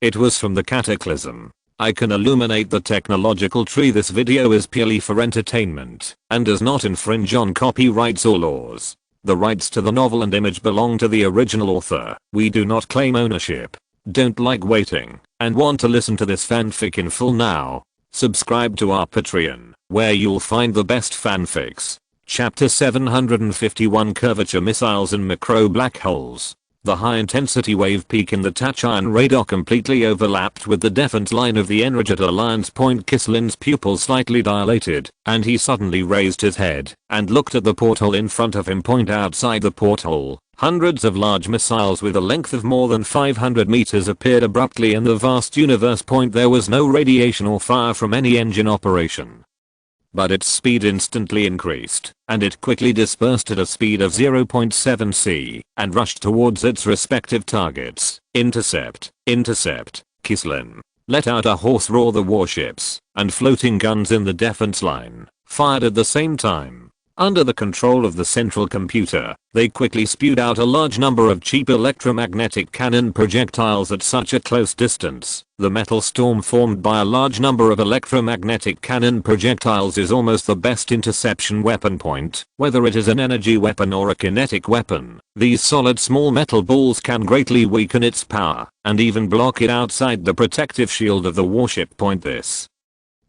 It was from the Cataclysm. I can illuminate the technological tree. This video is purely for entertainment and does not infringe on copyrights or laws. The rights to the novel and image belong to the original author. We do not claim ownership. Don't like waiting and want to listen to this fanfic in full now? Subscribe to our Patreon, where you'll find the best fanfics. Chapter 751, Curvature Missiles and Micro Black Holes. The high-intensity wave peak in the Tachyon radar completely overlapped with the defense line of the Energet Alliance. Kislin's pupil slightly dilated, and he suddenly raised his head and looked at the porthole in front of him. Outside the porthole, hundreds of large missiles with a length of more than 500 meters appeared abruptly in the vast universe. There was no radiation or fire from any engine operation, but its speed instantly increased, and it quickly dispersed at a speed of 0.7 c and rushed towards its respective targets. Intercept. Kislin let out a hoarse roar. The warships and floating guns in the defense line fired at the same time. Under the control of the central computer, they quickly spewed out a large number of cheap electromagnetic cannon projectiles at such a close distance. The metal storm formed by a large number of electromagnetic cannon projectiles is almost the best interception weapon. Whether it is an energy weapon or a kinetic weapon, these solid small metal balls can greatly weaken its power and even block it outside the protective shield of the warship. This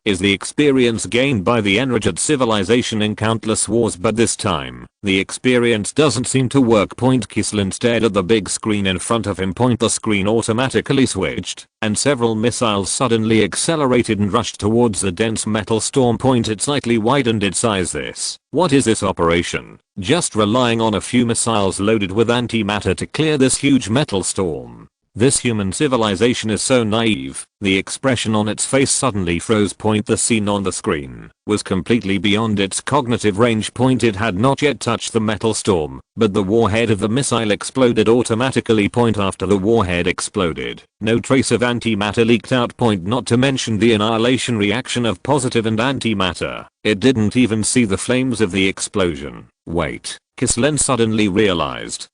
is the experience gained by the Energet civilization in countless wars, but this time, the experience doesn't seem to work. Kislin stared at the big screen in front of him. The screen automatically switched, and several missiles suddenly accelerated and rushed towards the dense metal storm. It slightly widened its eyes. What is this operation? Just relying on a few missiles loaded with antimatter to clear this huge metal storm? This human civilization is so naive. The expression on its face suddenly froze. The scene on the screen was completely beyond its cognitive range. It had not yet touched the metal storm, but the warhead of the missile exploded automatically. After the warhead exploded, no trace of antimatter leaked out. Not to mention the annihilation reaction of positive and antimatter. It didn't even see the flames of the explosion. Wait, Kislin suddenly realized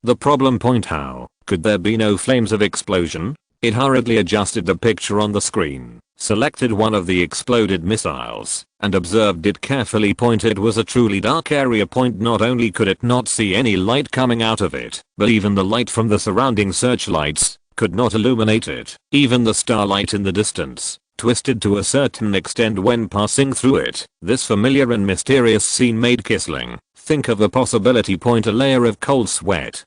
the problem. How could there be no flames of explosion? It hurriedly adjusted the picture on the screen, selected one of the exploded missiles, and observed it carefully. It was a truly dark area. Not only could it not see any light coming out of it, but even the light from the surrounding searchlights could not illuminate it. Even the starlight in the distance twisted to a certain extent when passing through it. This familiar and mysterious scene made Kisling think of a possibility. A layer of cold sweat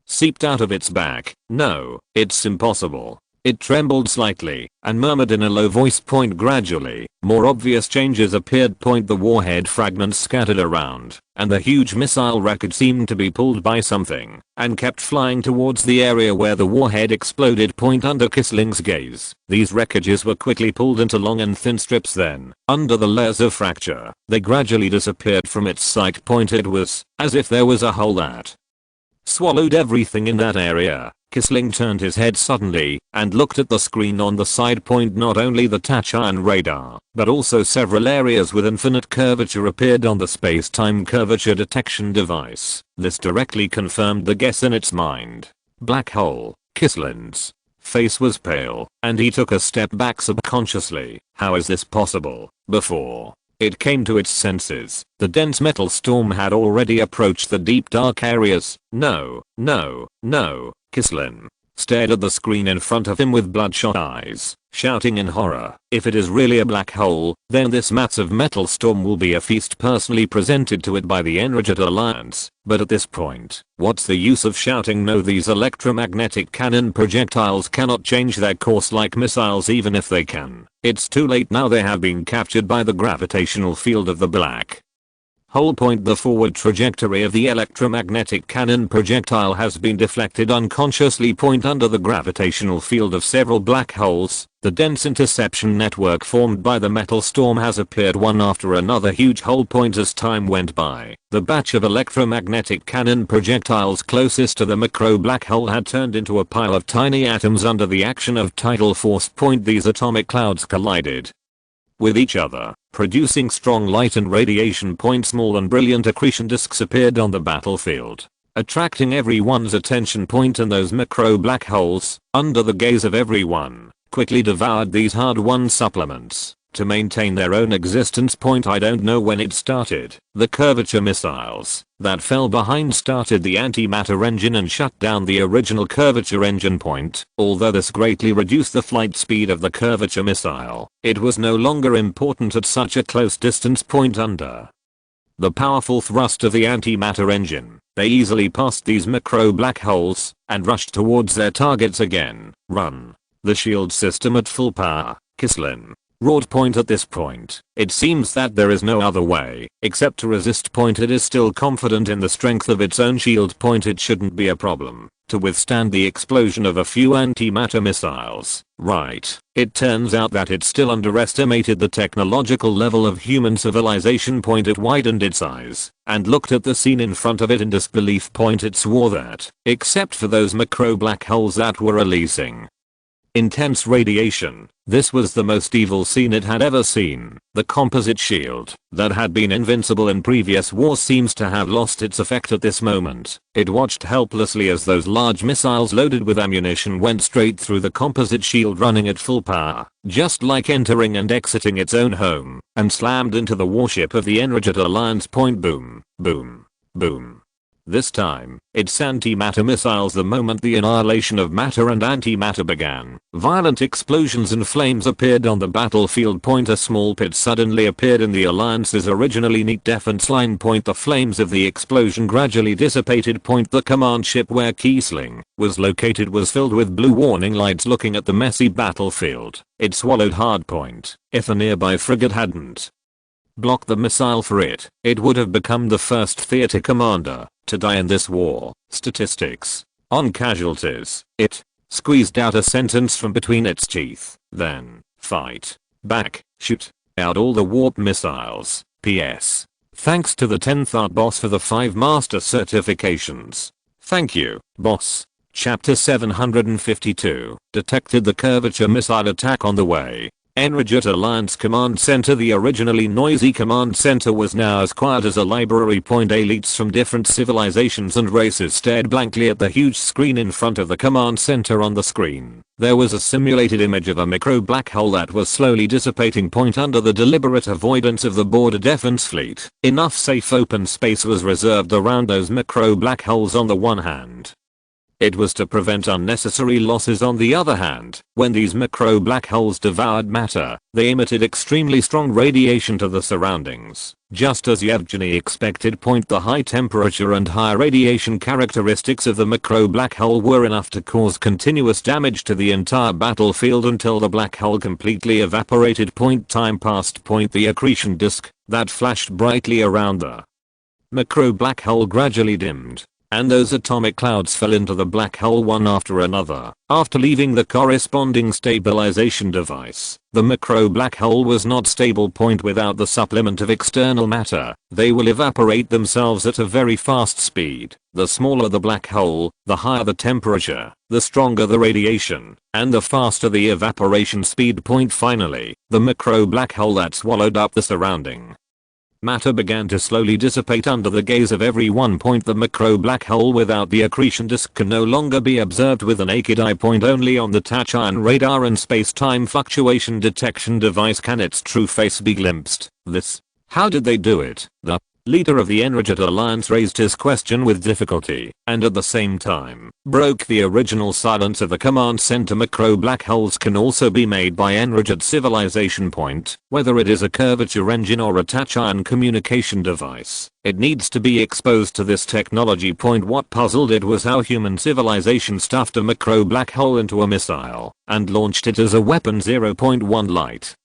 seeped out of its back. No, it's impossible. It trembled slightly and murmured in a low voice. Gradually, more obvious changes appeared. The warhead fragments scattered around, and the huge missile wreckage seemed to be pulled by something and kept flying towards the area where the warhead exploded. Under Kisling's gaze, these wreckages were quickly pulled into long and thin strips. Then, under the layers of fracture, they gradually disappeared from its sight. It was as if there was a hole that swallowed everything in that area. Kisling turned his head suddenly and looked at the screen on the side. Not only the Tachyon radar, but also several areas with infinite curvature appeared on the space-time curvature detection device. This directly confirmed the guess in its mind. Black hole. Kislin's face was pale, and he took a step back subconsciously. How is this possible? Before it came to its senses, the dense metal storm had already approached the deep dark areas. No. Kislin stared at the screen in front of him with bloodshot eyes, shouting in horror. If it is really a black hole, then this massive metal storm will be a feast personally presented to it by the Energet Alliance. But at this point, what's the use of shouting no? These electromagnetic cannon projectiles cannot change their course like missiles. Even if they can, it's too late now. They have been captured by the gravitational field of the black hole. The forward trajectory of the electromagnetic cannon projectile has been deflected unconsciously. Under the gravitational field of several black holes, the dense interception network formed by the metal storm has appeared one after another. Huge hole. As time went by, the batch of electromagnetic cannon projectiles closest to the micro black hole had turned into a pile of tiny atoms under the action of tidal force. These atomic clouds collided with each other, producing strong light and radiation. Small and brilliant accretion disks appeared on the battlefield. attracting everyone's attention point, and those macro black holes, under the gaze of everyone, quickly devoured these hard-won supplements to maintain their own existence point. I don't know when it started. The curvature missiles that fell behind started the antimatter engine and shut down the original curvature engine point. Although this greatly reduced the flight speed of the curvature missile, it was no longer important at such a close distance point. Under the powerful thrust of the antimatter engine, they easily passed these macro black holes and rushed towards their targets again. Run. The shield system at full power. Kislin roared. Point at this point, it seems that there is no other way except to resist. Point it is still confident in the strength of its own shield. Point it shouldn't be a problem to withstand the explosion of a few antimatter missiles. Right. It turns out that it still underestimated the technological level of human civilization. Point it widened its eyes and looked at the scene in front of it in disbelief. Point it swore that, except for those macro black holes that were releasing intense radiation, this was the most evil scene it had ever seen. The composite shield that had been invincible in previous wars seems to have lost its effect at this moment. It watched helplessly as those large missiles loaded with ammunition went straight through the composite shield, running at full power, just like entering and exiting its own home, and slammed into the warship of the Enrijet Alliance. Point boom, boom, boom. This time, it's antimatter missiles. The moment the annihilation of matter and antimatter began, violent explosions and flames appeared on the battlefield. Point a small pit suddenly appeared in the Alliance's originally neat defense line. Point the flames of the explosion gradually dissipated. Point the command ship where Kiesling was located was filled with blue warning lights looking at the messy battlefield. It swallowed hard. Point if a nearby frigate hadn't blocked the missile for it, it would have become the first theater commander to die in this war. Statistics on casualties. It squeezed out a sentence from between its teeth. Then, fight back, shoot out all the warp missiles. PS. Thanks to the 10th art boss for the 5 master certifications. Thank you, boss. Chapter 752. Detected the curvature missile attack on the way. Enrijet Alliance Command Center. The originally noisy command center was now as quiet as a library. Point elites from different civilizations and races stared blankly at the huge screen in front of the command center. On the screen, there was a simulated image of a micro black hole that was slowly dissipating. Point under the deliberate avoidance of the border defense fleet, enough safe open space was reserved around those micro black holes. On the one hand, it was to prevent unnecessary losses. On the other hand, when these macro black holes devoured matter, they emitted extremely strong radiation to the surroundings, just as Yevgeny expected. Point the high temperature and high radiation characteristics of the macro black hole were enough to cause continuous damage to the entire battlefield until the black hole completely evaporated. Point time passed. Point the accretion disk that flashed brightly around the macro black hole gradually dimmed, and those atomic clouds fell into the black hole one after another. After leaving the corresponding stabilization device, the macro black hole was not stable. Point without the supplement of external matter, they will evaporate themselves at a very fast speed. The smaller the black hole, the higher the temperature, the stronger the radiation, and the faster the evaporation speed. Point finally, the macro black hole that swallowed up the surrounding matter began to slowly dissipate under the gaze of everyone. Point the macro black hole without the accretion disk can no longer be observed with a naked eye. Point only on the Tachyon radar and space-time fluctuation detection device can its true face be glimpsed. How did they do it? The leader of the Enrijet Alliance raised his question with difficulty, and at the same time, broke the original silence of the command center. Macro black holes can also be made by Enrijet civilization. Point whether it is a curvature engine or a Tachyon communication device, it needs to be exposed to this technology. Point what puzzled it was how human civilization stuffed a macro black hole into a missile and launched it as a weapon. 0.1 light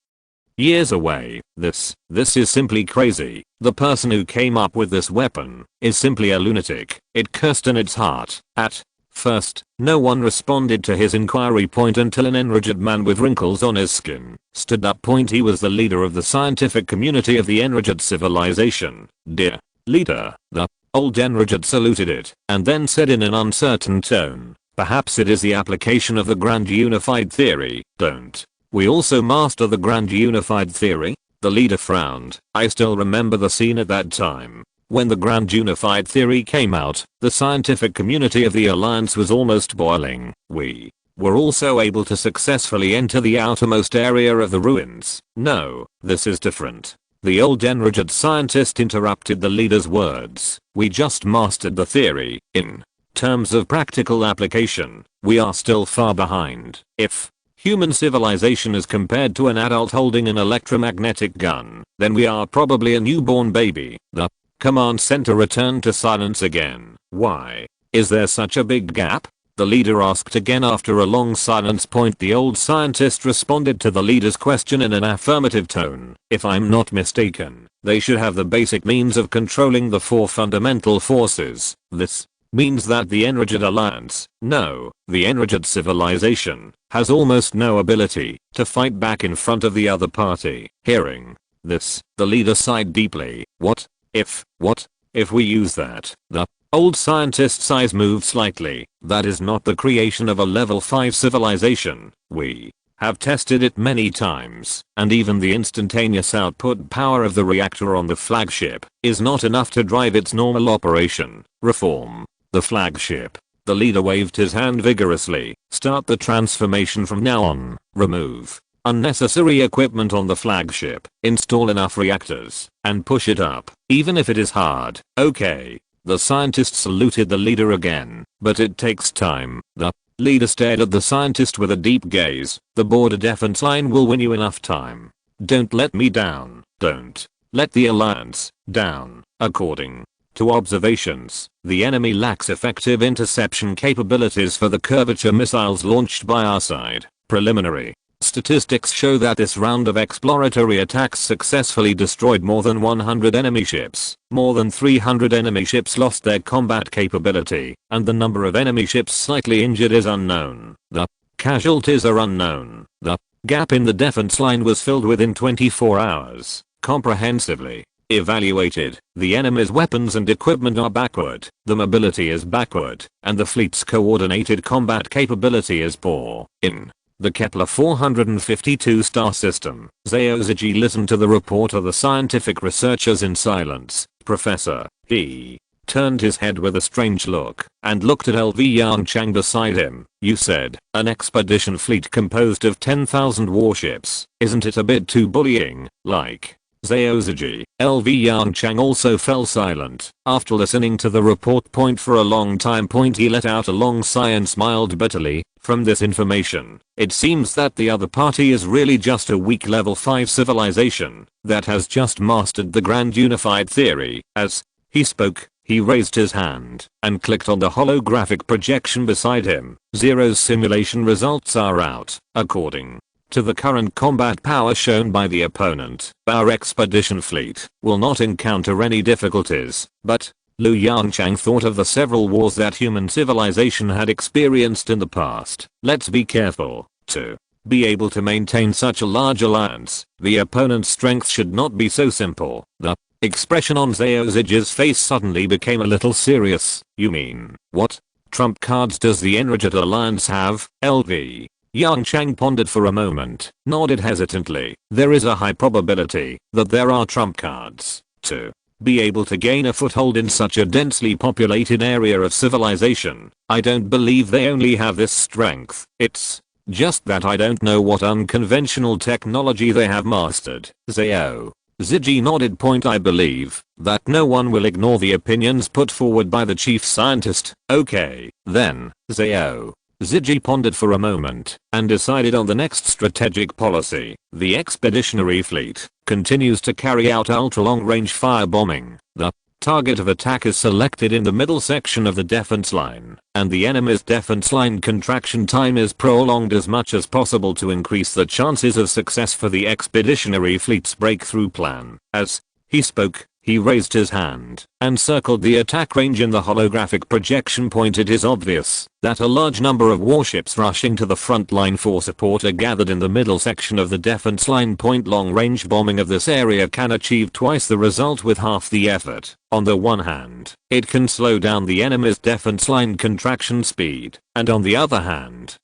years away. This is simply crazy. The person who came up with this weapon is simply a lunatic. It cursed in its heart. At first, no one responded to his inquiry. Point until an Enrijet man with wrinkles on his skin stood up. Point he was the leader of the scientific community of the Enrijet civilization. Dear leader, the old Enrijet saluted it and then said in an uncertain tone, perhaps it is the application of the grand unified theory. Don't we also master the grand unified theory? The leader frowned. I still remember the scene at that time. When the Grand Unified Theory came out, the scientific community of the Alliance was almost boiling. We were also able to successfully enter the outermost area of the ruins. No, this is different. The old enraged scientist interrupted the leader's words. We just mastered the theory. In terms of practical application, we are still far behind. If human civilization is compared to an adult holding an electromagnetic gun, then we are probably a newborn baby. The command center returned to silence again. Why is there such a big gap? The leader asked again after a long silence. The old scientist responded to the leader's question in an affirmative tone. If I'm not mistaken, they should have the basic means of controlling the 4 fundamental forces. This means that the enraged alliance, no, the enraged civilization, has almost no ability to fight back in front of the other party. Hearing this, the leader sighed deeply. What if we use that? The old scientist's eyes moved slightly. That is not the creation of a level 5 civilization. We have tested it many times, and even the instantaneous output power of the reactor on the flagship is not enough to drive its normal operation. Reform the flagship. The leader waved his hand vigorously. Start the transformation from now on. Remove unnecessary equipment on the flagship. Install enough reactors and push it up, even if it is hard. Okay. The scientist saluted the leader again, but it takes time. The leader stared at the scientist with a deep gaze. The border defense line will win you enough time. Don't let me down. Don't let the alliance down. According to observations, the enemy lacks effective interception capabilities for the curvature missiles launched by our side. Preliminary statistics show that this round of exploratory attacks successfully destroyed more than 100 enemy ships. More than 300 enemy ships lost their combat capability, and the number of enemy ships slightly injured is unknown. The casualties are unknown. The gap in the defense line was filled within 24 hours. Comprehensively evaluated, the enemy's weapons and equipment are backward, the mobility is backward, and the fleet's coordinated combat capability is poor. In the Kepler 452 star system, Ziji listened to the report of the scientific researchers in silence. Professor, he turned his head with a strange look and looked at LV Yongchang beside him. You said, an expedition fleet composed of 10,000 warships. Isn't it a bit too bullying? Like Ziji. LV Yongchang also fell silent. After listening to the report for a long time, he let out a long sigh and smiled bitterly. From this information, it seems that the other party is really just a weak level 5 civilization that has just mastered the Grand Unified Theory. As he spoke, he raised his hand and clicked on the holographic projection beside him. Zero's simulation results are out. According to the current combat power shown by the opponent, our expedition fleet will not encounter any difficulties, but Lu Yongchang thought of the several wars that human civilization had experienced in the past. Let's be careful. To be able to maintain such a large alliance, the opponent's strength should not be so simple. The expression on Ziji's face suddenly became a little serious. You mean, what trump cards does the enraged alliance have? LV Yongchang pondered for a moment, nodded hesitantly. There is a high probability that there are trump cards. To be able to gain a foothold in such a densely populated area of civilization, I don't believe they only have this strength. It's just that I don't know what unconventional technology they have mastered. Ziji nodded. I believe that no one will ignore the opinions put forward by the chief scientist. Okay, then, Ziji pondered for a moment and decided on the next strategic policy. The expeditionary fleet continues to carry out ultra-long-range firebombing. The target of attack is selected in the middle section of the defense line, and the enemy's defense line contraction time is prolonged as much as possible to increase the chances of success for the expeditionary fleet's breakthrough plan. As he spoke, he raised his hand and circled the attack range in the holographic projection. It is obvious that a large number of warships rushing to the front line for support are gathered in the middle section of the defense line. Long-range bombing of this area can achieve twice the result with half the effort. On the one hand, it can slow down the enemy's defense line contraction speed, and on the other hand,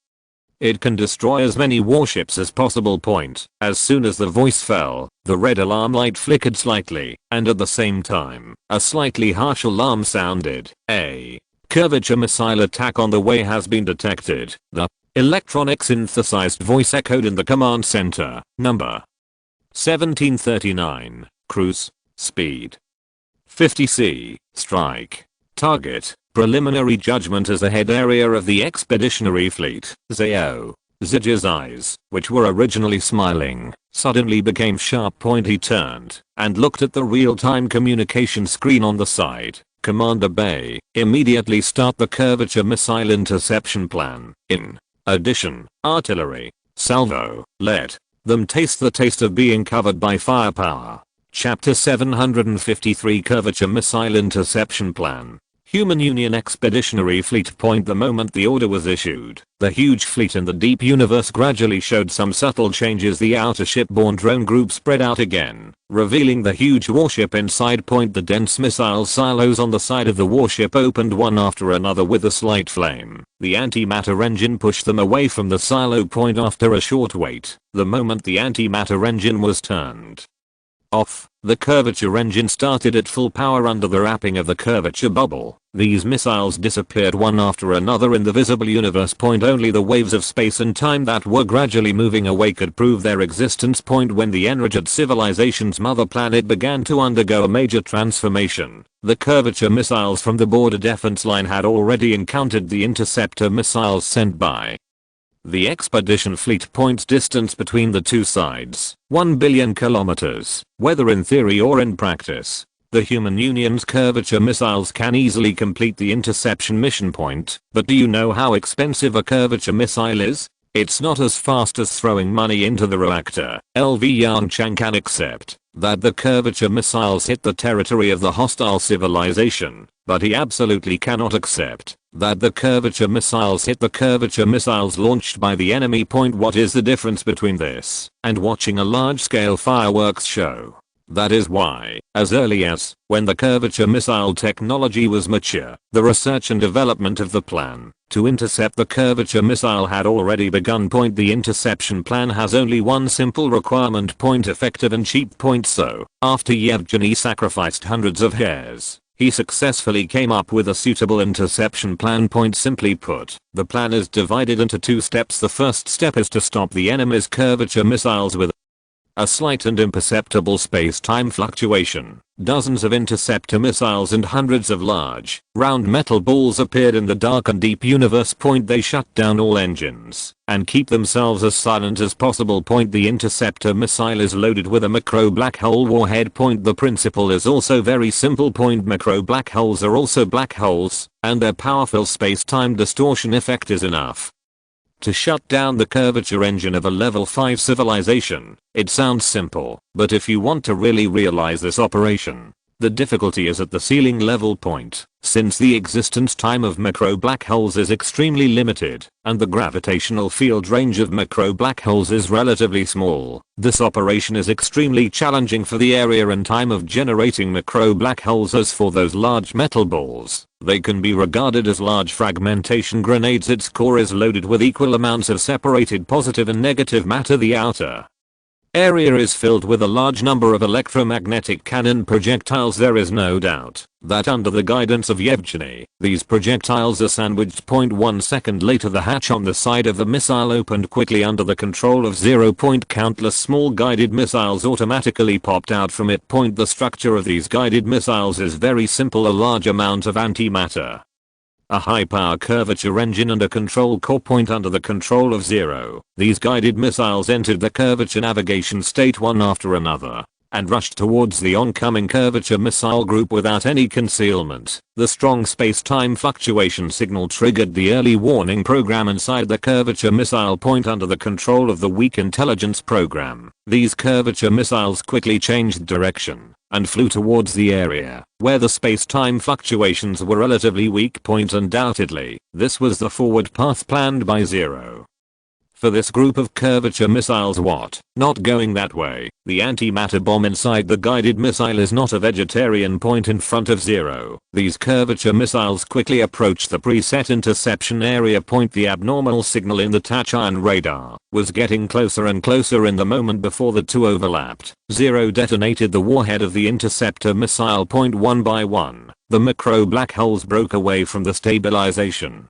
It can destroy as many warships as possible. As soon as the voice fell, the red alarm light flickered slightly, and at the same time, a slightly harsh alarm sounded. A curvature missile attack on the way has been detected. The electronic synthesized voice echoed in the command center. Number 1739. Cruise speed 50 C. Strike. Target. Preliminary judgment as the head area of the expeditionary fleet. Zhao Zijia's eyes, which were originally smiling, suddenly became sharp. He turned and looked at the real-time communication screen on the side. Commander Bay, immediately start the curvature missile interception plan. In addition, artillery, salvo, let them taste the taste of being covered by firepower. Chapter 753 Curvature Missile Interception Plan. Human Union Expeditionary Fleet. The moment the order was issued, the huge fleet in the deep universe gradually showed some subtle changes. The outer shipborne drone group spread out again, revealing the huge warship inside. The dense missile silos on the side of the warship opened one after another with a slight flame. The antimatter engine pushed them away from the silo. After a short wait, the moment the antimatter engine was turned off, the curvature engine started at full power under the wrapping of the curvature bubble. These missiles disappeared one after another in the visible universe. Only the waves of space and time that were gradually moving away could prove their existence. When the enraged civilization's mother planet began to undergo a major transformation, the curvature missiles from the border defense line had already encountered the interceptor missiles sent by the expedition fleet. Distance between the two sides, 1 billion kilometers. Whether in theory or in practice, the Human Union's curvature missiles can easily complete the interception mission. But do you know how expensive a curvature missile is? It's not as fast as throwing money into the reactor. LV Yongchang can accept that the curvature missiles hit the territory of the hostile civilization, but he absolutely cannot accept that the curvature missiles hit the curvature missiles launched by the enemy. What is the difference between this and watching a large-scale fireworks show? That is why, as early as when the curvature missile technology was mature, the research and development of the plan to intercept the curvature missile had already begun. The interception plan has only one simple requirement. Effective and cheap. So, after Yevgeny sacrificed hundreds of hairs, he successfully came up with a suitable interception plan. Simply put, the plan is divided into two steps. The first step is to stop the enemy's curvature missiles with a slight and imperceptible space-time fluctuation. Dozens of interceptor missiles and hundreds of large, round metal balls appeared in the dark and deep universe. They shut down all engines and keep themselves as silent as possible. The interceptor missile is loaded with a macro black hole warhead. The principle is also very simple. Macro black holes are also black holes, and their powerful space-time distortion effect is enough to shut down the curvature engine of a level 5 civilization. It sounds simple, but if you want to really realize this operation, the difficulty is at the ceiling level. Since the existence time of macro black holes is extremely limited, and the gravitational field range of macro black holes is relatively small, this operation is extremely challenging for the area and time of generating macro black holes. As for those large metal balls, they can be regarded as large fragmentation grenades. Its core is loaded with equal amounts of separated positive and negative matter. The outer area is filled with a large number of electromagnetic cannon projectiles. There is no doubt that under the guidance of Yevgeny, these projectiles are sandwiched. 1 second later, the hatch on the side of the missile opened quickly under the control of Zero. Countless small guided missiles automatically popped out from it. The structure of these guided missiles is very simple. A large amount of antimatter, a high-power curvature engine and a control core. Under the control of Zero, these guided missiles entered the curvature navigation state one after another and rushed towards the oncoming curvature missile group without any concealment. The strong space-time fluctuation signal triggered the early warning program inside the curvature missile. Under the control of the weak intelligence program, these curvature missiles quickly changed direction and flew towards the area where the space-time fluctuations were relatively weak. Undoubtedly, this was the forward path planned by Zero. For this group of curvature missiles, what? Not going that way. The antimatter bomb inside the guided missile is not a vegetarian point in front of zero. These curvature missiles quickly approach the preset interception area point. The abnormal signal in the Tachyon radar was getting closer and closer in the moment before the two overlapped. Zero detonated the warhead of the interceptor missile point one by one. The micro black holes broke away from the stabilization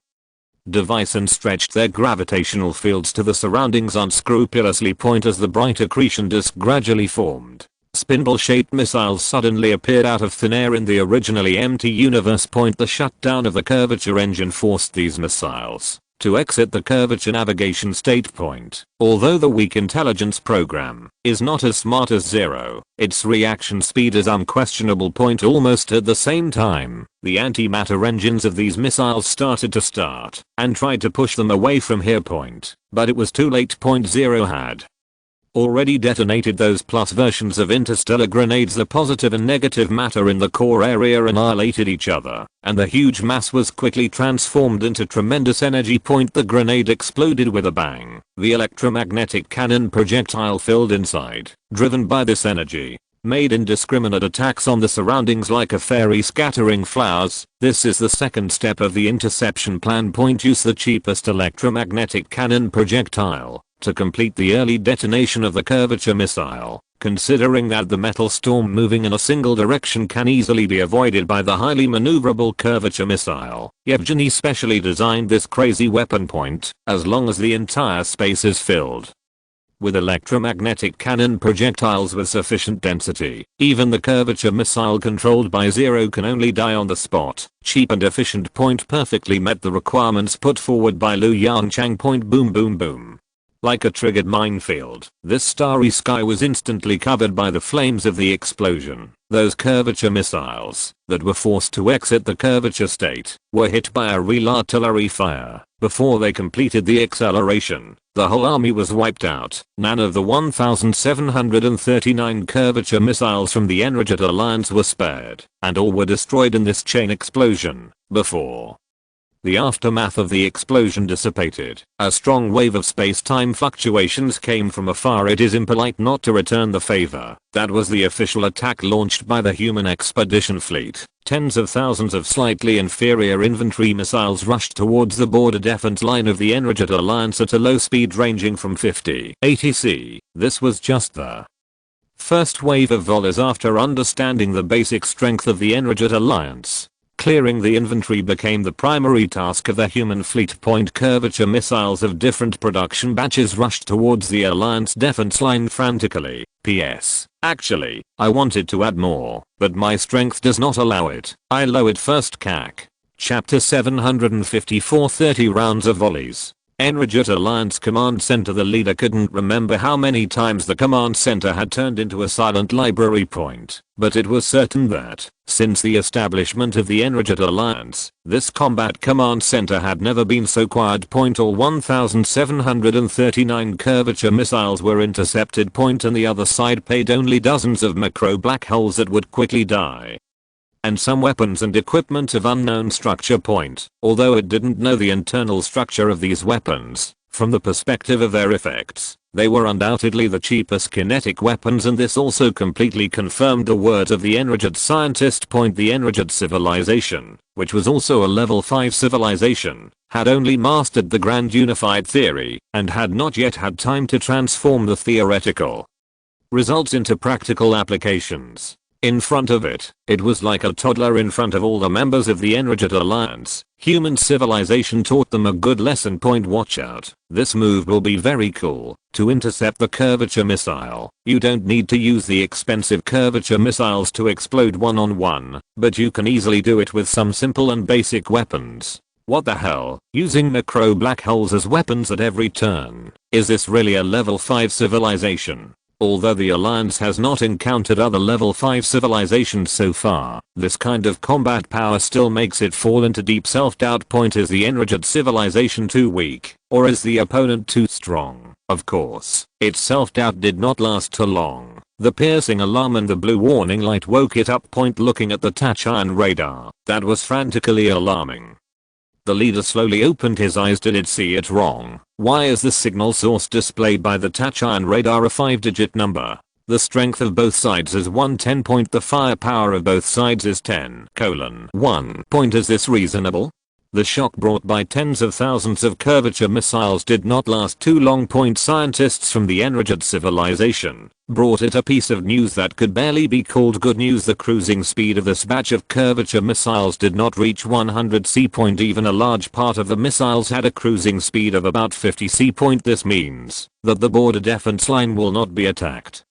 device and stretched their gravitational fields to the surroundings unscrupulously point as the bright accretion disk gradually formed. Spindle-shaped missiles suddenly appeared out of thin air in the originally empty universe point. The shutdown of the curvature engine forced these missiles to exit the curvature navigation state point. Although the weak intelligence program is not as smart as Zero, its reaction speed is unquestionable. Point almost at the same time, the antimatter engines of these missiles started to start and tried to push them away from here point, but it was too late. Point Zero had already detonated those plus versions of interstellar grenades. The positive and negative matter in the core area annihilated each other, and the huge mass was quickly transformed into tremendous energy. Point the grenade exploded with a bang. The electromagnetic cannon projectile filled inside, driven by this energy, made indiscriminate attacks on the surroundings like a fairy scattering flowers. This is the second step of the interception plan. Point use the cheapest electromagnetic cannon projectile to complete the early detonation of the curvature missile, considering that the metal storm moving in a single direction can easily be avoided by the highly maneuverable curvature missile. Yevgeny specially designed this crazy weapon point, as long as the entire space is filled with electromagnetic cannon projectiles with sufficient density, even the curvature missile controlled by Zero can only die on the spot. Cheap and efficient. Point perfectly met the requirements put forward by Liu Yongchang. Point boom boom boom. Like a triggered minefield, this starry sky was instantly covered by the flames of the explosion. Those curvature missiles that were forced to exit the curvature state were hit by a real artillery fire before they completed the acceleration. The whole army was wiped out. None of the 1,739 curvature missiles from the Energet Alliance were spared, and all were destroyed in this chain explosion. Before the aftermath of the explosion dissipated, a strong wave of space-time fluctuations came from afar. It is impolite not to return the favor. That was the official attack launched by the human expedition fleet. Tens of thousands of slightly inferior infantry missiles rushed towards the border defense line of the Energet Alliance at a low speed ranging from 50 to 80 c. This was just the first wave of volleys. After understanding the basic strength of the Energet Alliance, clearing the infantry became the primary task of the human fleet. Point curvature missiles of different production batches rushed towards the Alliance defense line frantically. P.S. Actually, I wanted to add more, but my strength does not allow it. I lowered first CAC. Chapter 754. 30 rounds of volleys. Energet Alliance Command Center. The leader couldn't remember how many times the command center had turned into a silent library point, but it was certain that, since the establishment of the Energet Alliance, this combat command center had never been so quiet. Point all 1,739 curvature missiles were intercepted. Point and the other side paid only dozens of macro black holes that would quickly die, and some weapons and equipment of unknown structure. Point, although it didn't know the internal structure of these weapons, from the perspective of their effects, they were undoubtedly the cheapest kinetic weapons, and this also completely confirmed the words of the Energet scientist. Point the Energet civilization, which was also a level 5 civilization, had only mastered the grand unified theory, and had not yet had time to transform the theoretical results into practical applications. In front of it, it was like a toddler in front of all the members of the Energet Alliance. Human civilization taught them a good lesson. Point watch out. This move will be very cool. To intercept the curvature missile, you don't need to use the expensive curvature missiles to explode one-on-one, but you can easily do it with some simple and basic weapons. What the hell? Using macro black holes as weapons at every turn. Is this really a level 5 civilization? Although the Alliance has not encountered other level 5 civilizations so far, this kind of combat power still makes it fall into deep self-doubt. Point is the Energet civilization too weak, or is the opponent too strong? Of course, its self-doubt did not last too long. The piercing alarm and the blue warning light woke it up. Point looking at the Tachyon radar, that was frantically alarming. The leader slowly opened his eyes. Did it see it wrong? Why is the signal source displayed by the Tachyon radar a 5-digit number? The strength of both sides is 110. The firepower of both sides is 10:1. Is this reasonable? The shock brought by tens of thousands of curvature missiles did not last too long. Scientists from the enraged civilization brought it a piece of news that could barely be called good news. The cruising speed of this batch of curvature missiles did not reach 100 c. Even a large part of the missiles had a cruising speed of about 50 c. This means that the border defense line will not be attacked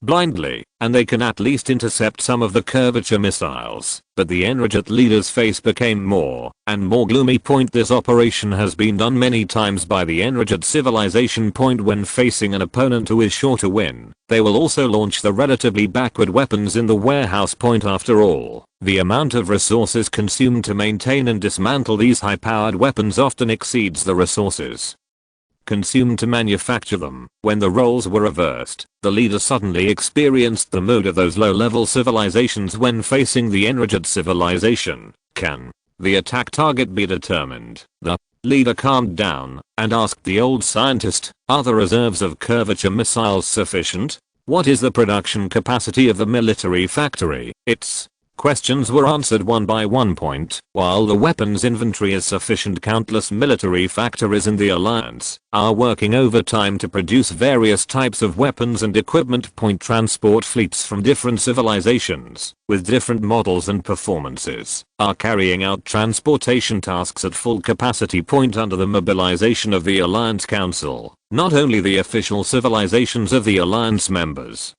blindly, and they can at least intercept some of the curvature missiles. But the enraged leader's face became more and more gloomy. This operation has been done many times by the enraged civilization. When facing an opponent who is sure to win, they will also launch the relatively backward weapons in the warehouse. After all, the amount of resources consumed to maintain and dismantle these high-powered weapons often exceeds the resources consumed to manufacture them. When the roles were reversed, the leader suddenly experienced the mood of those low-level civilizations when facing the enraged civilization. Can the attack target be determined? The leader calmed down and asked the old scientist, are the reserves of curvature missiles sufficient? What is the production capacity of the military factory? Its questions were answered one by one. While the weapons inventory is sufficient, countless military factories in the alliance are working overtime to produce various types of weapons and equipment. Transport fleets from different civilizations with different models and performances are carrying out transportation tasks at full capacity. Under the mobilization of the Alliance Council, not only the official civilizations of the alliance members,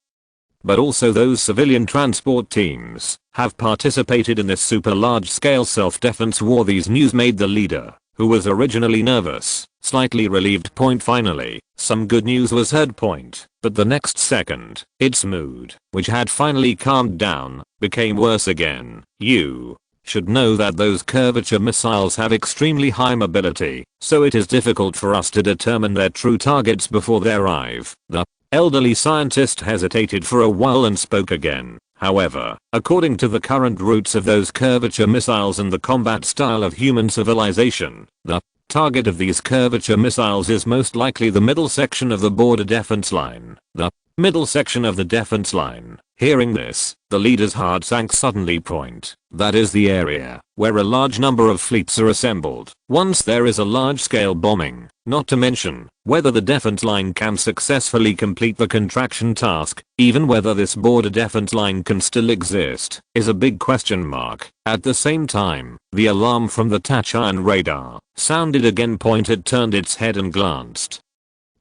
but also those civilian transport teams have participated in this super large-scale self-defense war. These news made the leader, who was originally nervous, slightly relieved. Finally, some good news was heard. But the next second, its mood, which had finally calmed down, became worse again. You should know that those curvature missiles have extremely high mobility, so it is difficult for us to determine their true targets before they arrive. The elderly scientist hesitated for a while and spoke again. However, according to the current routes of those curvature missiles and the combat style of human civilization, the target of these curvature missiles is most likely the middle section of the border defense line. The middle section of the defense line. Hearing this, the leader's heart sank suddenly. That is the area where a large number of fleets are assembled. Once there is a large-scale bombing, not to mention whether the defense line can successfully complete the contraction task, even whether this border defense line can still exist, is a big question mark. At the same time, the alarm from the Tachyon radar sounded again. It turned its head and glanced,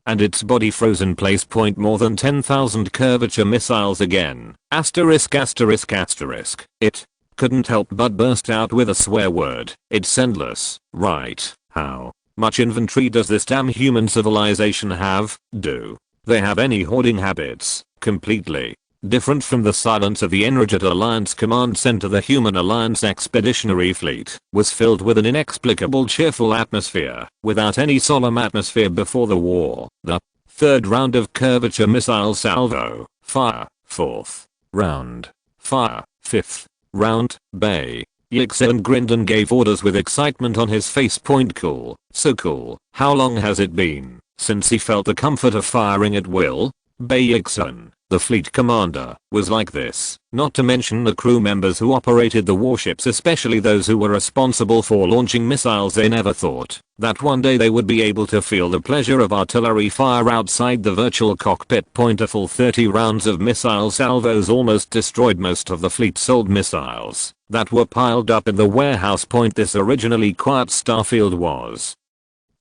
and its body froze in place. More than 10,000 curvature missiles again. Asterisk asterisk asterisk. It couldn't help but burst out with a swear word. It's endless, right? How much inventory does this damn human civilization have? Do they have any hoarding habits? Completely different from the silence of the enraged Alliance Command Center. The Human Alliance Expeditionary Fleet was filled with an inexplicable cheerful atmosphere, without any solemn atmosphere before the war. The third round of curvature missile salvo, fire. Fourth round, fire. Fifth round, bay. Yongchang grinned and gave orders with excitement on his face. Cool, so cool. How long has it been since he felt the comfort of firing at will? Yongchang, the fleet commander, was like this. Not to mention the crew members who operated the warships, especially those who were responsible for launching missiles. They never thought that one day they would be able to feel the pleasure of artillery fire outside the virtual cockpit. A full 30 rounds of missile salvos almost destroyed most of the fleet's old missiles that were piled up in the warehouse. This originally quiet starfield was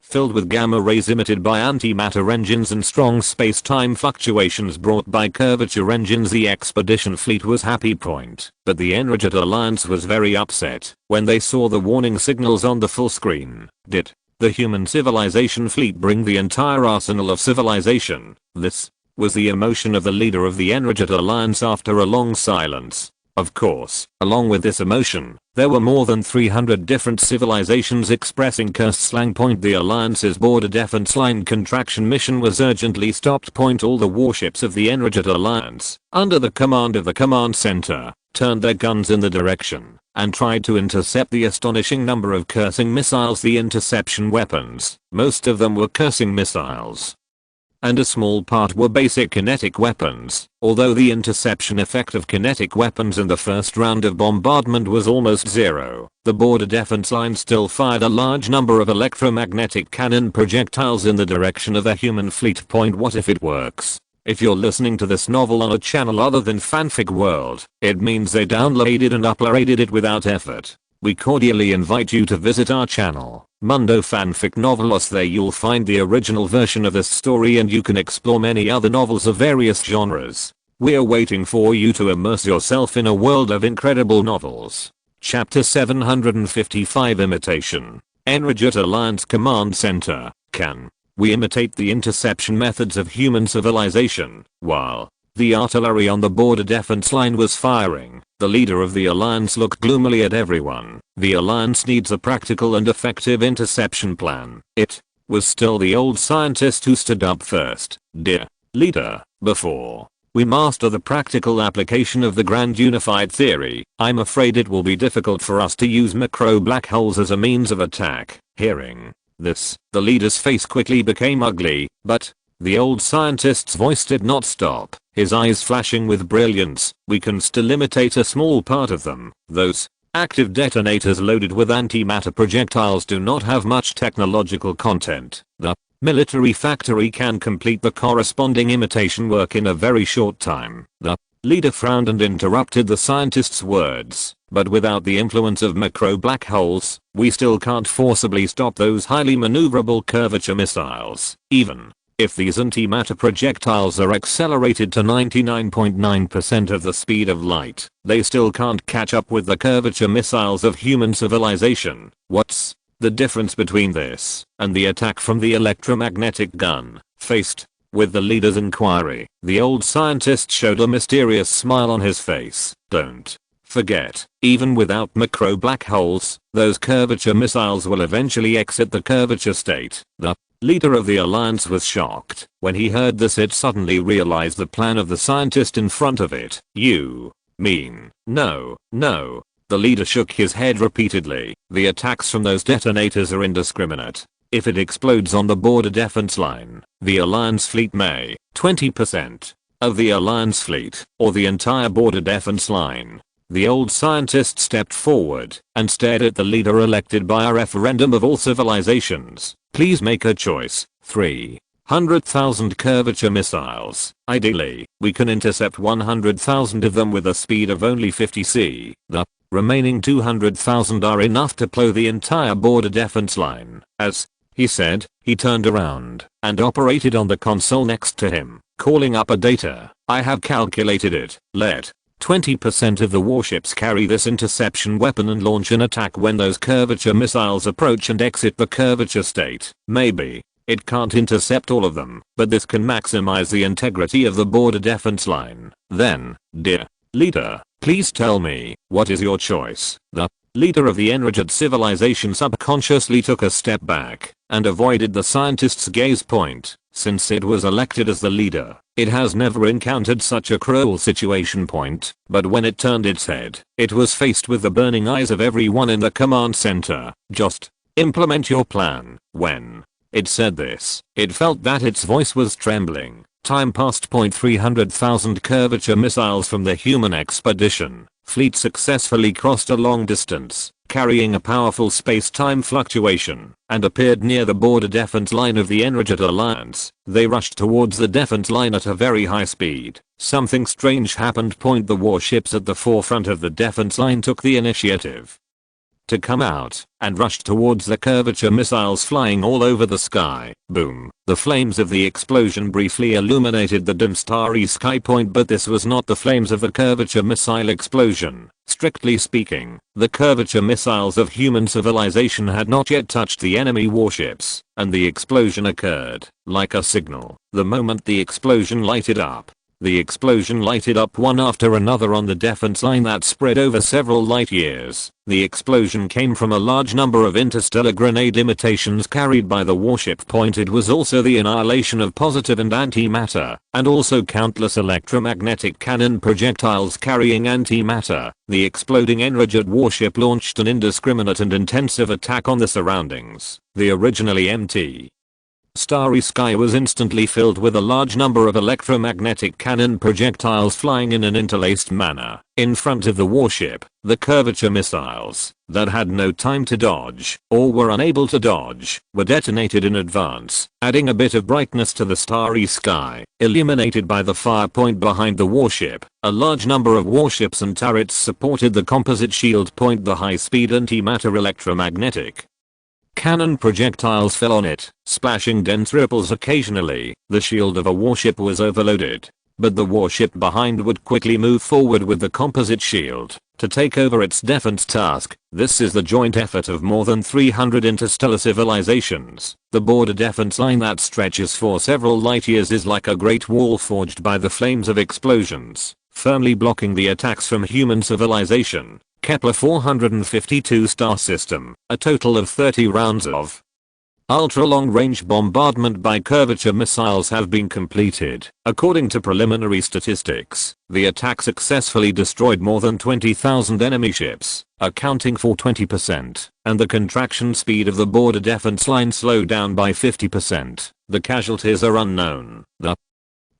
filled with gamma rays emitted by antimatter engines and strong space-time fluctuations brought by curvature engines. The expedition fleet was happy. But the enraged alliance was very upset when they saw the warning signals on the full screen. Did the human civilization fleet bring the entire arsenal of civilization? This was the emotion of the leader of the enraged alliance after a long silence. Of course, along with this emotion, there were more than 300 different civilizations expressing cursed slang. The Alliance's border defense line contraction mission was urgently stopped. All the warships of the enraged alliance, under the command of the command center, turned their guns in the direction, and tried to intercept the astonishing number of cursing missiles. The interception weapons, most of them were cursing missiles, and a small part were basic kinetic weapons, although the interception effect of kinetic weapons in the first round of bombardment was almost zero. The border defense line still fired a large number of electromagnetic cannon projectiles in the direction of the human fleet. What if it works? If you're listening to this novel on a channel other than Fanfic World, it means they downloaded and uploaded it without effort. We cordially invite you to visit our channel, Mundo Fanfic Novelos. There you'll find the original version of this story and you can explore many other novels of various genres. We're waiting for you to immerse yourself in a world of incredible novels. Chapter 755 Imitation. Enraged Alliance Command Center. Can we imitate the interception methods of human civilization? While the artillery on the border defense line was firing, the leader of the alliance looked gloomily at everyone. The alliance needs a practical and effective interception plan. It was still the old scientist who stood up first. Dear leader, before we master the practical application of the grand unified theory, I'm afraid it will be difficult for us to use macro black holes as a means of attack. Hearing this, the leader's face quickly became ugly, but the old scientist's voice did not stop, his eyes flashing with brilliance. We can still imitate a small part of them. Those active detonators loaded with antimatter projectiles do not have much technological content. The military factory can complete the corresponding imitation work in a very short time. The leader frowned and interrupted the scientist's words. But without the influence of macro black holes, we still can't forcibly stop those highly maneuverable curvature missiles. Even if these antimatter projectiles are accelerated to 99.9% of the speed of light, they still can't catch up with the curvature missiles of human civilization. What's the difference between this and the attack from the electromagnetic gun? Faced with the leader's inquiry, the old scientist showed a mysterious smile on his face. Don't forget, even without macro black holes, those curvature missiles will eventually exit the curvature state. The leader of the alliance was shocked. When he heard this, it suddenly realized the plan of the scientist in front of it. You mean, no. The leader shook his head repeatedly. The attacks from those detonators are indiscriminate. If it explodes on the border defense line, the alliance fleet may 20% of the alliance fleet, or the entire border defense line. The old scientist stepped forward and stared at the leader elected by a referendum of all civilizations. Please make a choice. 300,000 curvature missiles. Ideally, we can intercept 100,000 of them with a speed of only 50 c. The remaining 200,000 are enough to plow the entire border defense line. As he said, he turned around and operated on the console next to him, calling up a data. I have calculated it. Let 20% of the warships carry this interception weapon and launch an attack when those curvature missiles approach and exit the curvature state. Maybe it can't intercept all of them, but this can maximize the integrity of the border defense line. Then, dear leader, please tell me, what is your choice? The leader of the enraged civilization subconsciously took a step back and avoided the scientist's gaze point. Since it was elected as the leader, it has never encountered such a cruel situation. But when it turned its head, it was faced with the burning eyes of everyone in the command center. Just implement your plan. When it said this, it felt that its voice was trembling. Time passed. 300,000 curvature missiles from the human expedition fleet successfully crossed a long distance, carrying a powerful space-time fluctuation, and appeared near the border defense line of the enraged alliance. They rushed towards the defense line at a very high speed. Something strange happened. The warships at the forefront of the defense line took the initiative to come out and rushed towards the curvature missiles flying all over the sky. Boom. The flames of the explosion briefly illuminated the dim starry sky. But this was not the flames of the curvature missile explosion. Strictly speaking, the curvature missiles of human civilization had not yet touched the enemy warships, and the explosion occurred like a signal. The moment the explosion lighted up, The explosion lighted up one after another on the defense line that spread over several light years. The explosion came from a large number of interstellar grenade imitations carried by the warship point. It was also the annihilation of positive and antimatter, and also countless electromagnetic cannon projectiles carrying antimatter. The exploding Enraged warship launched an indiscriminate and intensive attack on the surroundings. The originally empty starry sky was instantly filled with a large number of electromagnetic cannon projectiles flying in an interlaced manner. In front of the warship, the curvature missiles, that had no time to dodge, or were unable to dodge, were detonated in advance, adding a bit of brightness to the starry sky. Illuminated by the fire point behind the warship, a large number of warships and turrets supported the composite shield point. The high-speed antimatter electromagnetic cannon projectiles fell on it, splashing dense ripples occasionally. The shield of a warship was overloaded, but the warship behind would quickly move forward with the composite shield to take over its defense task. This is the joint effort of more than 300 interstellar civilizations. The border defense line that stretches for several light years is like a great wall forged by the flames of explosions, firmly blocking the attacks from human civilization. Kepler 452 star system, a total of 30 rounds of ultra-long-range bombardment by curvature missiles have been completed. According to preliminary statistics, the attack successfully destroyed more than 20,000 enemy ships, accounting for 20%, and the contraction speed of the border defense line slowed down by 50%. The casualties are unknown. The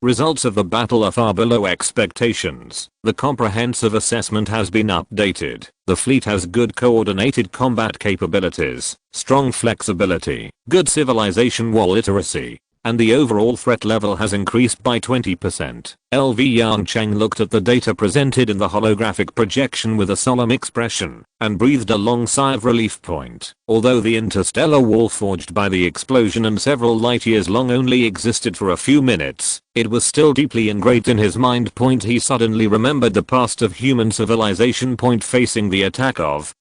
results of the battle are far below expectations. The comprehensive assessment has been updated. The fleet has good coordinated combat capabilities, strong flexibility, good civilization wall literacy, and the overall threat level has increased by 20%. LV Yongchang looked at the data presented in the holographic projection with a solemn expression, and breathed a long sigh of relief. Although the interstellar wall forged by the explosion and several light years long only existed for a few minutes, it was still deeply ingrained in his mind. He suddenly remembered the past of human civilization. Facing the attack of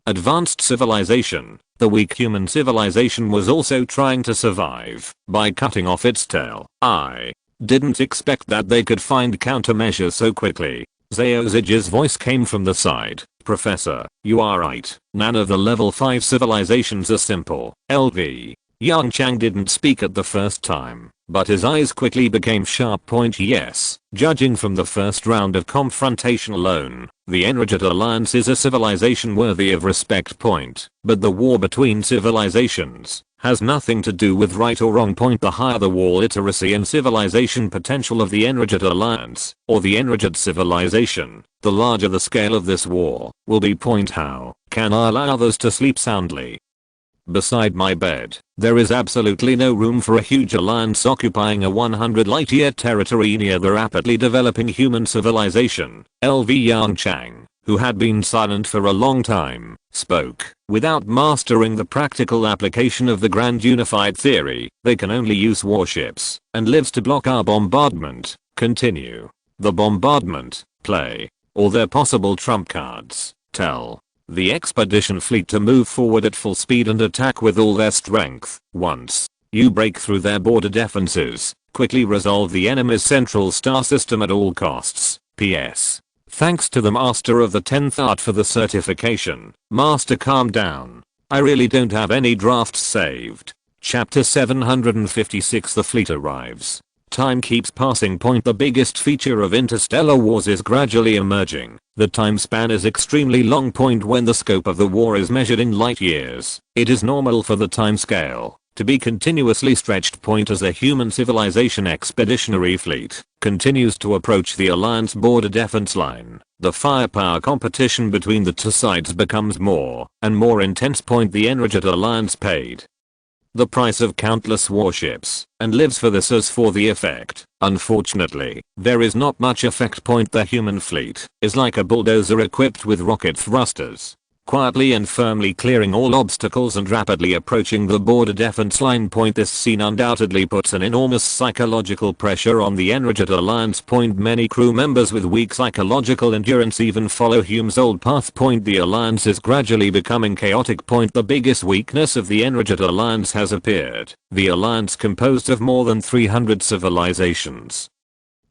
advanced civilization, the weak human civilization was also trying to survive by cutting off its tail. I didn't expect that they could find countermeasures so quickly. Zhao Zij's voice came from the side. Professor, you are right. None of the level 5 civilizations are simple. LV Yongchang didn't speak at the first time, but his eyes quickly became sharp. Yes, judging from the first round of confrontation alone, the Enraged Alliance is a civilization worthy of respect. But the war between civilizations has nothing to do with right or wrong. The higher the war literacy and civilization potential of the Enraged Alliance, or the Enraged civilization, the larger the scale of this war will be. How can I allow others to sleep soundly beside my bed? There is absolutely no room for a huge alliance occupying a 100 light-year territory near the rapidly developing human civilization. LV Yongchang, who had been silent for a long time, spoke. Without mastering the practical application of the grand unified theory, they can only use warships and lives to block our bombardment. Continue the bombardment, play all their possible trump cards, tell the expedition fleet to move forward at full speed and attack with all their strength. Once you break through their border defenses, quickly resolve the enemy's central star system at all costs. PS. Thanks to the master of the 10th art for the certification. Master, calm down. I really don't have any drafts saved. Chapter 756. The fleet arrives. Time keeps passing. The biggest feature of interstellar wars is gradually emerging. The time span is extremely long. When the scope of the war is measured in light years, it is normal for the time scale to be continuously stretched. As the human civilization expeditionary fleet continues to approach the Alliance border defense line, the firepower competition between the two sides becomes more and more intense. The Enraged Alliance paid the price of countless warships and lives for this as for the effect. Unfortunately, there is not much effect. The human fleet is like a bulldozer equipped with rocket thrusters, quietly and firmly clearing all obstacles and rapidly approaching the border defense line. This scene undoubtedly puts an enormous psychological pressure on the Enraged Alliance. Many crew members with weak psychological endurance even follow Hume's old path. The Alliance is gradually becoming chaotic. The biggest weakness of the Enraged Alliance has appeared. The Alliance, composed of more than 300 civilizations,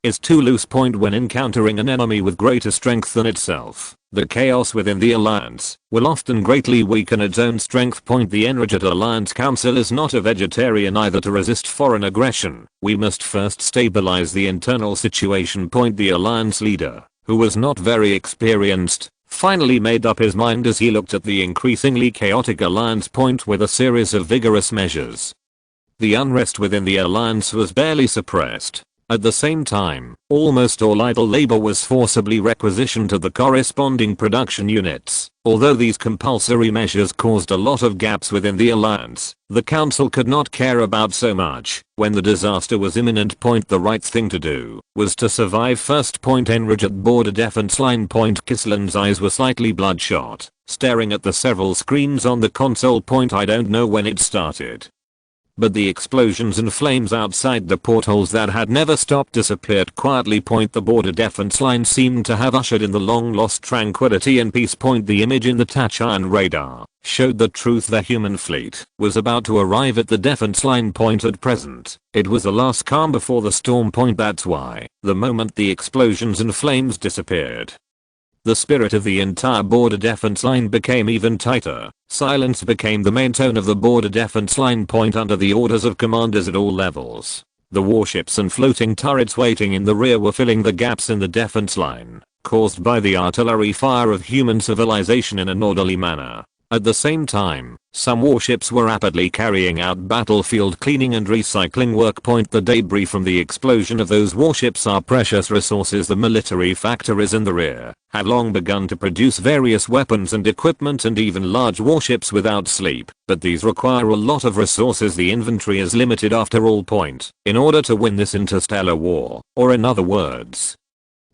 is too loose. When encountering an enemy with greater strength than itself, the chaos within the alliance will often greatly weaken its own strength. The Enraged Alliance Council is not a vegetarian either. To resist foreign aggression, we must first stabilize the internal situation. The alliance leader, who was not very experienced, finally made up his mind as he looked at the increasingly chaotic alliance. With a series of vigorous measures, the unrest within the alliance was barely suppressed. At the same time, almost all idle labor was forcibly requisitioned to the corresponding production units. Although these compulsory measures caused a lot of gaps within the alliance, the council could not care about so much. When the disaster was imminent, the right thing to do was to survive first. Enraged border defense line. Kislin's eyes were slightly bloodshot, staring at the several screens on the console. I don't know when it started, but the explosions and flames outside the portholes that had never stopped disappeared quietly. The border defense line seemed to have ushered in the long lost tranquility and peace. The image in the Tachyon radar showed the truth. The human fleet was about to arrive at the defense line. At present, it was the last calm before the storm. That's why, the moment the explosions and flames disappeared, the spirit of the entire border defense line became even tighter. Silence became the main tone of the border defense line. Under the orders of commanders at all levels, the warships and floating turrets waiting in the rear were filling the gaps in the defense line, caused by the artillery fire of human civilization in an orderly manner. At the same time, some warships were rapidly carrying out battlefield cleaning and recycling work. The debris from the explosion of those warships are precious resources. The military factories in the rear had long begun to produce various weapons and equipment and even large warships without sleep, but these require a lot of resources. The inventory is limited after all. In order to win this interstellar war, or in other words,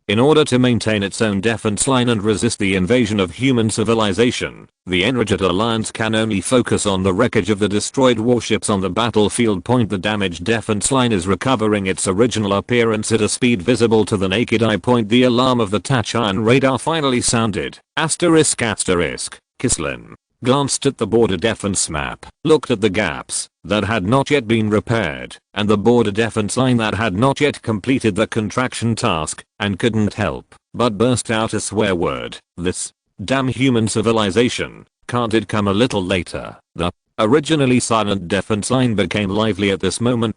in order to maintain its own defense line and resist the invasion of human civilization, the Enraged Alliance can only focus on the wreckage of the destroyed warships on the battlefield. The damaged defense line is recovering its original appearance at a speed visible to the naked eye. The alarm of the Tachyon radar finally sounded. Kislin glanced at the border defense map, looked at the gaps that had not yet been repaired, and the border defense line that had not yet completed the contraction task, and couldn't help but burst out a swear word. This damn human civilization, can't it come a little later? The originally silent defense line became lively at this moment.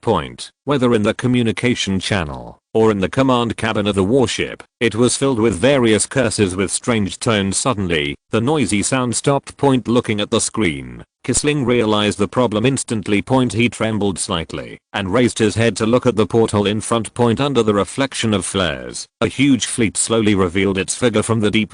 Whether in the communication channel or in the command cabin of the warship, it was filled with various curses with strange tones. Suddenly, the noisy sound stopped. Looking at the screen, Kisling realized the problem instantly. He trembled slightly and raised his head to look at the porthole in front. Under the reflection of flares, a huge fleet slowly revealed its figure from the deep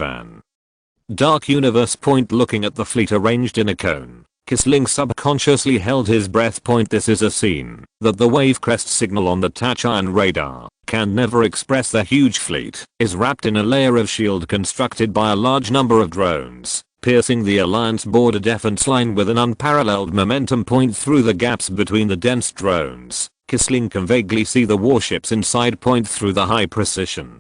dark universe. Looking at the fleet arranged in a cone, Kisling subconsciously held his breath. This is a scene that the wave crest signal on the Tachyon radar can never express. The huge fleet is wrapped in a layer of shield constructed by a large number of drones, piercing the Alliance border defense line with an unparalleled momentum. Through the gaps between the dense drones, Kisling can vaguely see the warships inside. Through the high precision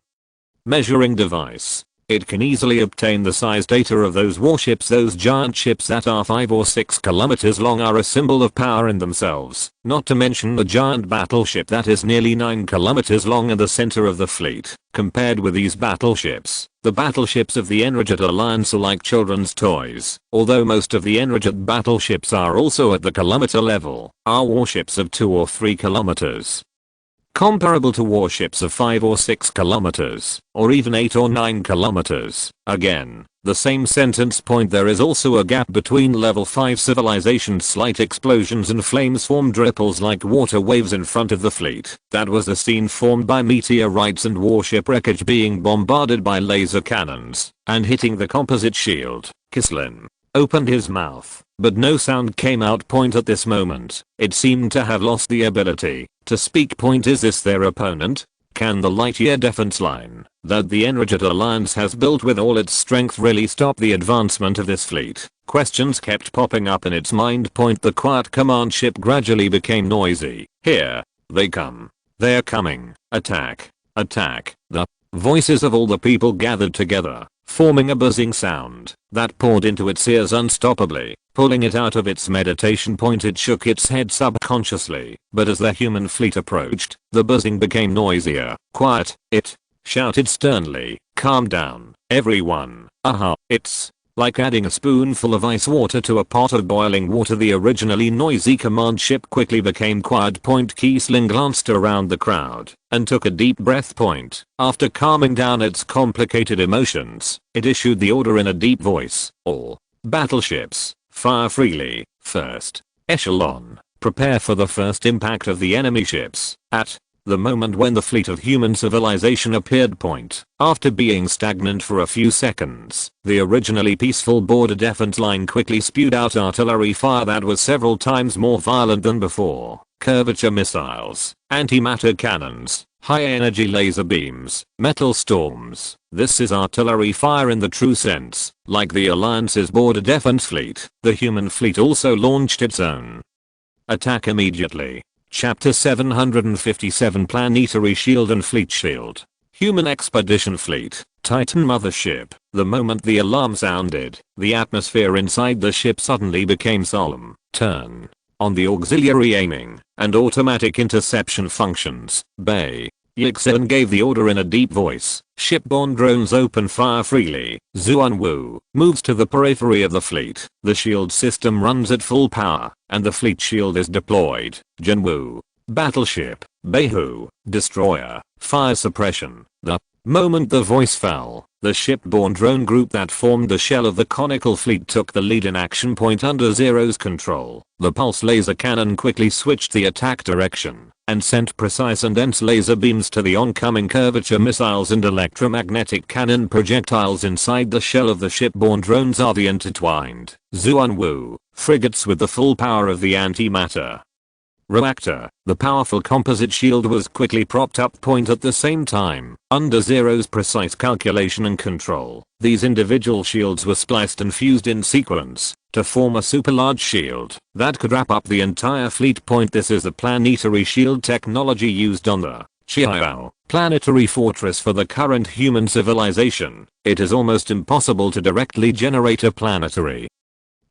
measuring device, it can easily obtain the size data of those warships. Those giant ships that are 5 or 6 kilometers long are a symbol of power in themselves, not to mention the giant battleship that is nearly 9 kilometers long and the center of the fleet. Compared with these battleships, the battleships of the Enraged Alliance are like children's toys. Although most of the Enraged battleships are also at the kilometer level, our warships of 2 or 3 kilometers, comparable to warships of 5 or 6 kilometers, or even 8 or 9 kilometers. Again, the same sentence. There is also a gap between level 5 civilizations. Slight explosions and flames formed ripples like water waves in front of the fleet. That was the scene formed by meteorites and warship wreckage being bombarded by laser cannons and hitting the composite shield. Kislin opened his mouth, but no sound came out. At this moment, it seemed to have lost the ability to speak. Is this their opponent? Can the light year defense line that the Enraged Alliance has built with all its strength really stop the advancement of this fleet? Questions kept popping up in its mind. The quiet command ship gradually became noisy. Here they come. They're coming. Attack. Attack. The voices of all the people gathered together forming a buzzing sound that poured into its ears unstoppably. Pulling it out of its meditation point, it shook its head subconsciously, but as the human fleet approached, the buzzing became noisier. "Quiet," it shouted sternly. "Calm down, everyone. It's like adding a spoonful of ice water to a pot of boiling water." The originally noisy command ship quickly became quiet. Keesling glanced around the crowd and took a deep breath. After calming down its complicated emotions, it issued the order in a deep voice: "All battleships, fire freely. First echelon, prepare for the first impact of the enemy ships." At the moment when the fleet of human civilization appeared. After being stagnant for a few seconds, the originally peaceful border defense line quickly spewed out artillery fire that was several times more violent than before. Curvature missiles, antimatter cannons, high energy laser beams, metal storms. This is artillery fire in the true sense. Like the Alliance's border defense fleet, the human fleet also launched its own attack immediately. Chapter 757, Planetary Shield and Fleet Shield. Human Expedition Fleet, Titan Mothership. The moment the alarm sounded, the atmosphere inside the ship suddenly became solemn. Turn on the auxiliary aiming and automatic interception functions. Bay Yongchang gave the order in a deep voice. Shipborne drones open fire freely. Zuanwu moves to the periphery of the fleet. The shield system runs at full power, and the fleet shield is deployed. Jinwu battleship. Beihu destroyer. Fire suppression. The moment the voice fell, the shipborne drone group that formed the shell of the conical fleet took the lead in action. Under Zero's control, the pulse laser cannon quickly switched the attack direction and sent precise and dense laser beams to the oncoming curvature missiles and electromagnetic cannon projectiles inside the shell of the shipborne drones are the intertwined Zuanwu frigates with the full power of the antimatter reactor. The powerful composite shield was quickly propped up. At the same time, under Zero's precise calculation and control, these individual shields were spliced and fused in sequence to form a super large shield that could wrap up the entire fleet. This is the planetary shield technology used on the Chiao planetary fortress for the current human civilization. It is almost impossible to directly generate a planetary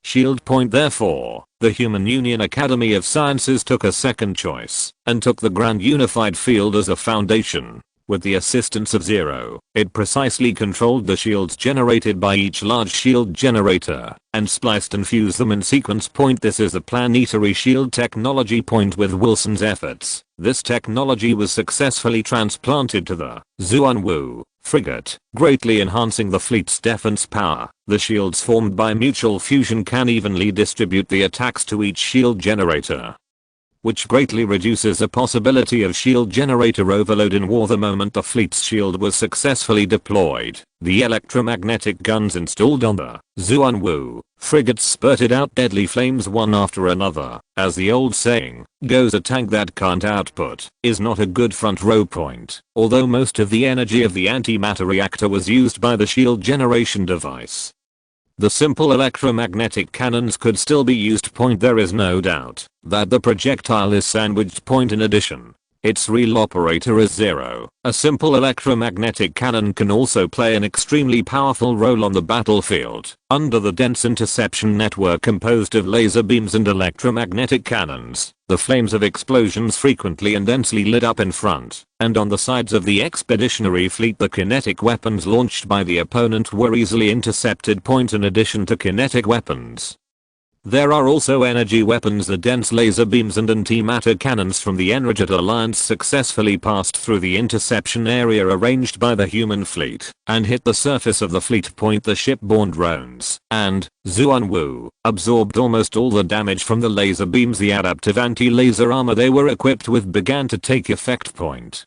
shield. Therefore, the Human Union Academy of Sciences took a second choice and took the Grand Unified Field as a foundation. With the assistance of Zero, it precisely controlled the shields generated by each large shield generator and spliced and fused them in sequence. This is the planetary shield technology. With Wilson's efforts, this technology was successfully transplanted to the Zuanwu frigate, greatly enhancing the fleet's defense power. The shields formed by mutual fusion can evenly distribute the attacks to each shield generator, which greatly reduces the possibility of shield generator overload in war. The moment the fleet's shield was successfully deployed, the electromagnetic guns installed on the Zuanwu frigates spurted out deadly flames one after another. As the old saying goes, a tank that can't output is not a good front row. Although most of the energy of the antimatter reactor was used by the shield generation device, the simple electromagnetic cannons could still be used. There is no doubt that the projectile is sandwiched. In addition, its real operator is Zero. A simple electromagnetic cannon can also play an extremely powerful role on the battlefield. Under the dense interception network composed of laser beams and electromagnetic cannons, the flames of explosions frequently and densely lit up in front and on the sides of the expeditionary fleet. The kinetic weapons launched by the opponent were easily intercepted. In addition to kinetic weapons, there are also energy weapons. The dense laser beams and antimatter cannons from the Enraged Alliance successfully passed through the interception area arranged by the human fleet and hit the surface of the fleet. The shipborne drones and Zuanwu absorbed almost all the damage from the laser beams. The adaptive anti-laser armor they were equipped with began to take effect.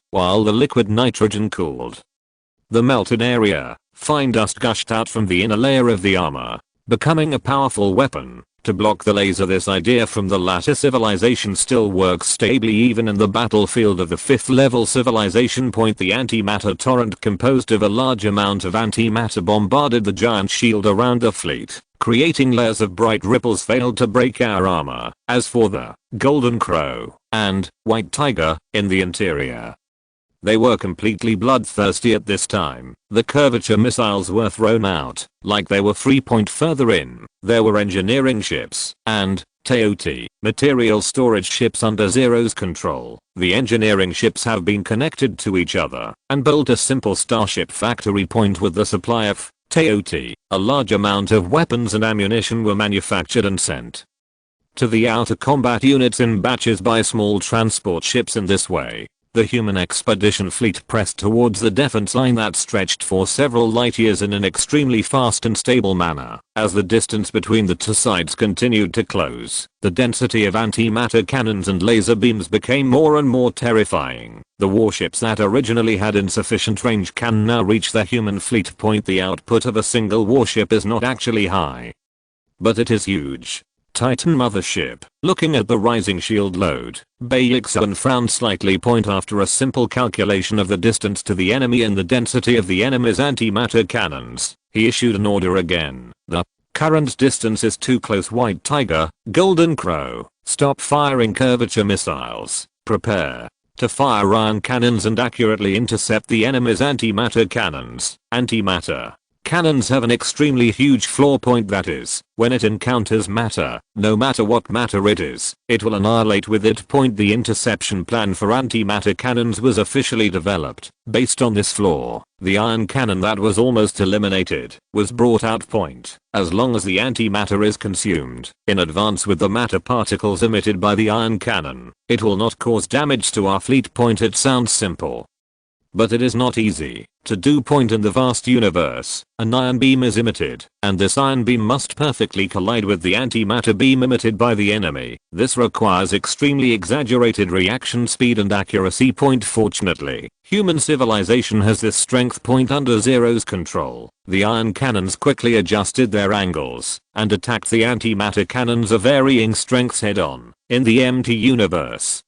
While the liquid nitrogen cooled the melted area, fine dust gushed out from the inner layer of the armor, becoming a powerful weapon to block the laser. This idea from the latter civilization still works stably even in the battlefield of the 5th level civilization. The antimatter torrent composed of a large amount of antimatter bombarded the giant shield around the fleet, creating layers of bright ripples failed to break our armor. As for the Golden Crow and White Tiger in the interior, They were completely bloodthirsty at this time. The curvature missiles were thrown out, like they were 3 point further in. There were engineering ships, and TOT, material storage ships under Zero's control. The engineering ships have been connected to each other, and built a simple starship factory point with the supply of TOT. A large amount of weapons and ammunition were manufactured and sent to the outer combat units in batches by small transport ships. In this way, the human expedition fleet pressed towards the defense line that stretched for several light years in an extremely fast and stable manner. As the distance between the two sides continued to close, the density of antimatter cannons and laser beams became more and more terrifying. The warships that originally had insufficient range can now reach the human fleet point. The output of a single warship is not actually high, but it is huge. Titan mothership. Looking at the rising shield load, Bayeksan frowned slightly. After a simple calculation of the distance to the enemy and the density of the enemy's antimatter cannons, he issued an order again. The current distance is too close. White Tiger, Golden Crow, stop firing curvature missiles. Prepare to fire ion cannons and accurately intercept the enemy's antimatter cannons. Antimatter cannons have an extremely huge flaw point, that is, when it encounters matter, no matter what matter it is, it will annihilate with it. The interception plan for antimatter cannons was officially developed. Based on this flaw, the ion cannon that was almost eliminated was brought out. As long as the antimatter is consumed in advance with the matter particles emitted by the ion cannon, it will not cause damage to our fleet. It sounds simple, but it is not easy to do. In the vast universe, an ion beam is emitted, and this ion beam must perfectly collide with the antimatter beam emitted by the enemy. This requires extremely exaggerated reaction speed and accuracy. Fortunately, human civilization has this strength. Under Zero's control, the ion cannons quickly adjusted their angles and attacked the antimatter cannons of varying strengths head on. In the empty universe,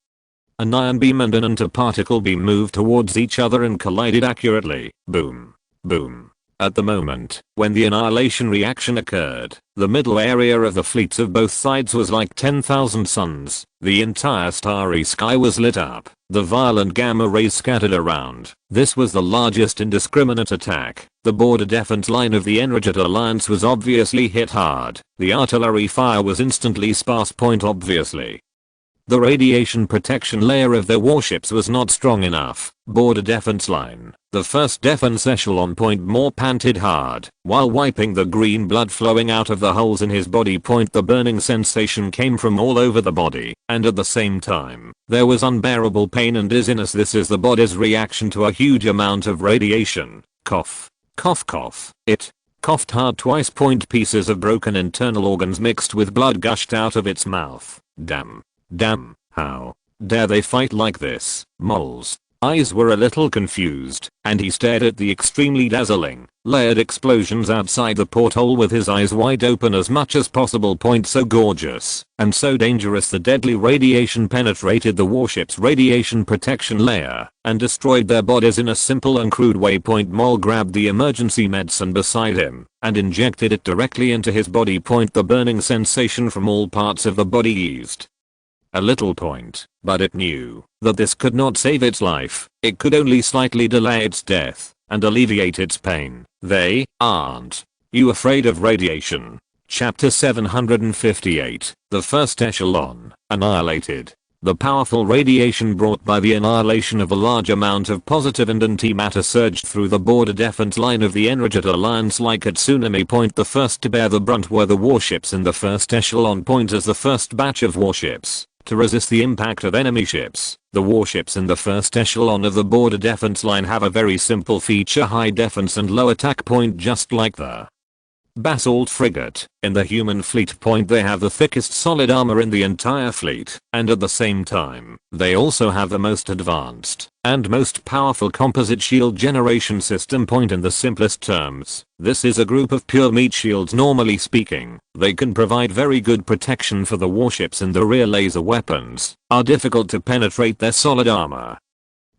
an ion beam and an antiparticle beam moved towards each other and collided accurately. Boom. Boom. At the moment when the annihilation reaction occurred, the middle area of the fleets of both sides was like 10,000 suns. The entire starry sky was lit up. The violent gamma rays scattered around. This was the largest indiscriminate attack. The border defense line of the Energet Alliance was obviously hit hard. The artillery fire was instantly sparse. Obviously, the radiation protection layer of their warships was not strong enough. Border defense line. The first defense echelon. More panted hard while wiping the green blood flowing out of the holes in his body. The burning sensation came from all over the body, and at the same time, there was unbearable pain and dizziness. This is the body's reaction to a huge amount of radiation. Cough. Cough cough. It coughed hard twice. Pieces of broken internal organs mixed with blood gushed out of its mouth. Damn. Damn, how dare they fight like this? Mole's eyes were a little confused, and he stared at the extremely dazzling, layered explosions outside the porthole with his eyes wide open as much as possible. So gorgeous and so dangerous. The deadly radiation penetrated the warship's radiation protection layer and destroyed their bodies in a simple and crude way. Mole grabbed the emergency medicine beside him and injected it directly into his body. The burning sensation from all parts of the body eased a little, but it knew that this could not save its life. It could only slightly delay its death and alleviate its pain. They aren't you afraid of radiation? Chapter 758. The first echelon annihilated. The powerful radiation brought by the annihilation of a large amount of positive and antimatter surged through the border defense line of the Energet Alliance like a tsunami. The first to bear the brunt were the warships in the first echelon. As the first batch of warships to resist the impact of enemy ships, the warships in the first echelon of the border defense line have a very simple feature: high defense and low attack. Just like the basalt frigate in the human fleet. They have the thickest solid armor in the entire fleet, and at the same time, they also have the most advanced and most powerful composite shield generation system. In the simplest terms, this is a group of pure meat shields. Normally speaking, they can provide very good protection for the warships in the rear. Laser weapons are difficult to penetrate their solid armor,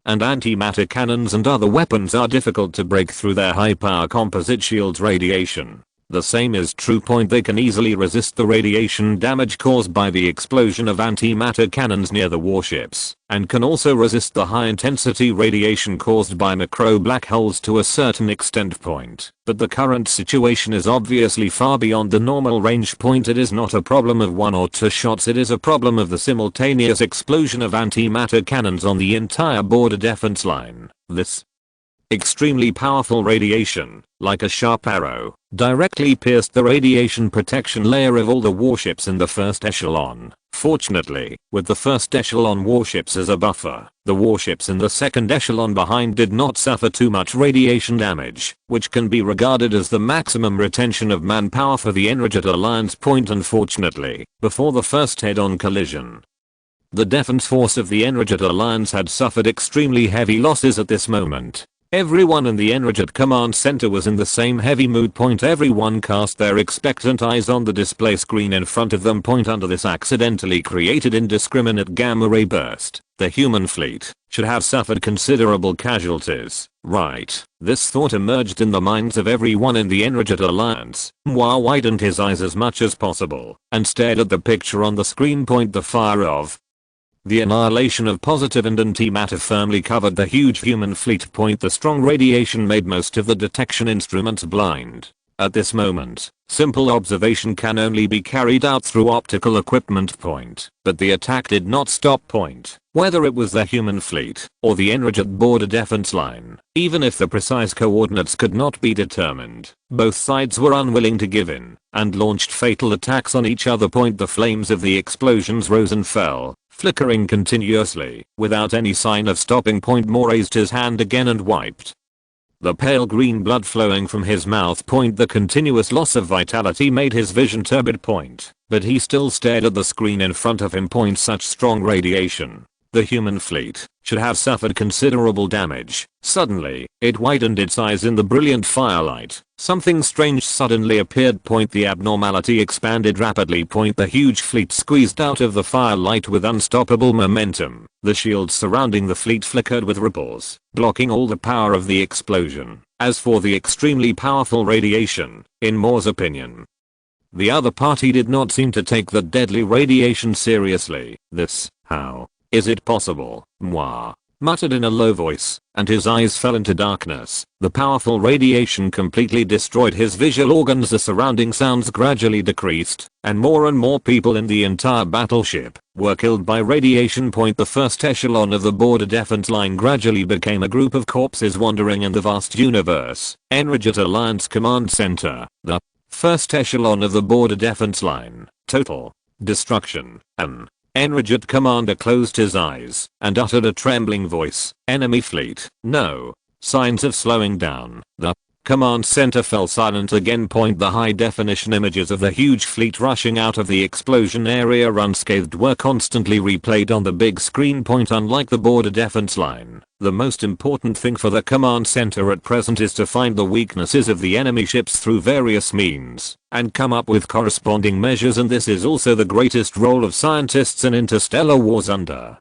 and antimatter cannons and other weapons are difficult to break through their high power composite shields. Radiation The same is true. They can easily resist the radiation damage caused by the explosion of antimatter cannons near the warships, and can also resist the high intensity radiation caused by macro black holes to a certain extent. But the current situation is obviously far beyond the normal range. It is not a problem of 1 or 2 shots, it is a problem of the simultaneous explosion of antimatter cannons on the entire border defense line. This extremely powerful radiation, like a sharp arrow, directly pierced the radiation protection layer of all the warships in the first echelon. Fortunately, with the first echelon warships as a buffer, the warships in the second echelon behind did not suffer too much radiation damage, which can be regarded as the maximum retention of manpower for the Energet Alliance. Unfortunately, before the first head-on collision, the defense force of the Energet Alliance had suffered extremely heavy losses at this moment. Everyone in the Energet Command Center was in the same heavy mood. Everyone cast their expectant eyes on the display screen in front of them. Under this accidentally created indiscriminate gamma ray burst, the human fleet should have suffered considerable casualties, right? This thought emerged in the minds of everyone in the Energet Alliance. Mwa widened his eyes as much as possible and stared at the picture on the screen. The fire of the annihilation of positive and antimatter firmly covered the huge human fleet. The strong radiation made most of the detection instruments blind. At this moment, simple observation can only be carried out through optical equipment. But the attack did not stop. Whether it was the human fleet or the Energet border defense line, even if the precise coordinates could not be determined, both sides were unwilling to give in and launched fatal attacks on each other. The flames of the explosions rose and fell, flickering continuously, without any sign of stopping. Moore raised his hand again and wiped the pale green blood flowing from his mouth. The continuous loss of vitality made his vision turbid. But he still stared at the screen in front of him. Such strong radiation, the human fleet should have suffered considerable damage. Suddenly, it widened its eyes in the brilliant firelight. Something strange suddenly appeared. The abnormality expanded rapidly. The huge fleet squeezed out of the firelight with unstoppable momentum. The shields surrounding the fleet flickered with ripples, blocking all the power of the explosion. As for the extremely powerful radiation, in Moore's opinion, the other party did not seem to take the deadly radiation seriously. How is it possible? Mwah muttered in a low voice, and his eyes fell into darkness. The powerful radiation completely destroyed his visual organs. The surrounding sounds gradually decreased, and more people in the entire battleship were killed by radiation. The first echelon of the border defense line gradually became a group of corpses wandering in the vast universe. Energet Alliance Command Center, the first echelon of the border defense line, total destruction. Energet commander closed his eyes and uttered a trembling voice. Enemy fleet. No signs of slowing down. The command center fell silent again. The high definition images of the huge fleet rushing out of the explosion area unscathed were constantly replayed on the big screen. Unlike the border defense line, the most important thing for the command center at present is to find the weaknesses of the enemy ships through various means and come up with corresponding measures, and this is also the greatest role of scientists in interstellar wars. Under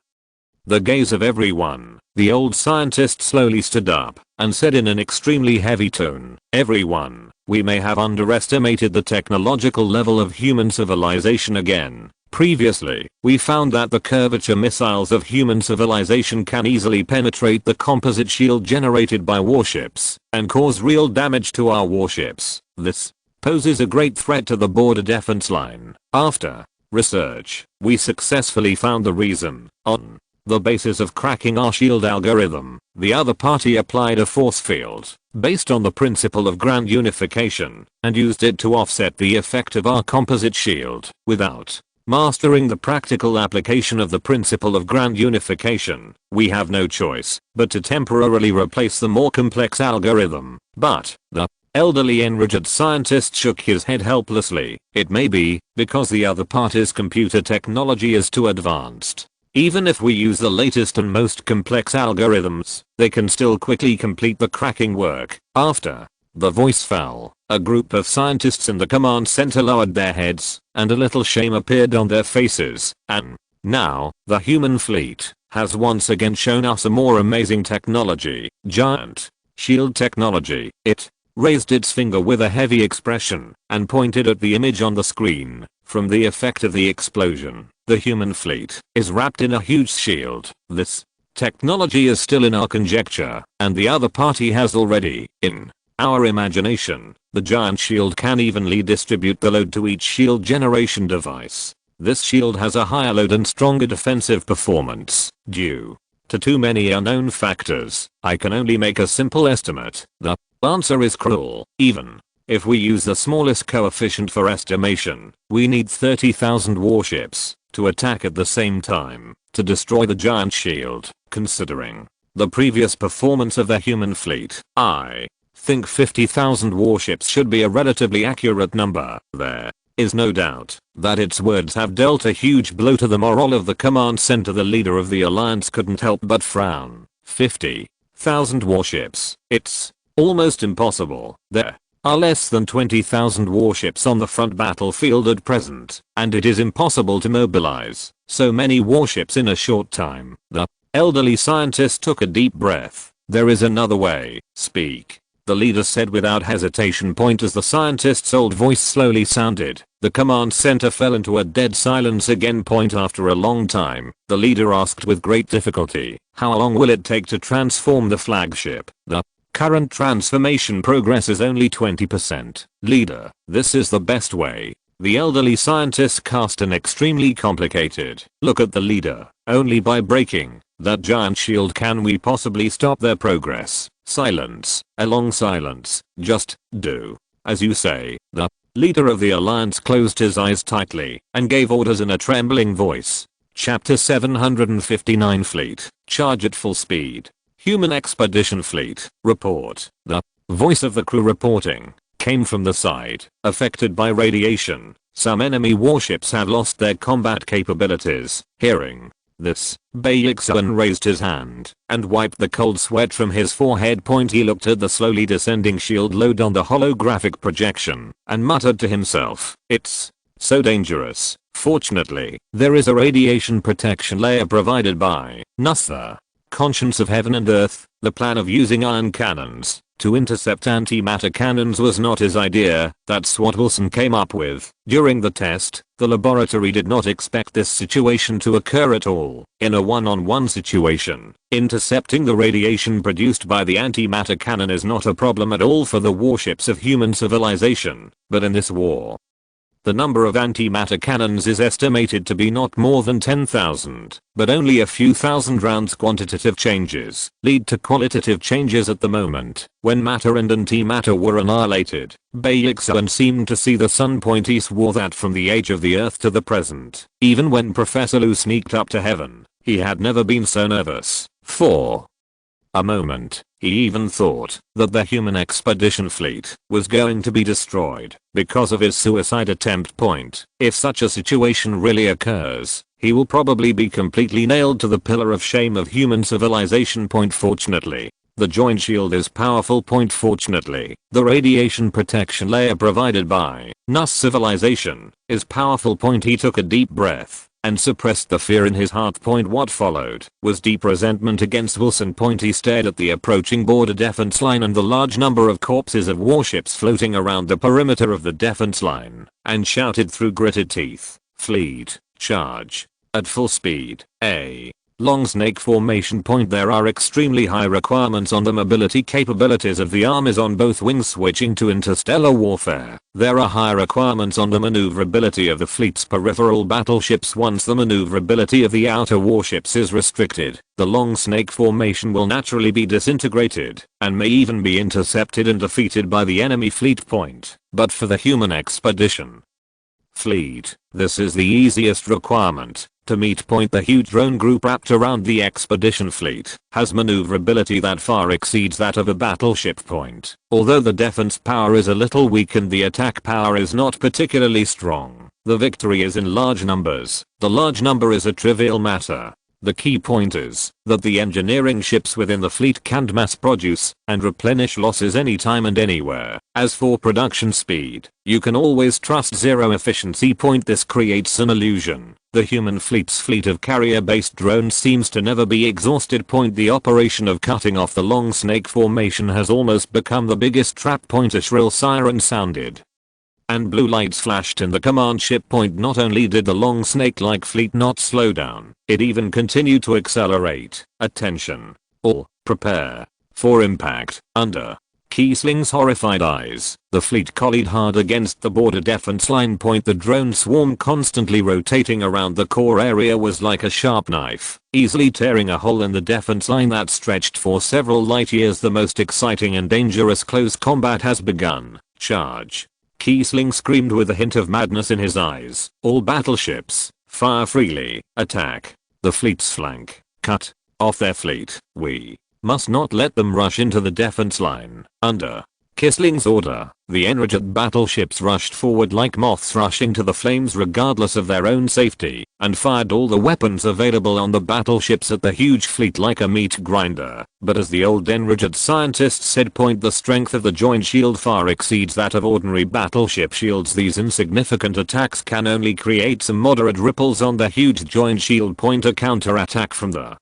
the gaze of everyone, the old scientist slowly stood up and said in an extremely heavy tone, "Everyone, we may have underestimated the technological level of human civilization again. Previously, we found that the curvature missiles of human civilization can easily penetrate the composite shield generated by warships and cause real damage to our warships. This poses a great threat to the border defense line. After research, we successfully found the reason. On the basis of cracking our shield algorithm, the other party applied a force field based on the principle of grand unification and used it to offset the effect of our composite shield. Without mastering the practical application of the principle of grand unification, we have no choice but to temporarily replace the more complex algorithm." But the elderly Energet scientist shook his head helplessly. "It may be because the other party's computer technology is too advanced. Even if we use the latest and most complex algorithms, they can still quickly complete the cracking work." After the voice fell, a group of scientists in the command center lowered their heads, and a little shame appeared on their faces. "And now, the human fleet has once again shown us a more amazing technology, giant shield technology. It raised its finger with a heavy expression, and pointed at the image on the screen. From the effect of the explosion, the human fleet is wrapped in a huge shield. This technology is still in our conjecture, and the other party has already, in our imagination, the giant shield can evenly distribute the load to each shield generation device. This shield has a higher load and stronger defensive performance, due to too many unknown factors. I can only make a simple estimate. The answer is cruel. Even if we use the smallest coefficient for estimation, we need 30,000 warships to attack at the same time to destroy the giant shield. Considering the previous performance of the human fleet, I think 50,000 warships should be a relatively accurate number. There is no doubt that its words have dealt a huge blow to the morale of the command center. The leader of the alliance couldn't help but frown. 50,000 warships. It's almost impossible. There are less than 20,000 warships on the front battlefield at present, and it is impossible to mobilize so many warships in a short time. The elderly scientist took a deep breath. There is another way. Speak, the leader said without hesitation. Point. As the scientist's old voice slowly sounded, the command center fell into a dead silence again. Point. After a long time, the leader asked with great difficulty, how long will it take to transform the flagship? The current transformation progress is only 20%. Leader, this is the best way. The elderly scientist cast an extremely complicated look at the leader. Only by breaking that giant shield can we possibly stop their progress. Silence. A long silence. Just do as you say. The leader of the alliance closed his eyes tightly and gave orders in a trembling voice. Chapter 759. Fleet. Charge at full speed. Human Expedition Fleet. Report. The voice of the crew reporting came from the side affected by radiation. Some enemy warships have lost their combat capabilities. Hearing this, Bayexuan raised his hand and wiped the cold sweat from his forehead. Point. He looked at the slowly descending shield load on the holographic projection and muttered to himself, it's so dangerous. Fortunately, there is a radiation protection layer provided by NASA. Conscience of heaven and earth. The plan of using ion cannons to intercept antimatter cannons was not his idea. That's what Wilson came up with. During the test, the laboratory did not expect this situation to occur at all. In a one-on-one situation, intercepting the radiation produced by the antimatter cannon is not a problem at all for the warships of human civilization. But in this war, the number of antimatter cannons is estimated to be not more than 10,000, but only a few thousand rounds. Quantitative changes lead to qualitative changes. At the moment when matter and antimatter were annihilated, Bayexuan seemed to see the sun. Point. He swore that from the age of the earth to the present, even when Professor Lu sneaked up to heaven, he had never been so nervous. For a moment, he even thought that the human expedition fleet was going to be destroyed because of his suicide attempt. Point. If such a situation really occurs, he will probably be completely nailed to the pillar of shame of human civilization. Point. Fortunately, the joint shield is powerful. Point. Fortunately, the radiation protection layer provided by NUS civilization is powerful. Point. He took a deep breath and suppressed the fear in his heart. Point. What followed was deep resentment against Wilson. Point. He stared at the approaching border defense line and the large number of corpses of warships floating around the perimeter of the defense line, and shouted through gritted teeth, fleet, charge at full speed. A long snake formation. Point. There are extremely high requirements on the mobility capabilities of the armies on both wings. Switching to interstellar warfare, there are high requirements on the maneuverability of the fleet's peripheral battleships. Once the maneuverability of the outer warships is restricted, the long snake formation will naturally be disintegrated and may even be intercepted and defeated by the enemy fleet. Point. But for the human expedition fleet, this is the easiest requirement to meet. Point. The huge drone group wrapped around the expedition fleet has maneuverability that far exceeds that of a battleship. Point. Although the defense power is a little weak and the attack power is not particularly strong, the victory is in large numbers. The large number is a trivial matter. The key point is that the engineering ships within the fleet can mass produce and replenish losses anytime and anywhere. As for production speed, you can always trust zero efficiency. Point. This creates an illusion The human fleet's fleet of carrier-based drones seems to never be exhausted. The operation of cutting off the long snake formation has almost become the biggest trap. A shrill siren sounded and blue lights flashed in the command ship. Not only did the long snake-like fleet not slow down, it even continued to accelerate. Attention. All, prepare for impact. Under Kiesling's horrified eyes, the fleet collied hard against the border defense line. The drone swarm, constantly rotating around the core area, was like a sharp knife, easily tearing a hole in the defense line that stretched for several light years. The most exciting and dangerous close combat has begun. Charge. Kiesling screamed with a hint of madness in his eyes. All battleships, fire freely, attack the fleet's flank, cut off their fleet. We must not let them rush into the defense line. Under Kisling's order, the enraged battleships rushed forward like moths rushing to the flames regardless of their own safety, and fired all the weapons available on the battleships at the huge fleet like a meat grinder. But as the old enraged scientist said, the strength of the joint shield far exceeds that of ordinary battleship shields. These insignificant attacks can only create some moderate ripples on the huge joint shield. A counterattack from the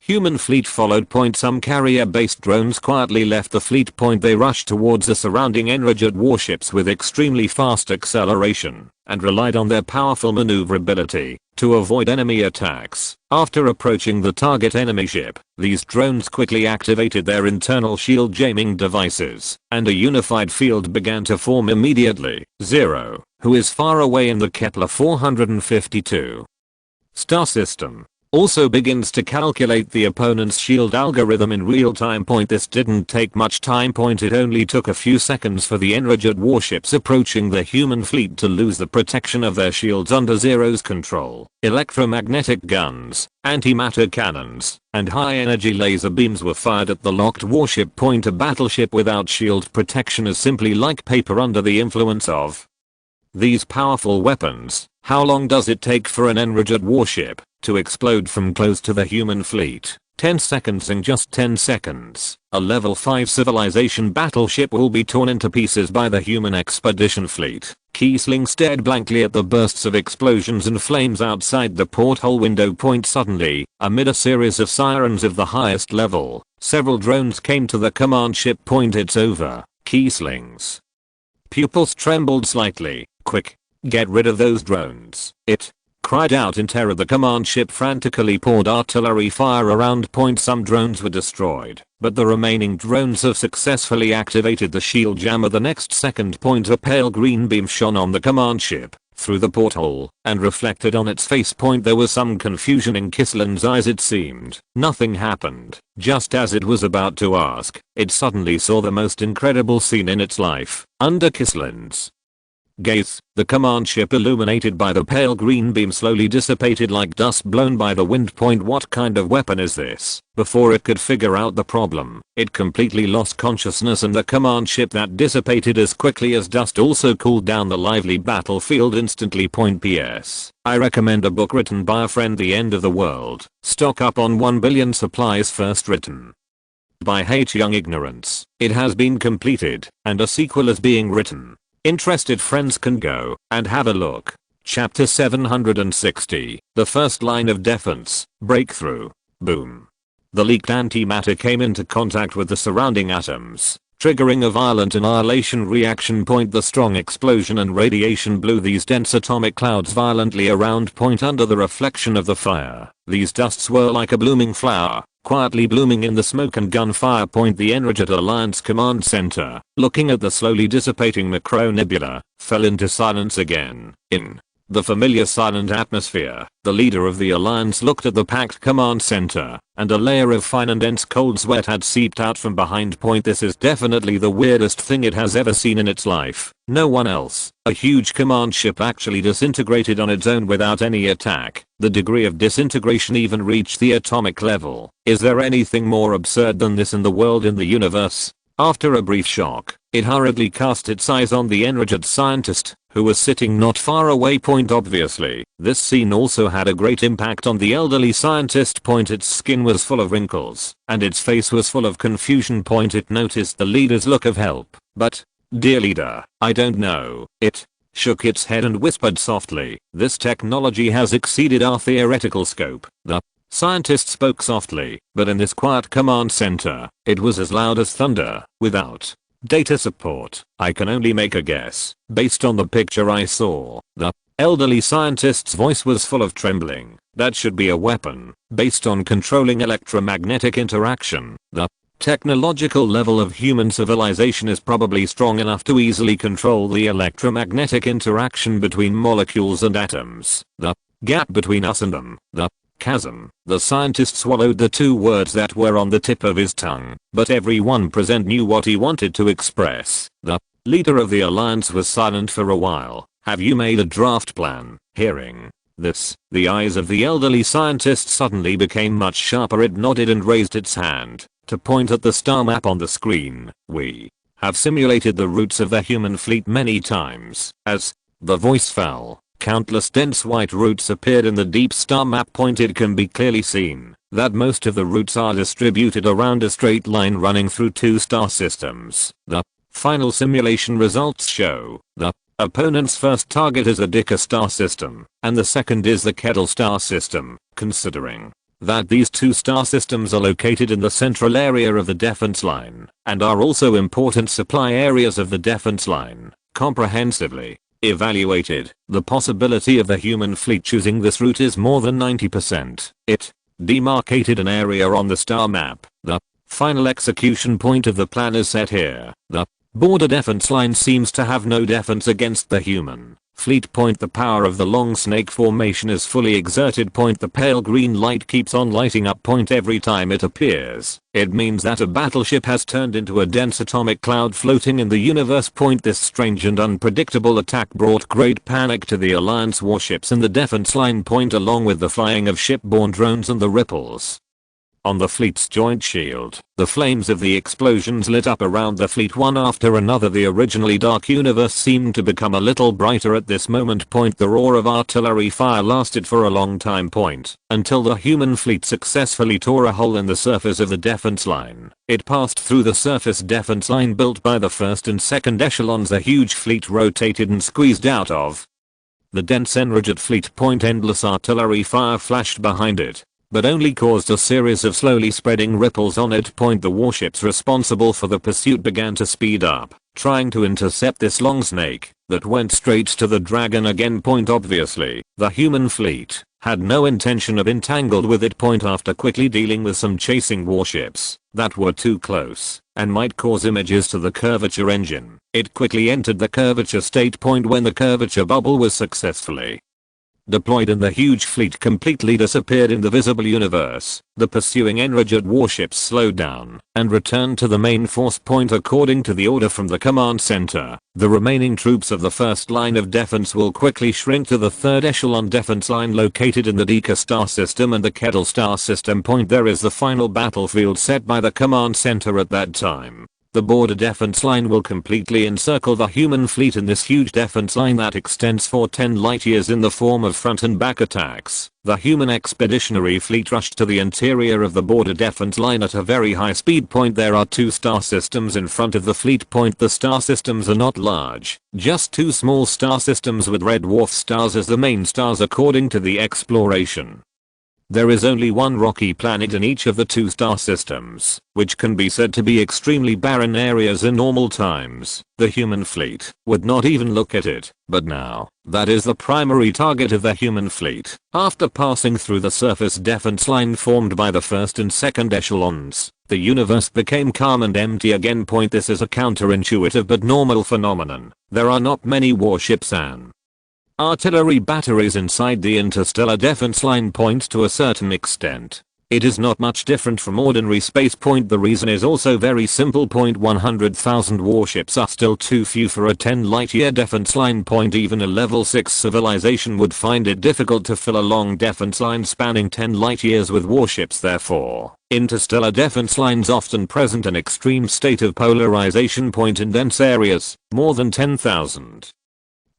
human fleet followed. Some carrier-based drones quietly left the fleet. They rushed towards the surrounding enraged warships with extremely fast acceleration, and relied on their powerful maneuverability to avoid enemy attacks. After approaching the target enemy ship, these drones quickly activated their internal shield jamming devices, and a unified field began to form immediately. Zero, who is far away in the Kepler 452 star system, also begins to calculate the opponent's shield algorithm in real time. This didn't take much time. It only took a few seconds for the enraged warships approaching the human fleet to lose the protection of their shields under Zero's control. Electromagnetic guns, antimatter cannons, and high-energy laser beams were fired at the locked warship. A battleship without shield protection is simply like paper under the influence of these powerful weapons. How long does it take for an enraged warship to explode from close to the human fleet? 10 seconds. In just 10 seconds, a level 5 civilization battleship will be torn into pieces by the human expedition fleet. Kiesling stared blankly at the bursts of explosions and flames outside the porthole window. Suddenly, amid a series of sirens of the highest level, several drones came to the command ship. It's over. Kiesling's pupils trembled slightly. Quick, get rid of those drones. It cried out in terror. The command ship frantically poured artillery fire around. Some drones were destroyed, but the remaining drones have successfully activated the shield jammer. The next second, a pale green beam shone on the command ship through the porthole and reflected on its face. There was some confusion in Kisling's eyes. It seemed nothing happened. Just as it was about to ask, it suddenly saw the most incredible scene in its life. Under Kisling's gaze, the command ship illuminated by the pale green beam slowly dissipated like dust blown by the wind. What kind of weapon is this? Before it could figure out the problem, it completely lost consciousness, and the command ship that dissipated as quickly as dust also cooled down the lively battlefield instantly. P.S. I recommend a book written by a friend, The End of the World. Stock up on 1 billion supplies. First written by Hate Young Ignorance. It has been completed, and a sequel is being written. Interested friends can go and have a look. Chapter 760. The first line of defense. Breakthrough. Boom. The leaked antimatter came into contact with the surrounding atoms, triggering a violent annihilation reaction. The strong explosion and radiation blew these dense atomic clouds violently around. Under the reflection of the fire, these dusts were like a blooming flower, quietly blooming in the smoke and gunfire. The enraged Alliance Command Center, looking at the slowly dissipating macronebula, fell into silence again. In the familiar silent atmosphere, the leader of the Alliance looked at the packed command center, and a layer of fine and dense cold sweat had seeped out from behind. This is definitely the weirdest thing it has ever seen in its life. No one else. A huge command ship actually disintegrated on its own without any attack. The degree of disintegration even reached the atomic level. Is there anything more absurd than this in the world, in the universe? After a brief shock, it hurriedly cast its eyes on the enraged scientist, who was sitting not far away. Obviously, this scene also had a great impact on the elderly scientist. Its skin was full of wrinkles, and its face was full of confusion. It noticed the leader's look of help. But, dear leader, I don't know. It shook its head and whispered softly, "This technology has exceeded our theoretical scope." The scientist spoke softly, but in this quiet command center, it was as loud as thunder, without data support. "I can only make a guess, based on the picture I saw." The elderly scientist's voice was full of trembling. "That should be a weapon, based on controlling electromagnetic interaction. The technological level of human civilization is probably strong enough to easily control the electromagnetic interaction between molecules and atoms. The gap between us and them. The chasm." The scientist swallowed the two words that were on the tip of his tongue, but everyone present knew what he wanted to express. The leader of the alliance was silent for a while. "Have you made a draft plan?" Hearing this, the eyes of the elderly scientist suddenly became much sharper. It nodded and raised its hand to point at the star map on the screen. "We have simulated the routes of the human fleet many times." As the voice fell, countless dense white routes appeared in the deep star map point. It can be clearly seen that most of the routes are distributed around a straight line running through two star systems. The final simulation results show the opponent's first target is the Dicker star system, and the second is the Kettle star system. Considering that these two star systems are located in the central area of the defense line, and are also important supply areas of the defense line, comprehensively evaluated, the possibility of the human fleet choosing this route is more than 90%. It demarcated an area on the star map. The final execution point of the plan is set here. The border defense line seems to have no defense against the human fleet point. The power of the long snake formation is fully exerted. Point. The pale green light keeps on lighting up. Point. Every time it appears, it means that a battleship has turned into a dense atomic cloud floating in the universe. Point. This strange and unpredictable attack brought great panic to the alliance warships in the defense line. Point. Along with the flying of shipborne drones and the ripples on the fleet's joint shield, the flames of the explosions lit up around the fleet one after another. The originally dark universe seemed to become a little brighter at this moment. Point. The roar of artillery fire lasted for a long time. Point. Until the human fleet successfully tore a hole in the surface of the defense line. It passed through the surface defense line built by the first and second echelons. The huge fleet rotated and squeezed out of the dense enraged fleet. Point. Endless artillery fire flashed behind it, but only caused a series of slowly spreading ripples on it. Point. The warships responsible for the pursuit began to speed up, trying to intercept this long snake that went straight to the dragon again. Point. Obviously, the human fleet had no intention of entangled with it. Point. After quickly dealing with some chasing warships that were too close and might cause images to the curvature engine, it quickly entered the curvature state. Point. When the curvature bubble was successfully deployed and the huge fleet completely disappeared in the visible universe, the pursuing enraged warships slowed down and returned to the main force. Point. According to the order from the command center, the remaining troops of the first line of defense will quickly shrink to the third echelon defense line located in the Dicker star system and the Kettle star system. Point. There is the final battlefield set by the command center at that time. The border defense line will completely encircle the human fleet in this huge defense line that extends for 10 light years in the form of front and back attacks. The human expeditionary fleet rushed to the interior of the border defense line at a very high speed. Point. There are two star systems in front of the fleet. Point. The star systems are not large, just two small star systems with red dwarf stars as the main stars according to the exploration. There is only one rocky planet in each of the two star systems, which can be said to be extremely barren areas in normal times. The human fleet would not even look at it, but now, that is the primary target of the human fleet. After passing through the surface defense line formed by the first and second echelons, the universe became calm and empty again. Point. This is a counterintuitive but normal phenomenon. There are not many warships and artillery batteries inside the interstellar defense line. Point. To a certain extent, it is not much different from ordinary space. Point. The reason is also very simple. Point. 100,000 warships are still too few for a 10 light year defense line. Point. Even a level 6 civilization would find it difficult to fill a long defense line spanning 10 light years with warships. Therefore, interstellar defense lines often present an extreme state of polarization. Point. In dense areas, more than 10,000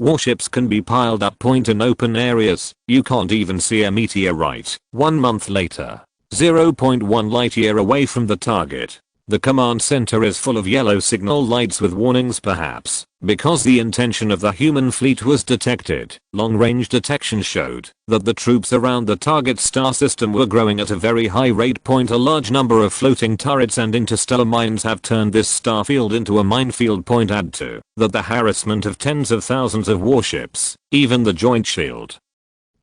warships can be piled up. Point. In open areas, you can't even see a meteorite. 1 month later, 0.1 light year away from the target, The command center is full of yellow signal lights with warnings, perhaps because the intention of the human fleet was detected. Long-range detection showed that the troops around the target star system were growing at a very high rate. A large number of floating turrets and interstellar mines have turned this starfield into a minefield. Add to that the harassment of tens of thousands of warships, even the Joint Shield,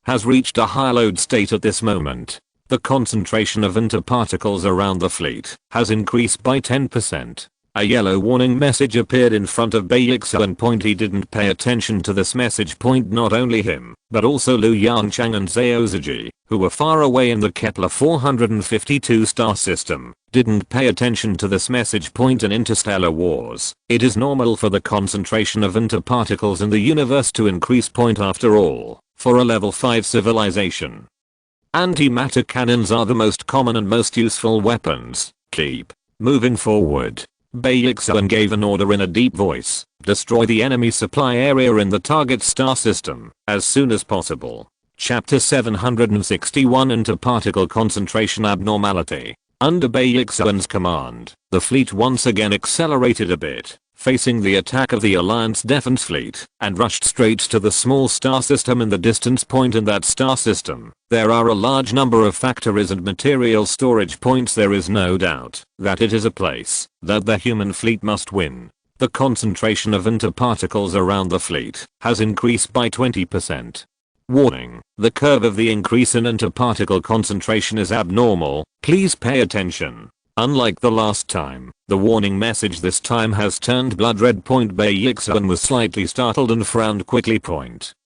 has reached a high load state at this moment. The concentration of interparticles around the fleet has increased by 10%. A yellow warning message appeared in front of Yongchang. He didn't pay attention to this message. Not only him, but also Yongchang and Zhao, who were far away in the Kepler 452 star system, didn't pay attention to this message. In interstellar wars, it is normal for the concentration of interparticles in the universe to increase. After all, for a level 5 civilization, antimatter cannons are the most common and most useful weapons. Keep moving forward. Yongchang gave an order in a deep voice: destroy the enemy supply area in the target star system as soon as possible. Chapter 761 Interparticle Concentration Abnormality. Under Yongchang's command, the fleet once again accelerated a bit, facing the attack of the Alliance defense fleet, and rushed straight to the small star system in the distance. In that star system, there are a large number of factories and material storage points. There is no doubt that it is a place that the human fleet must win. The concentration of interparticles around the fleet has increased by 20%. Warning: the curve of the increase in interparticle concentration is abnormal. Please pay attention. Unlike the last time, the warning message this time has turned blood red. Yongchang was slightly startled and frowned quickly.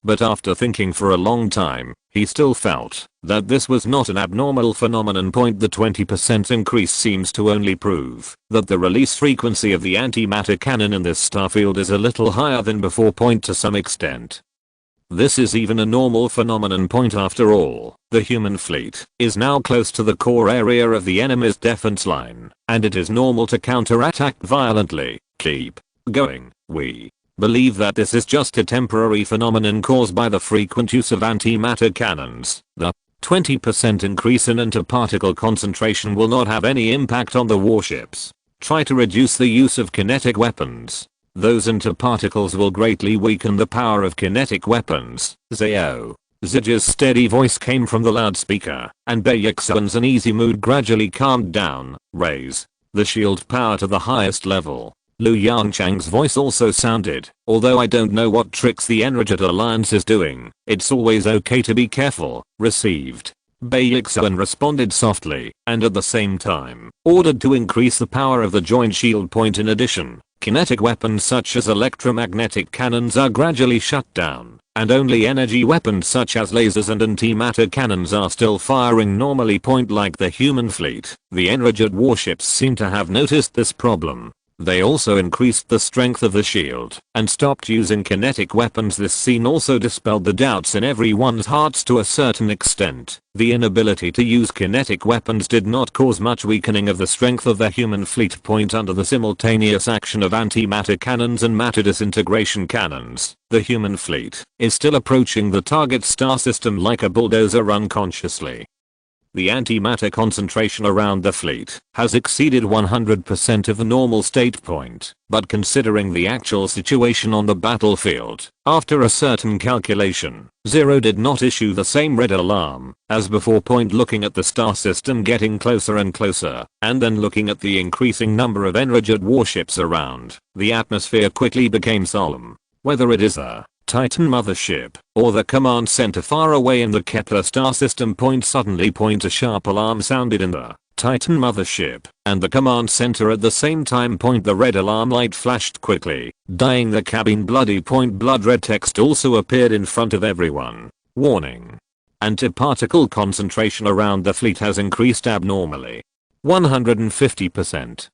But after thinking for a long time, he still felt that this was not an abnormal phenomenon. The 20% increase seems to only prove that the release frequency of the antimatter cannon in this starfield is a little higher than before. To some extent, this is even a normal phenomenon. After all, the human fleet is now close to the core area of the enemy's defense line, and it is normal to counterattack violently. Keep going. We believe that this is just a temporary phenomenon caused by the frequent use of antimatter cannons. The 20% increase in interparticle concentration will not have any impact on the warships. Try to reduce the use of kinetic weapons. Those interparticles will greatly weaken the power of kinetic weapons. Zhou's steady voice came from the loudspeaker, and Yongchang's uneasy mood gradually calmed down. Raise the shield power to the highest level. Yongchang's voice also sounded: although I don't know what tricks the Energet Alliance is doing, it's always okay to be careful. Received. Yongchang responded softly, and at the same time, ordered to increase the power of the joint shield. In addition, kinetic weapons such as electromagnetic cannons are gradually shut down, and only energy weapons such as lasers and antimatter cannons are still firing normally. Like the human fleet, the Energet warships seem to have noticed this problem. They also increased the strength of the shield and stopped using kinetic weapons. This scene also dispelled the doubts in everyone's hearts to a certain extent. The inability to use kinetic weapons did not cause much weakening of the strength of the human fleet. Under the simultaneous action of antimatter cannons and matter disintegration cannons, the human fleet is still approaching the target star system like a bulldozer unconsciously. The antimatter concentration around the fleet has exceeded 100% of the normal state. But considering the actual situation on the battlefield, after a certain calculation, Zero did not issue the same red alarm as before. Looking at the star system getting closer and closer, and then looking at the increasing number of Energet warships around, the atmosphere quickly became solemn. Whether it is a Titan mothership or the command center far away in the Kepler star system. Suddenly a sharp alarm sounded in the Titan mothership and the command center at the same time. The red alarm light flashed quickly, dyeing the cabin bloody. Blood red text also appeared in front of everyone. Warning: antiparticle concentration around the fleet has increased abnormally. 150%,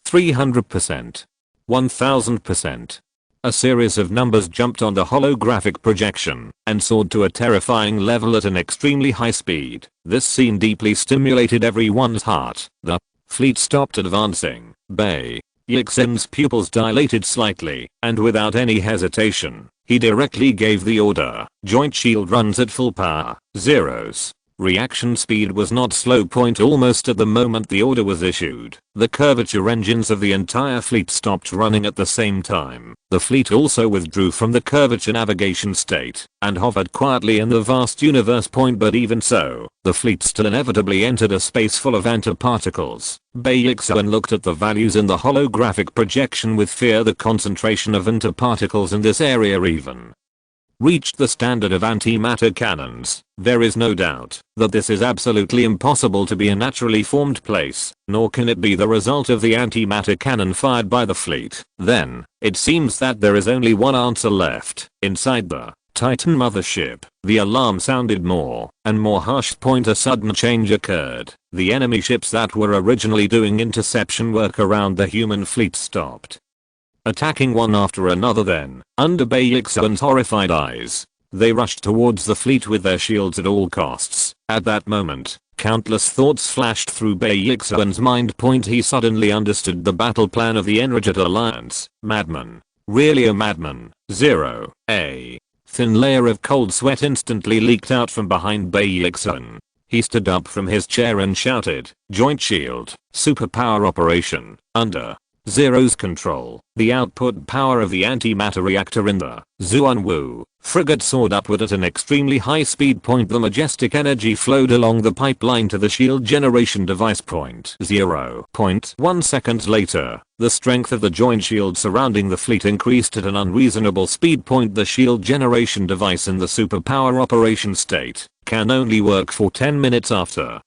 300%, 1000%. A series of numbers jumped on the holographic projection and soared to a terrifying level at an extremely high speed. This scene deeply stimulated everyone's heart. The fleet stopped advancing. Yongchang's pupils dilated slightly, and without any hesitation, he directly gave the order: joint shield runs at full power. Zeros. Reaction speed was not slow. Almost at the moment the order was issued, the curvature engines of the entire fleet stopped running at the same time. The fleet also withdrew from the curvature navigation state and hovered quietly in the vast universe. But even so, the fleet still inevitably entered a space full of antiparticles. Baixuan looked at the values in the holographic projection with fear. The concentration of antiparticles in this area even reached the standard of antimatter cannons. There is no doubt that this is absolutely impossible to be a naturally formed place, nor can it be the result of the antimatter cannon fired by the fleet. Then, it seems that there is only one answer left. Inside the Titan mothership, the alarm sounded more and more harsh. A sudden change occurred. The enemy ships that were originally doing interception work around the human fleet stopped attacking one after another. Then, under Baixuan's horrified eyes, they rushed towards the fleet with their shields at all costs. At that moment, countless thoughts flashed through Baixuan's mind. He suddenly understood the battle plan of the Energet Alliance. Madman. Really a madman. Zero. A thin layer of cold sweat instantly leaked out from behind Baixuan. He stood up from his chair and shouted, "Joint shield, superpower operation, under Zero's control." The output power of the antimatter reactor in the Zuanwu frigate soared upward at an extremely high speed. The majestic energy flowed along the pipeline to the shield generation device. 0.1 seconds later, the strength of the joint shield surrounding the fleet increased at an unreasonable speed. The shield generation device in the superpower operation state can only work for 10 minutes. After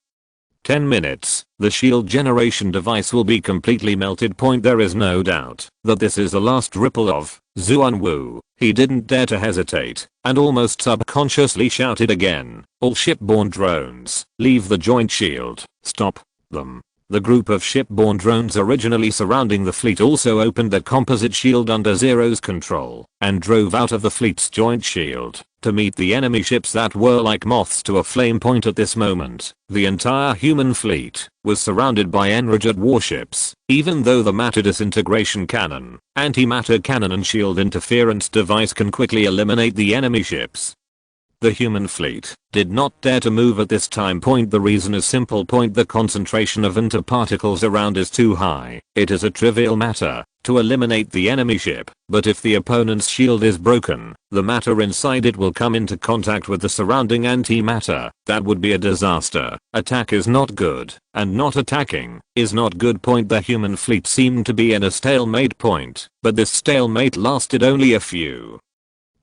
10 minutes, the shield generation device will be completely melted. There is no doubt that this is the last ripple of Zuanwu. He didn't dare to hesitate and almost subconsciously shouted again, "All shipborne drones, leave the joint shield, stop them." The group of shipborne drones originally surrounding the fleet also opened the composite shield under Zero's control and drove out of the fleet's joint shield to meet the enemy ships that were like moths to a flame. At this moment, the entire human fleet was surrounded by Energet warships. Even though the matter disintegration cannon, antimatter cannon and shield interference device can quickly eliminate the enemy ships, the human fleet did not dare to move at this time. The reason is simple. The concentration of antiparticles around is too high. It is a trivial matter to eliminate the enemy ship, but if the opponent's shield is broken, the matter inside it will come into contact with the surrounding antimatter. That would be a disaster. Attack is not good, and not attacking is not good. The human fleet seemed to be in a stalemate. But this stalemate lasted only a few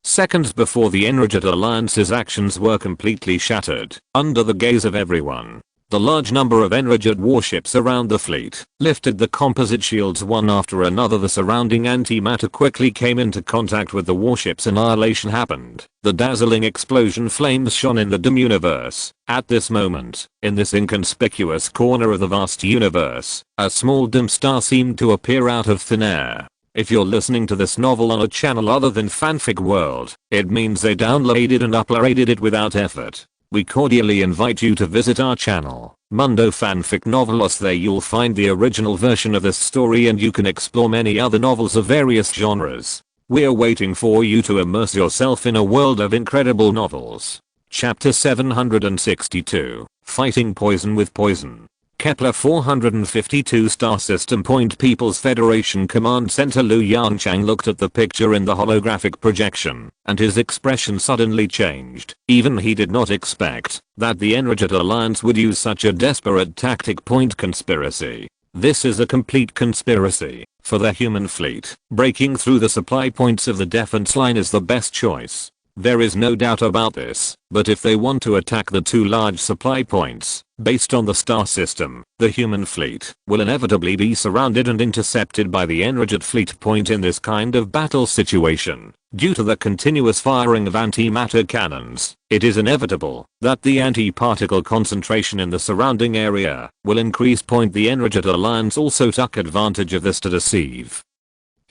seconds before the Energet Alliance's actions were completely shattered. Under the gaze of everyone, the large number of Energet warships around the fleet lifted the composite shields one after another. The surrounding antimatter quickly came into contact with the warships. Annihilation happened. The dazzling explosion flames shone in the dim universe. At this moment, in this inconspicuous corner of the vast universe, a small dim star seemed to appear out of thin air. If you're listening to this novel on a channel other than Fanfic World, it means they downloaded and uploaded it without effort. We cordially invite you to visit our channel, Mundo Fanfic Novelos. There you'll find the original version of this story and you can explore many other novels of various genres. We're waiting for you to immerse yourself in a world of incredible novels. Chapter 762, Fighting Poison with Poison. Kepler 452 Star System. People's Federation Command Center. Yongchang looked at the picture in the holographic projection, and his expression suddenly changed. Even he did not expect that the Energet Alliance would use such a desperate tactic. Conspiracy. This is a complete conspiracy for the human fleet. Breaking through the supply points of the defense line is the best choice. There is no doubt about this, but if they want to attack the two large supply points, based on the star system, the human fleet will inevitably be surrounded and intercepted by the Energet fleet. In this kind of battle situation, due to the continuous firing of antimatter cannons, it is inevitable that the antiparticle concentration in the surrounding area will increase. The Energet Alliance also took advantage of this to deceive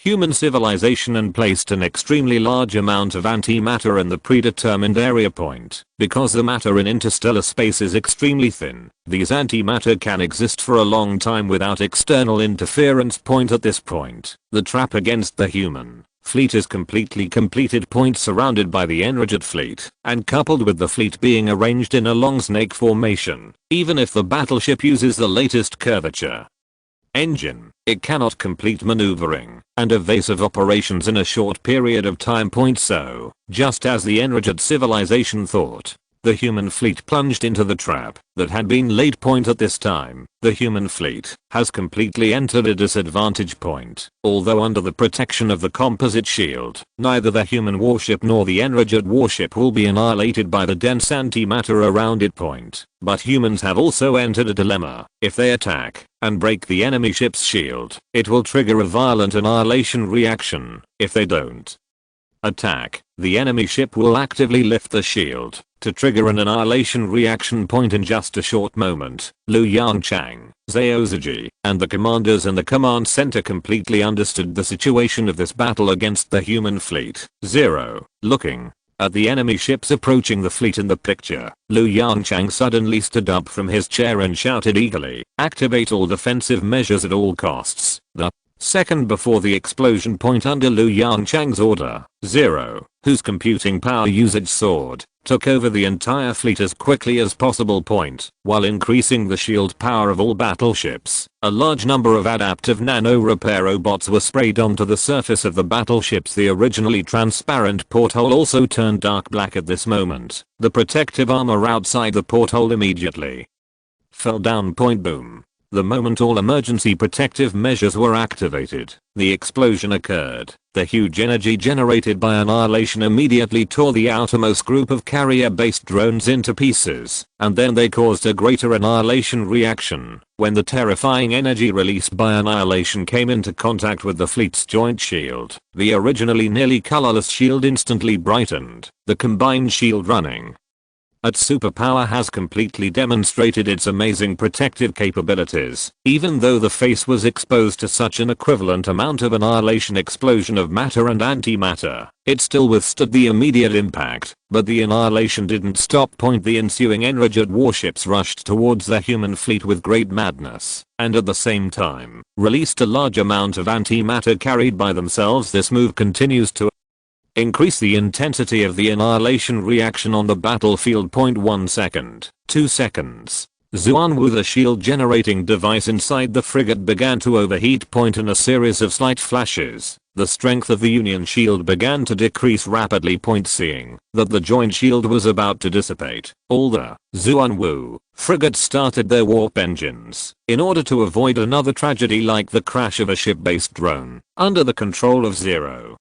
human civilization and placed an extremely large amount of antimatter in the predetermined area. Because the matter in interstellar space is extremely thin, these antimatter can exist for a long time without external interference. At this point, the trap against the human fleet is completed. Point surrounded by the enraged fleet, and coupled with the fleet being arranged in a long snake formation, even if the battleship uses the latest curvature engine, it cannot complete maneuvering and evasive operations in a short period of time. So, just as the enraged civilization thought, the human fleet plunged into the trap that had been laid. At this time, the human fleet has completely entered a disadvantage point. Although under the protection of the composite shield, neither the human warship nor the enraged warship will be annihilated by the dense antimatter around it. But humans have also entered a dilemma. If they attack and break the enemy ship's shield, it will trigger a violent annihilation reaction. If they don't attack, the enemy ship will actively lift the shield to trigger an annihilation reaction. In just a short moment, Yongchang, Zhao, and the commanders in the command center completely understood the situation of this battle against the human fleet. Looking at the enemy ships approaching the fleet in the picture, Yongchang suddenly stood up from his chair and shouted eagerly, "Activate all defensive measures at all costs." The second before the explosion. Under Yongchang's order, Zero, whose computing power usage soared, took over the entire fleet as quickly as possible. While increasing the shield power of all battleships, a large number of adaptive nano repair robots were sprayed onto the surface of the battleships. The originally transparent porthole also turned dark black at this moment. The protective armor outside the porthole immediately fell down. Boom. The moment all emergency protective measures were activated, the explosion occurred. The huge energy generated by annihilation immediately tore the outermost group of carrier-based drones into pieces, and then they caused a greater annihilation reaction. When the terrifying energy released by annihilation came into contact with the fleet's joint shield, the originally nearly colorless shield instantly brightened. The combined shield running at superpower has completely demonstrated its amazing protective capabilities. Even though the face was exposed to such an equivalent amount of annihilation explosion of matter and antimatter, it still withstood the immediate impact. But the annihilation didn't stop. The ensuing enraged warships rushed towards the human fleet with great madness, and at the same time, released a large amount of antimatter carried by themselves. This move continues to increase the intensity of the annihilation reaction on the battlefield. 1 second, 2 seconds. Xuanwu, the shield generating device inside the frigate, began to overheat. In a series of slight flashes, the strength of the Union shield began to decrease rapidly. Seeing that the joint shield was about to dissipate, all the Xuanwu frigates started their warp engines in order to avoid another tragedy like the crash of a ship-based drone. Under the control of Zero,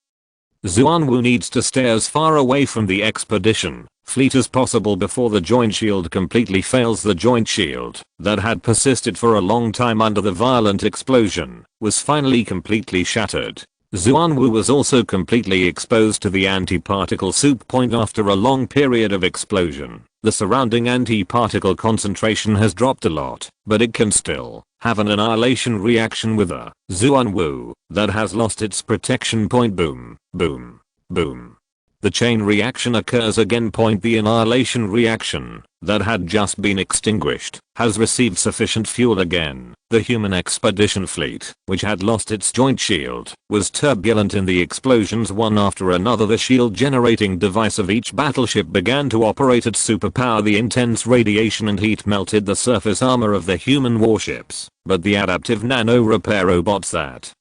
Xuanwu needs to stay as far away from the expedition fleet as possible before the joint shield completely fails. The joint shield, that had persisted for a long time under the violent explosion, was finally completely shattered. Xuanwu was also completely exposed to the antiparticle soup. After a long period of explosion, the surrounding antiparticle concentration has dropped a lot, but it can still have an annihilation reaction with a Xuanwu that has lost its protection. Boom, boom, boom. The chain reaction occurs again. The annihilation reaction that had just been extinguished has received sufficient fuel again. The human expedition fleet, which had lost its joint shield, was turbulent in the explosions one after another. The shield generating device of each battleship began to operate at superpower. The intense radiation and heat melted the surface armor of the human warships, but the adaptive nano repair robots that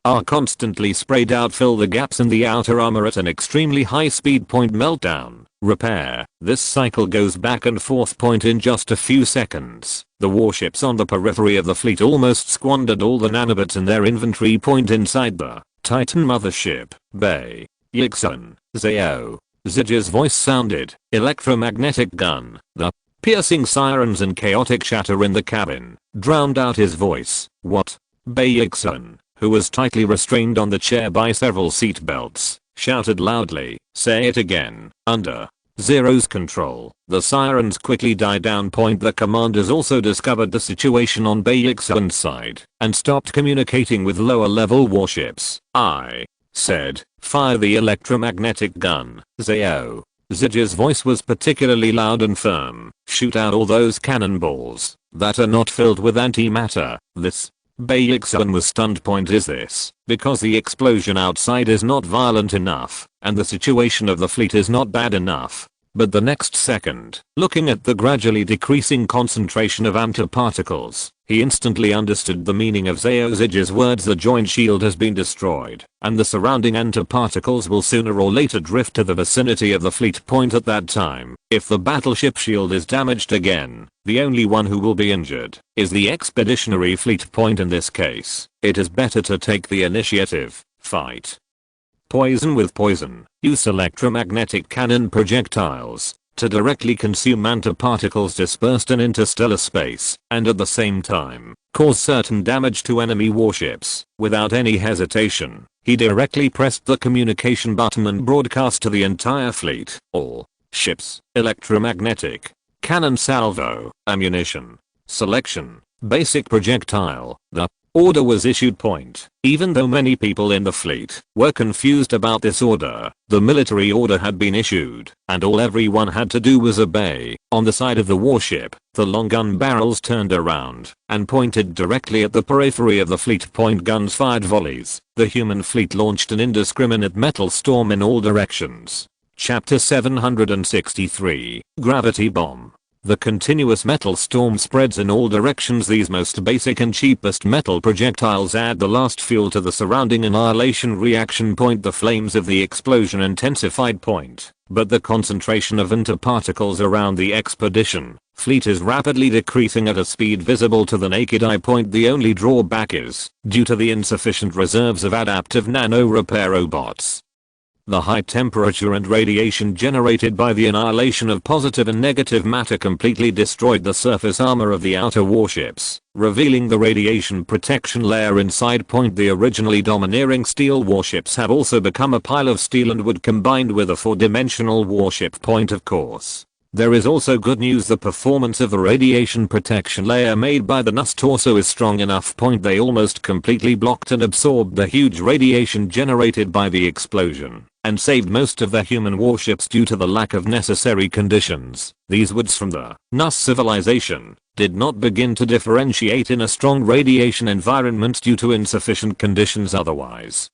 are constantly sprayed out fill the gaps in the outer armor at an extremely high speed. Meltdown, repair. This cycle goes back and forth. In just a few seconds, the warships on the periphery of the fleet almost squandered all the nanobots in their inventory. Inside the Titan mothership bay, Yongchang, Zhao's voice sounded. Electromagnetic gun. The piercing sirens and chaotic chatter in the cabin drowned out his voice. What? Yongchang, who was tightly restrained on the chair by several seat belts, shouted loudly, "Say it again." Under Zero's control, the sirens quickly died down. The commanders also discovered the situation on Yongchang's side and stopped communicating with lower level warships. I said, "Fire the electromagnetic gun." Zhao's voice was particularly loud and firm. "Shoot out all those cannonballs that are not filled with antimatter." This Bai Yixuan was stunned. Point is this, because the explosion outside is not violent enough, and the situation of the fleet is not bad enough. But the next second, looking at the gradually decreasing concentration of antiparticles, he instantly understood the meaning of Zhao Zij's words. The joint shield has been destroyed, and the surrounding antiparticles will sooner or later drift to the vicinity of the fleet. Point at that time, if the battleship shield is damaged again, the only one who will be injured is the expeditionary fleet. Point in this case, it is better to take the initiative, fight poison with poison, use electromagnetic cannon projectiles to directly consume antiparticles dispersed in interstellar space, and at the same time, cause certain damage to enemy warships. Without any hesitation, he directly pressed the communication button and broadcast to the entire fleet, all ships, electromagnetic cannon salvo, ammunition, selection, basic projectile. The order was issued. Point. Even though many people in the fleet were confused about this order, the military order had been issued, and all everyone had to do was obey. On the side of the warship, the long gun barrels turned around and pointed directly at the periphery of the fleet. Point. Guns fired volleys. The human fleet launched an indiscriminate metal storm in all directions. Chapter 763, Gravity Bomb. The continuous metal storm spreads in all directions. These most basic and cheapest metal projectiles add the last fuel to the surrounding annihilation reaction. Point. The flames of the explosion intensified. Point. But the concentration of antiparticles around the expedition fleet is rapidly decreasing at a speed visible to the naked eye. Point. The only drawback is due to the insufficient reserves of adaptive nano repair robots. The high temperature and radiation generated by the annihilation of positive and negative matter completely destroyed the surface armor of the outer warships, revealing the radiation protection layer inside. Point. The originally domineering steel warships have also become a pile of steel and wood combined with a four-dimensional warship. Point. Of course, there is also good news. The performance of the radiation protection layer made by the NUS torso is strong enough. Point. They almost completely blocked and absorbed the huge radiation generated by the explosion, and saved most of the human warships due to the lack of necessary conditions. These woods from the NUS civilization did not begin to differentiate in a strong radiation environment due to insufficient conditions otherwise.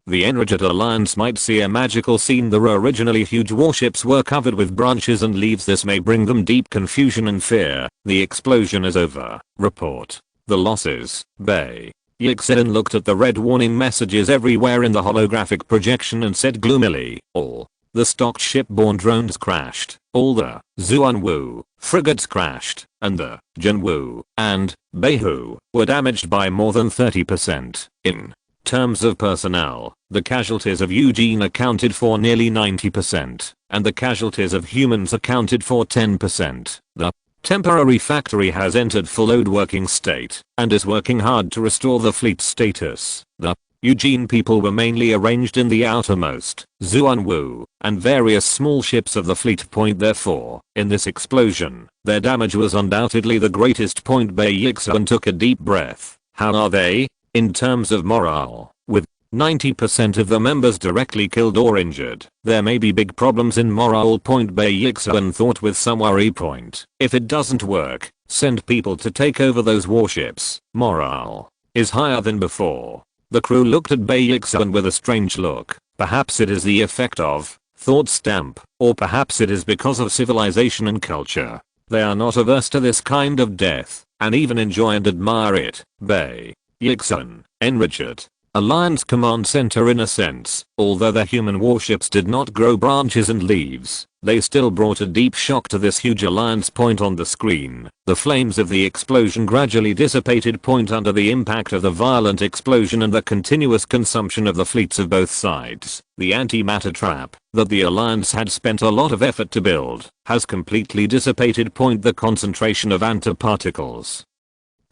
The Enraged Alliance might see a magical scene. The originally huge warships were covered with branches and leaves. This may bring them deep confusion and fear. The explosion is over. Report the losses. Bai Yixuan looked at the red warning messages everywhere in the holographic projection and said gloomily, all the stock shipborne drones crashed, all the Zuanwu frigates crashed, and the Jinwu and Beihu were damaged by more than 30%. In terms of personnel, the casualties of Eugene accounted for nearly 90%, and the casualties of humans accounted for 10%. The temporary factory has entered full load working state and is working hard to restore the fleet status. The Eugene people were mainly arranged in the outermost Zuanwu and various small ships of the fleet. Point. Therefore, in this explosion, their damage was undoubtedly the greatest. Point. Bai Yixuan took a deep breath. How are they in terms of morale? With 90% of the members directly killed or injured, there may be big problems in morale. Point. Bai Yixuan thought with some worry. Point. If it doesn't work, send people to take over those warships. Morale is higher than before. The crew looked at Bai Yixuan with a strange look. Perhaps it is the effect of thought stamp, or perhaps it is because of civilization and culture. They are not averse to this kind of death, and even enjoy and admire it. Bai Yixuan, Enraged Alliance Command Center. In a sense, although the human warships did not grow branches and leaves, they still brought a deep shock to this huge alliance. Point. On the screen, the flames of the explosion gradually dissipated. Point. Under the impact of the violent explosion and the continuous consumption of the fleets of both sides, the antimatter trap that the alliance had spent a lot of effort to build has completely dissipated. Point. The concentration of antiparticles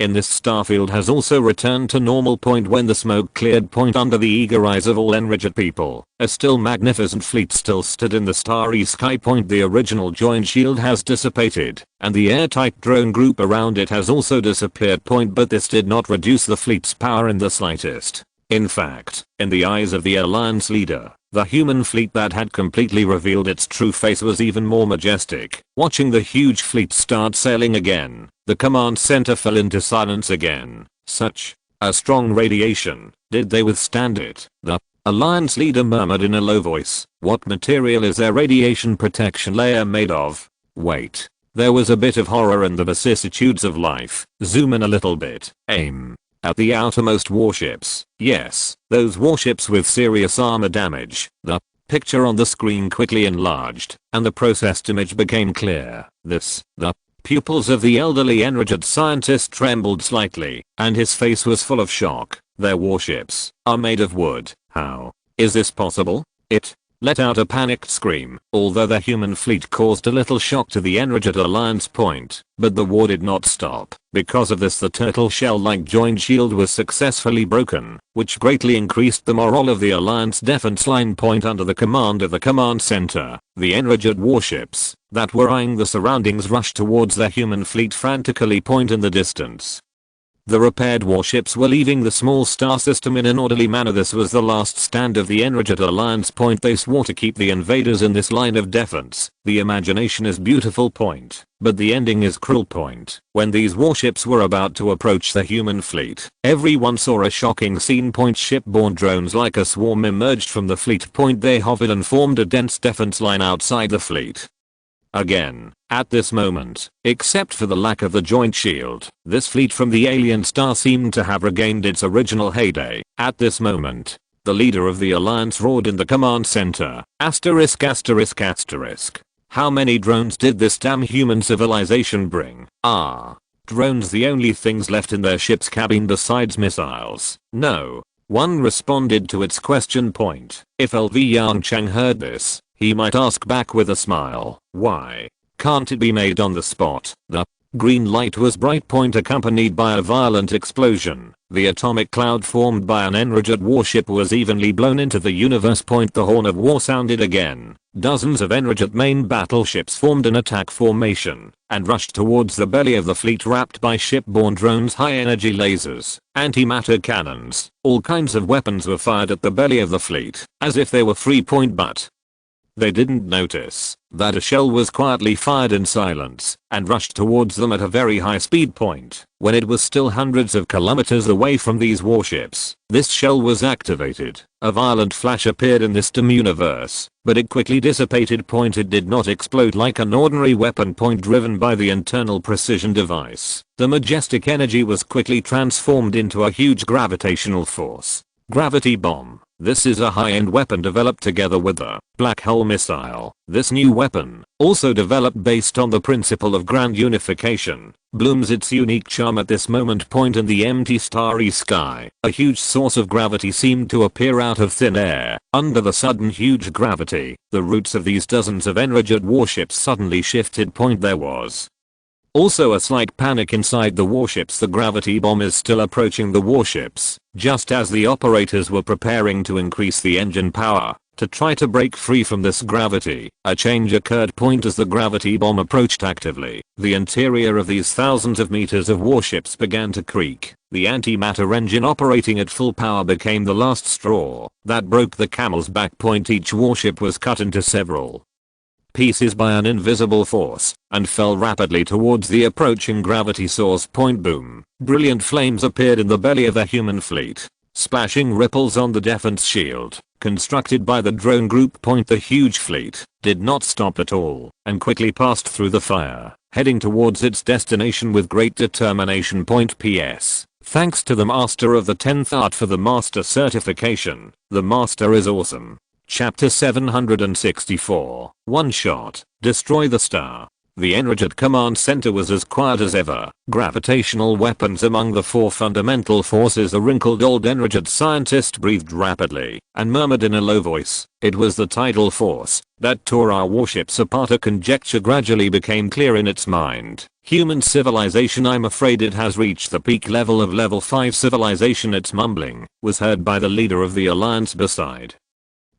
in this starfield has also returned to normal. Point. When the smoke cleared. Point. Under the eager eyes of all Enraged people, a still magnificent fleet still stood in the starry sky. Point. The original joint shield has dissipated, and the airtight drone group around it has also disappeared. Point. But this did not reduce the fleet's power in the slightest. In fact, in the eyes of the alliance leader, the human fleet that had completely revealed its true face was even more majestic. Watching the huge fleet start sailing again, the command center fell into silence again. Such A strong radiation. Did they withstand it? The Alliance leader murmured in a low voice. What material is their radiation protection layer made of? Wait. There was a bit of horror in the vicissitudes of life. Zoom in a little bit. Aim. At the outermost warships. Yes, those warships with serious armor damage. The picture on the screen quickly enlarged, and the processed image became clear. The pupils of the elderly enraged scientist trembled slightly, and his face was full of shock. Their warships are made of wood. How is this possible? It let out a panicked scream, although the human fleet caused a little shock to the enraged Alliance point, but the war did not stop. Because of this, the turtle shell-like joint shield was successfully broken, which greatly increased the morale of the Alliance defense line point under the command of the command center. The enraged warships that were eyeing the surroundings rushed towards the human fleet, frantically point in the distance. The repaired warships were leaving the small star system in an orderly manner. This was the last stand of the enraged Alliance point. They swore to keep the invaders in this line of defense. The imagination is beautiful point, but the ending is cruel point. When these warships were about to approach the human fleet, everyone saw a shocking scene point. Shipborne drones like a swarm emerged from the fleet point. They hovered and formed a dense defense line outside the fleet. Again, at this moment, except for the lack of the joint shield, this fleet from the alien star seemed to have regained its original heyday. At this moment, the leader of the Alliance roared in the command center. Asterisk asterisk asterisk. How many drones did this damn human civilization bring? Are drones the only things left in their ship's cabin besides missiles? No. One responded to its question point. If LV Yongchang heard this, he might ask back with a smile, why can't it be made on the spot? The green light was bright point, accompanied by a violent explosion. The atomic cloud formed by an enraged warship was evenly blown into the universe point. The horn of war sounded again. Dozens of enraged main battleships formed an attack formation and rushed towards the belly of the fleet, wrapped by shipborne drones, high energy lasers, antimatter cannons. All kinds of weapons were fired at the belly of the fleet as if they were free point, but they didn't notice that a shell was quietly fired in silence and rushed towards them at a very high speed point when it was still hundreds of kilometers away from these warships. This shell was activated. A violent flash appeared in this dim universe, but it quickly dissipated point. It did not explode like an ordinary weapon point driven by the internal precision device. The majestic energy was quickly transformed into a huge gravitational force. Gravity bomb. This is a high-end weapon developed together with the black hole missile. This new weapon, also developed based on the principle of grand unification, blooms its unique charm at this moment point in the empty starry sky. A huge source of gravity seemed to appear out of thin air. Under the sudden huge gravity, the routes of these dozens of enraged warships suddenly shifted point. There was also a slight panic inside the warships. The gravity bomb is still approaching the warships, just as the operators were preparing to increase the engine power to try to break free from this gravity. A change occurred point as the gravity bomb approached actively. The interior of these thousands of meters of warships began to creak. The antimatter engine operating at full power became the last straw that broke the camel's back point. Each warship was cut into several pieces by an invisible force and fell rapidly towards the approaching gravity source point. Boom. Brilliant flames appeared in the belly of the human fleet, splashing ripples on the defense shield constructed by the drone group point. The huge fleet did not stop at all and quickly passed through the fire, heading towards its destination with great determination point. PS. Thanks to the master of the 10th art for the master certification. The master is awesome. Chapter 764. One shot. Destroy the star. The enraged command center was as quiet as ever. Gravitational weapons among the four fundamental forces. A wrinkled old enraged scientist breathed rapidly and murmured in a low voice. It was the tidal force that tore our warships apart. A conjecture gradually became clear in its mind. Human civilization. I'm afraid it has reached the peak level of level 5 civilization. Its mumbling was heard by the leader of the Alliance beside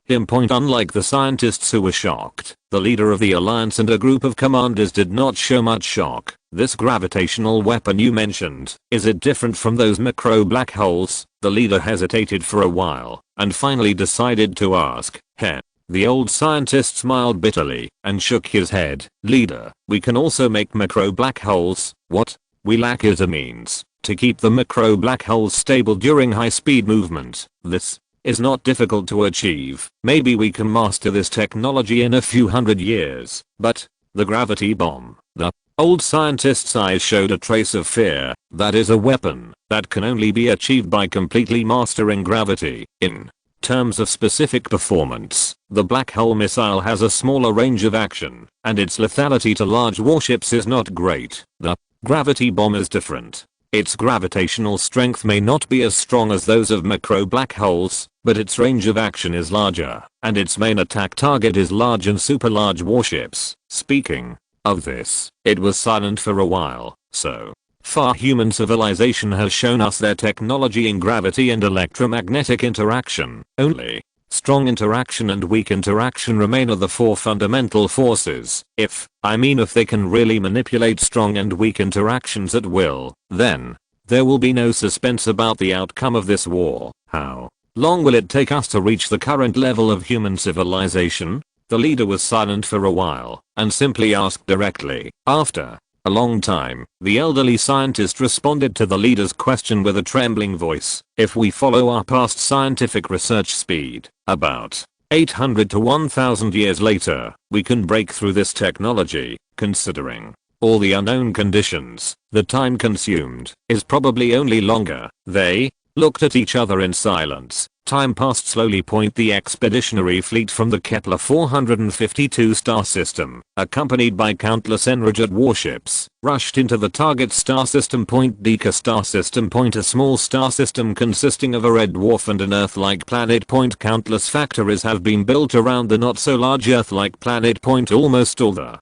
him point. Unlike the scientists who were shocked, the leader of the Alliance and a group of commanders did not show much shock. This gravitational weapon you mentioned, is it different from those macro black holes? The leader hesitated for a while and finally decided to ask. Heh. The old scientist smiled bitterly and shook his head. Leader, we can also make macro black holes. What we lack is a means to keep the micro black holes stable during high-speed movement. This is not difficult to achieve. Maybe we can master this technology in a few hundred years. But the gravity bomb. The old scientist's eyes showed a trace of fear. That is a weapon that can only be achieved by completely mastering gravity. In terms of specific performance, the black hole missile has a smaller range of action, and its lethality to large warships is not great. The gravity bomb is different. Its gravitational strength may not be as strong as those of macro black holes, but its range of action is larger, and its main attack target is large and super large warships. Speaking of this, it was silent for a while. So far human civilization has shown us their technology in gravity and electromagnetic interaction. Only strong interaction and weak interaction remain are the four fundamental forces. If they can really manipulate strong and weak interactions at will, then there will be no suspense about the outcome of this war. How long will it take us to reach the current level of human civilization? The leader was silent for a while and simply asked directly. After a long time, the elderly scientist responded to the leader's question with a trembling voice. If we follow our past scientific research speed, about 800 to 1000 years later, we can break through this technology. Considering all the unknown conditions, the time consumed is probably only longer. They looked at each other in silence. Time passed slowly. The expeditionary fleet from the Kepler 452 star system, accompanied by countless enraged warships, rushed into the target star system. Deca star system. A small star system consisting of a red dwarf and an Earth-like planet. Countless factories have been built around the not-so-large Earth-like planet. Almost all the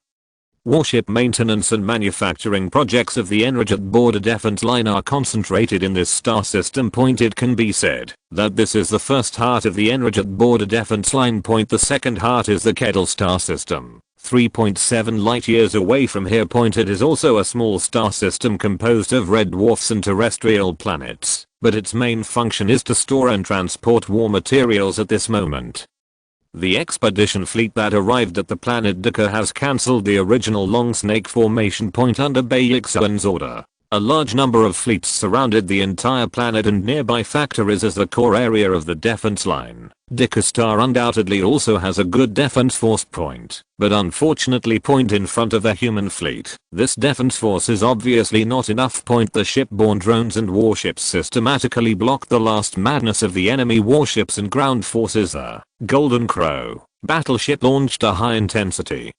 warship maintenance and manufacturing projects of the enraged border defense line are concentrated in this star system. It can be said that this is the first heart of the enraged border defense line. The second heart is the Kedal star system, 3.7 light years away from here. It is also a small star system composed of red dwarfs and terrestrial planets, but its main function is to store and transport war materials at this moment. The expedition fleet that arrived at the planet Deca has cancelled the original Long Snake Formation under Bayexuan's order. A large number of fleets surrounded the entire planet and nearby factories as the core area of the defense line. Deca Star undoubtedly also has a good defense force but unfortunately in front of the human fleet. This defense force is obviously not enough. The shipborne drones and warships systematically block the last madness of the enemy warships and ground forces. The Golden Crow battleship launched a high-intensity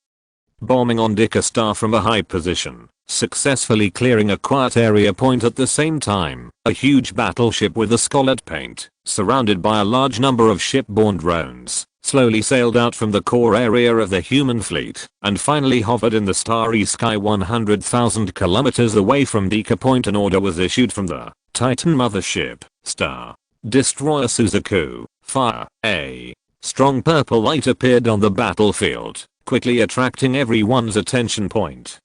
bombing on Deca Star from a high position, successfully clearing a quiet area. At the same time, a huge battleship with a scarlet paint, surrounded by a large number of shipborne drones, slowly sailed out from the core area of the human fleet and finally hovered in the starry sky 100,000 kilometers away from Deca. An order was issued from the Titan mothership, Star Destroyer Suzaku. Fire. A strong purple light appeared on the battlefield, quickly attracting everyone's attention.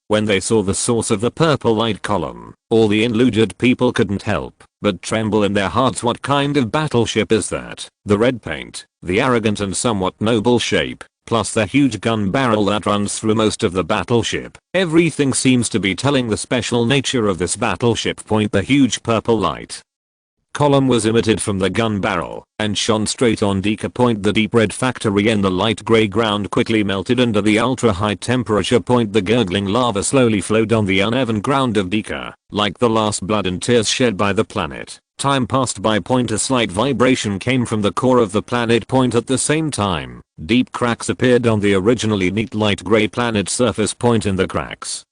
When they saw the source of the purple light column, all the enraged people couldn't help but tremble in their hearts. What kind of battleship is that? The red paint, the arrogant and somewhat noble shape, plus the huge gun barrel that runs through most of the battleship. Everything seems to be telling the special nature of this battleship. The huge purple light column was emitted from the gun barrel and shone straight on Deca. The deep red factory and the light grey ground quickly melted under the ultra high temperature. The gurgling lava slowly flowed on the uneven ground of Deca, like the last blood and tears shed by the planet. Time passed by. A slight vibration came from the core of the planet. At the same time, deep cracks appeared on the originally neat light grey planet surface. In the cracks,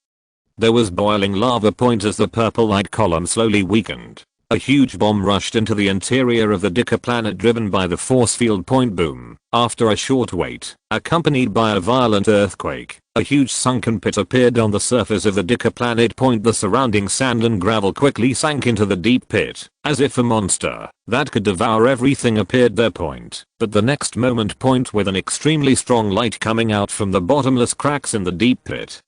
there was boiling lava. As the purple light column slowly weakened, a huge bomb rushed into the interior of the Deca planet driven by the force field. Boom. After a short wait, accompanied by a violent earthquake, a huge sunken pit appeared on the surface of the Deca planet. The surrounding sand and gravel quickly sank into the deep pit, as if a monster that could devour everything appeared there. But the next moment, with an extremely strong light coming out from the bottomless cracks in the deep pit,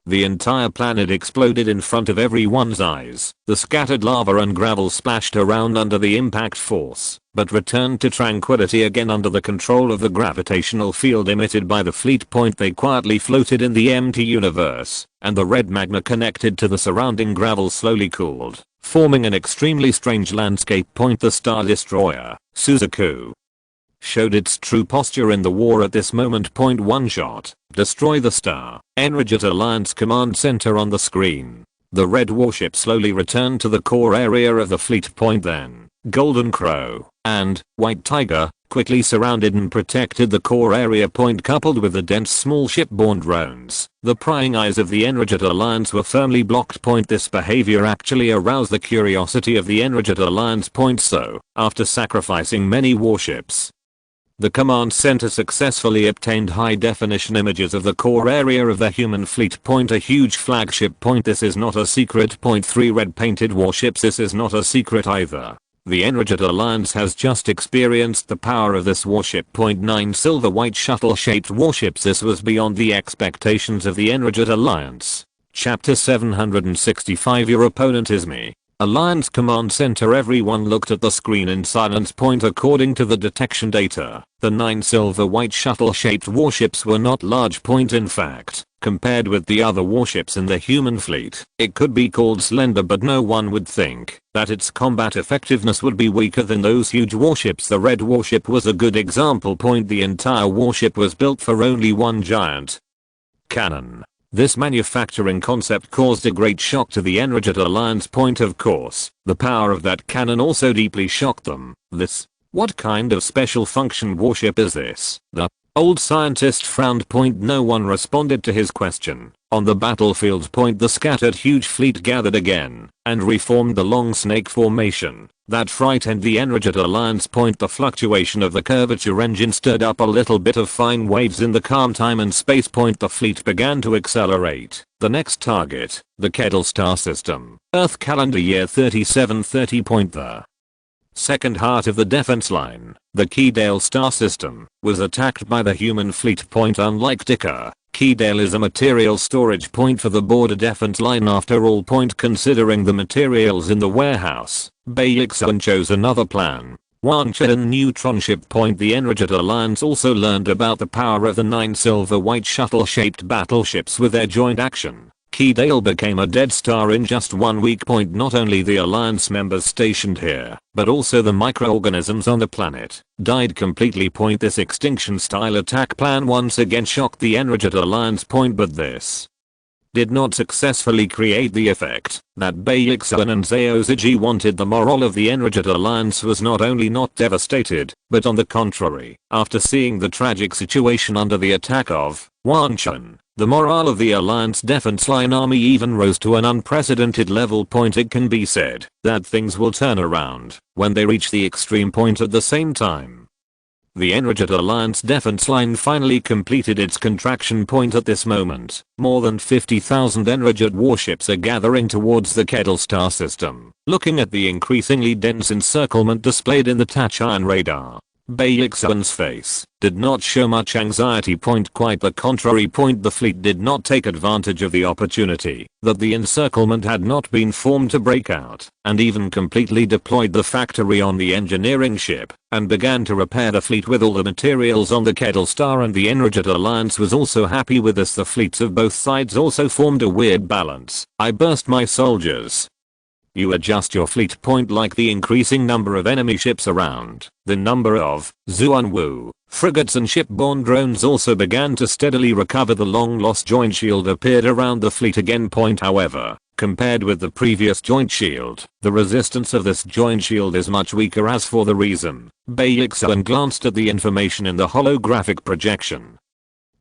The entire planet exploded in front of everyone's eyes. The scattered lava and gravel splashed around under the impact force, but returned to tranquility again under the control of the gravitational field emitted by the fleet point. They quietly floated in the empty universe, and the red magma connected to the surrounding gravel slowly cooled, forming an extremely strange landscape. The Star Destroyer, Suzaku, showed its true posture in the war at this moment. One shot, destroy the star. Enrijet Alliance Command Center on the screen. The red warship slowly returned to the core area of the fleet. Then, Golden Crow and White Tiger quickly surrounded and protected the core area. Coupled with the dense small shipborne drones, the prying eyes of the Enrijet Alliance were firmly blocked. This behavior actually aroused the curiosity of the Enrijet Alliance. So, after sacrificing many warships, the command center successfully obtained high-definition images of the core area of the human fleet. A huge flagship. This is not a secret. 3 red-painted warships. This is not a secret either. The Enrijet Alliance has just experienced the power of this warship. 9 silver white shuttle-shaped warships. This was beyond the expectations of the Enrijet Alliance. Chapter 765. Your opponent is me. Alliance Command Center. Everyone looked at the screen in silence. According to the detection data, the 9 silver white shuttle-shaped warships were not large. In fact, compared with the other warships in the human fleet, it could be called slender, but no one would think that its combat effectiveness would be weaker than those huge warships. The red warship was a good example. The entire warship was built for only one giant cannon. This manufacturing concept caused a great shock to the Enrijet Alliance. Of course, the power of that cannon also deeply shocked them. What kind of special function warship is this? The old scientist frowned. No one responded to his question. On the battlefield. The scattered huge fleet gathered again and reformed the long snake formation that frightened the Enrijet Alliance. The fluctuation of the curvature engine stirred up a little bit of fine waves in the calm time and space. The fleet began to accelerate. The next target, the Kedal star system, Earth calendar year 3730. The second heart of the defense line, the Kedal star system, was attacked by the human fleet. Unlike Dicker, Kedal is a material storage point for the border defense line. After all. Considering the materials in the warehouse, Bayexan chose another plan. Yongchang neutron ship. The Enrijet Alliance also learned about the power of the 9 silver white shuttle-shaped battleships. With their joint action, Kedal became a dead star in just 1 week. Not only the Alliance members stationed here, but also the microorganisms on the planet, died completely. This extinction-style attack plan once again shocked the Enrijet Alliance. But this did not successfully create the effect that Bayexan and Zaoziji wanted. The morale of the Enrijet Alliance was not only not devastated, but on the contrary, after seeing the tragic situation under the attack of Yongchang, the morale of the Alliance defense line army even rose to an unprecedented level. It can be said that things will turn around when they reach the extreme point. At the same time, the Enrijet Alliance defense line finally completed its contraction. At this moment, more than 50,000 Enrijet warships are gathering towards the Kedal star system. Looking at the increasingly dense encirclement displayed in the Tachyon radar, Bayexan's face did not show much anxiety. Quite the contrary. The fleet did not take advantage of the opportunity that the encirclement had not been formed to break out, and even completely deployed the factory on the engineering ship and began to repair the fleet with all the materials on the Kedal star. And the Enrijet Alliance was also happy with this. The fleets of both sides also formed a weird balance. I burst my soldiers. You adjust your fleet. Like the increasing number of enemy ships around, the number of Zuanwu frigates and shipborne drones also began to steadily recover. The long-lost joint shield appeared around the fleet again. However, compared with the previous joint shield, the resistance of this joint shield is much weaker. As for the reason, Bayexan glanced at the information in the holographic projection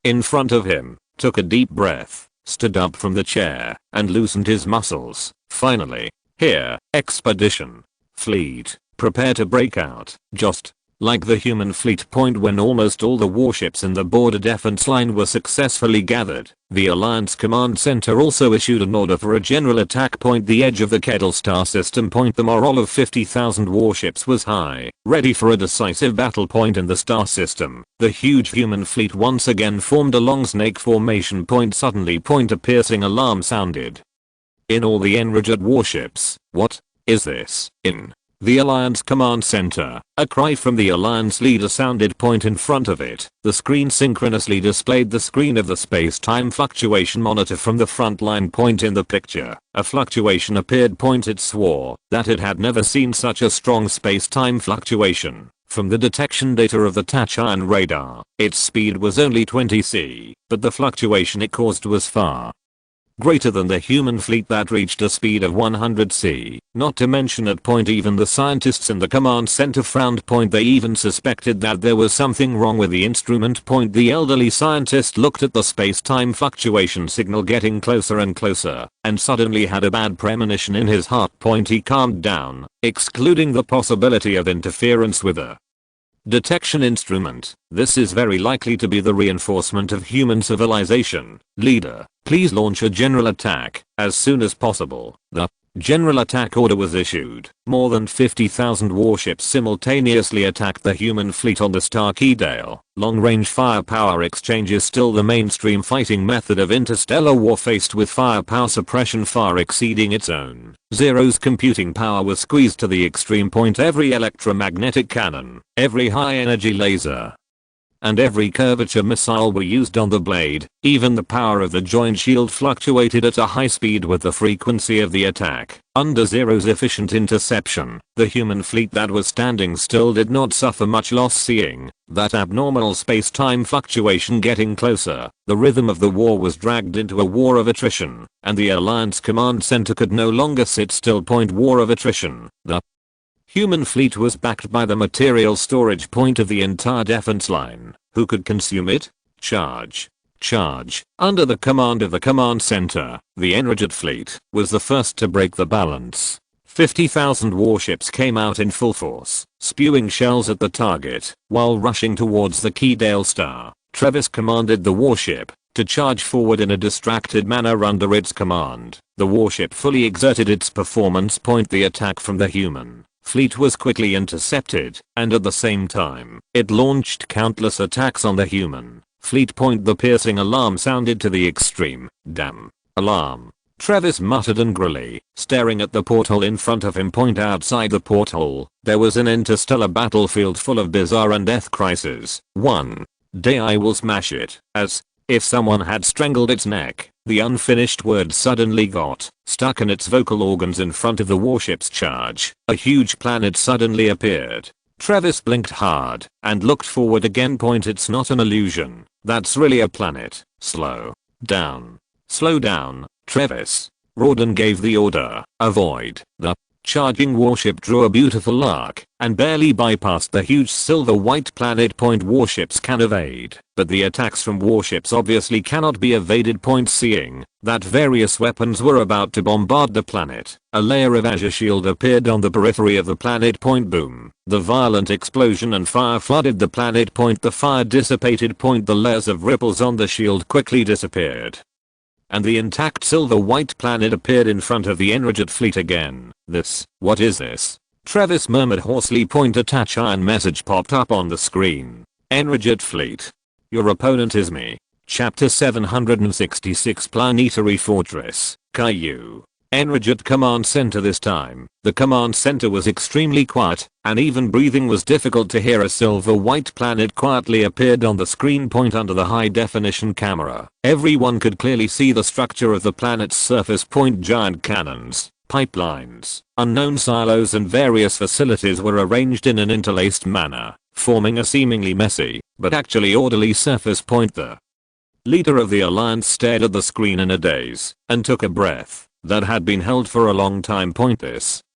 in front of him, took a deep breath, stood up from the chair, and loosened his muscles. Finally, here, expedition fleet, prepare to break out. Just Like the human fleet. When almost all the warships in the border defense line were successfully gathered, the Alliance Command Center also issued an order for a general attack. The edge of the Kedal star system. The morale of 50,000 warships was high, ready for a decisive battle. In the star system, the huge human fleet once again formed a long snake formation. Suddenly a piercing alarm sounded. In all the enraged warships. What is this? In the Alliance Command Center, a cry from the Alliance leader sounded. In front of it, the screen synchronously displayed the screen of the space-time fluctuation monitor from the front line. In the picture, a fluctuation appeared. It swore that it had never seen such a strong space-time fluctuation. From the detection data of the Tachyon radar, its speed was only 20 c, but the fluctuation it caused was far greater than the human fleet that reached a speed of 100 c, not to mention at even the scientists in the command center frowned. They even suspected that there was something wrong with the instrument. The elderly scientist looked at the space-time fluctuation signal getting closer and closer, and suddenly had a bad premonition in his heart. He calmed down, excluding the possibility of interference with a detection instrument. This is very likely to be the reinforcement of human civilization. Leader, please launch a general attack as soon as possible. The general attack order was issued. More than 50,000 warships simultaneously attacked the human fleet on the star Kedal. Long-range firepower exchange is still the mainstream fighting method of interstellar war. Faced with firepower suppression far exceeding its own, Zero's computing power was squeezed to the extreme. Every electromagnetic cannon, every high-energy laser, and every curvature missile were used on the blade. Even the power of the joint shield fluctuated at a high speed with the frequency of the attack. Under Zero's efficient interception, the human fleet that was standing still did not suffer much loss. Seeing that abnormal space-time fluctuation getting closer, the rhythm of the war was dragged into a war of attrition, and the Alliance Command Center could no longer sit still. War of attrition. The human fleet was backed by the material storage of the entire defense line. Who could consume it? Charge. Charge. Under the command of the command center, the enraged fleet was the first to break the balance. 50,000 warships came out in full force, spewing shells at the target. While rushing towards the Kedal star, Travis commanded the warship to charge forward in a distracted manner under its command. The warship fully exerted its performance. The attack from the human fleet was quickly intercepted, and at the same time, it launched countless attacks on the human fleet. The piercing alarm sounded to the extreme. Damn alarm, Travis muttered angrily, staring at the porthole in front of him. Outside the porthole, there was an interstellar battlefield full of bizarre and death crises. One day I will smash it. As if someone had strangled its neck, the unfinished word suddenly got stuck in its vocal organs. In front of the warship's charge, a huge planet suddenly appeared. Travis blinked hard and looked forward again. It's not an illusion. That's really a planet. Slow down. Slow down, Travis roared and gave the order. Avoid. The charging warship drew a beautiful arc and barely bypassed the huge silver-white planet. Warships can evade, but the attacks from warships obviously cannot be evaded. Seeing that various weapons were about to bombard the planet, a layer of azure shield appeared on the periphery of the planet. Boom. The violent explosion and fire flooded the planet. The fire dissipated. The layers of ripples on the shield quickly disappeared, and the intact silver-white planet appeared in front of the enraged fleet again. What is this? Travis murmured hoarsely. A Tachyon message popped up on the screen. Enraged fleet, your opponent is me. Chapter 766 Planetary Fortress, Caillou. Enraged command center. This time, the command center was extremely quiet, and even breathing was difficult to hear. A silver-white planet quietly appeared on the screen. Under the high-definition camera, everyone could clearly see the structure of the planet's surface. Giant cannons, pipelines, unknown silos and various facilities were arranged in an interlaced manner, forming a seemingly messy, but actually orderly surface. The leader of the Alliance stared at the screen in a daze, and took a breath that had been held for a long time.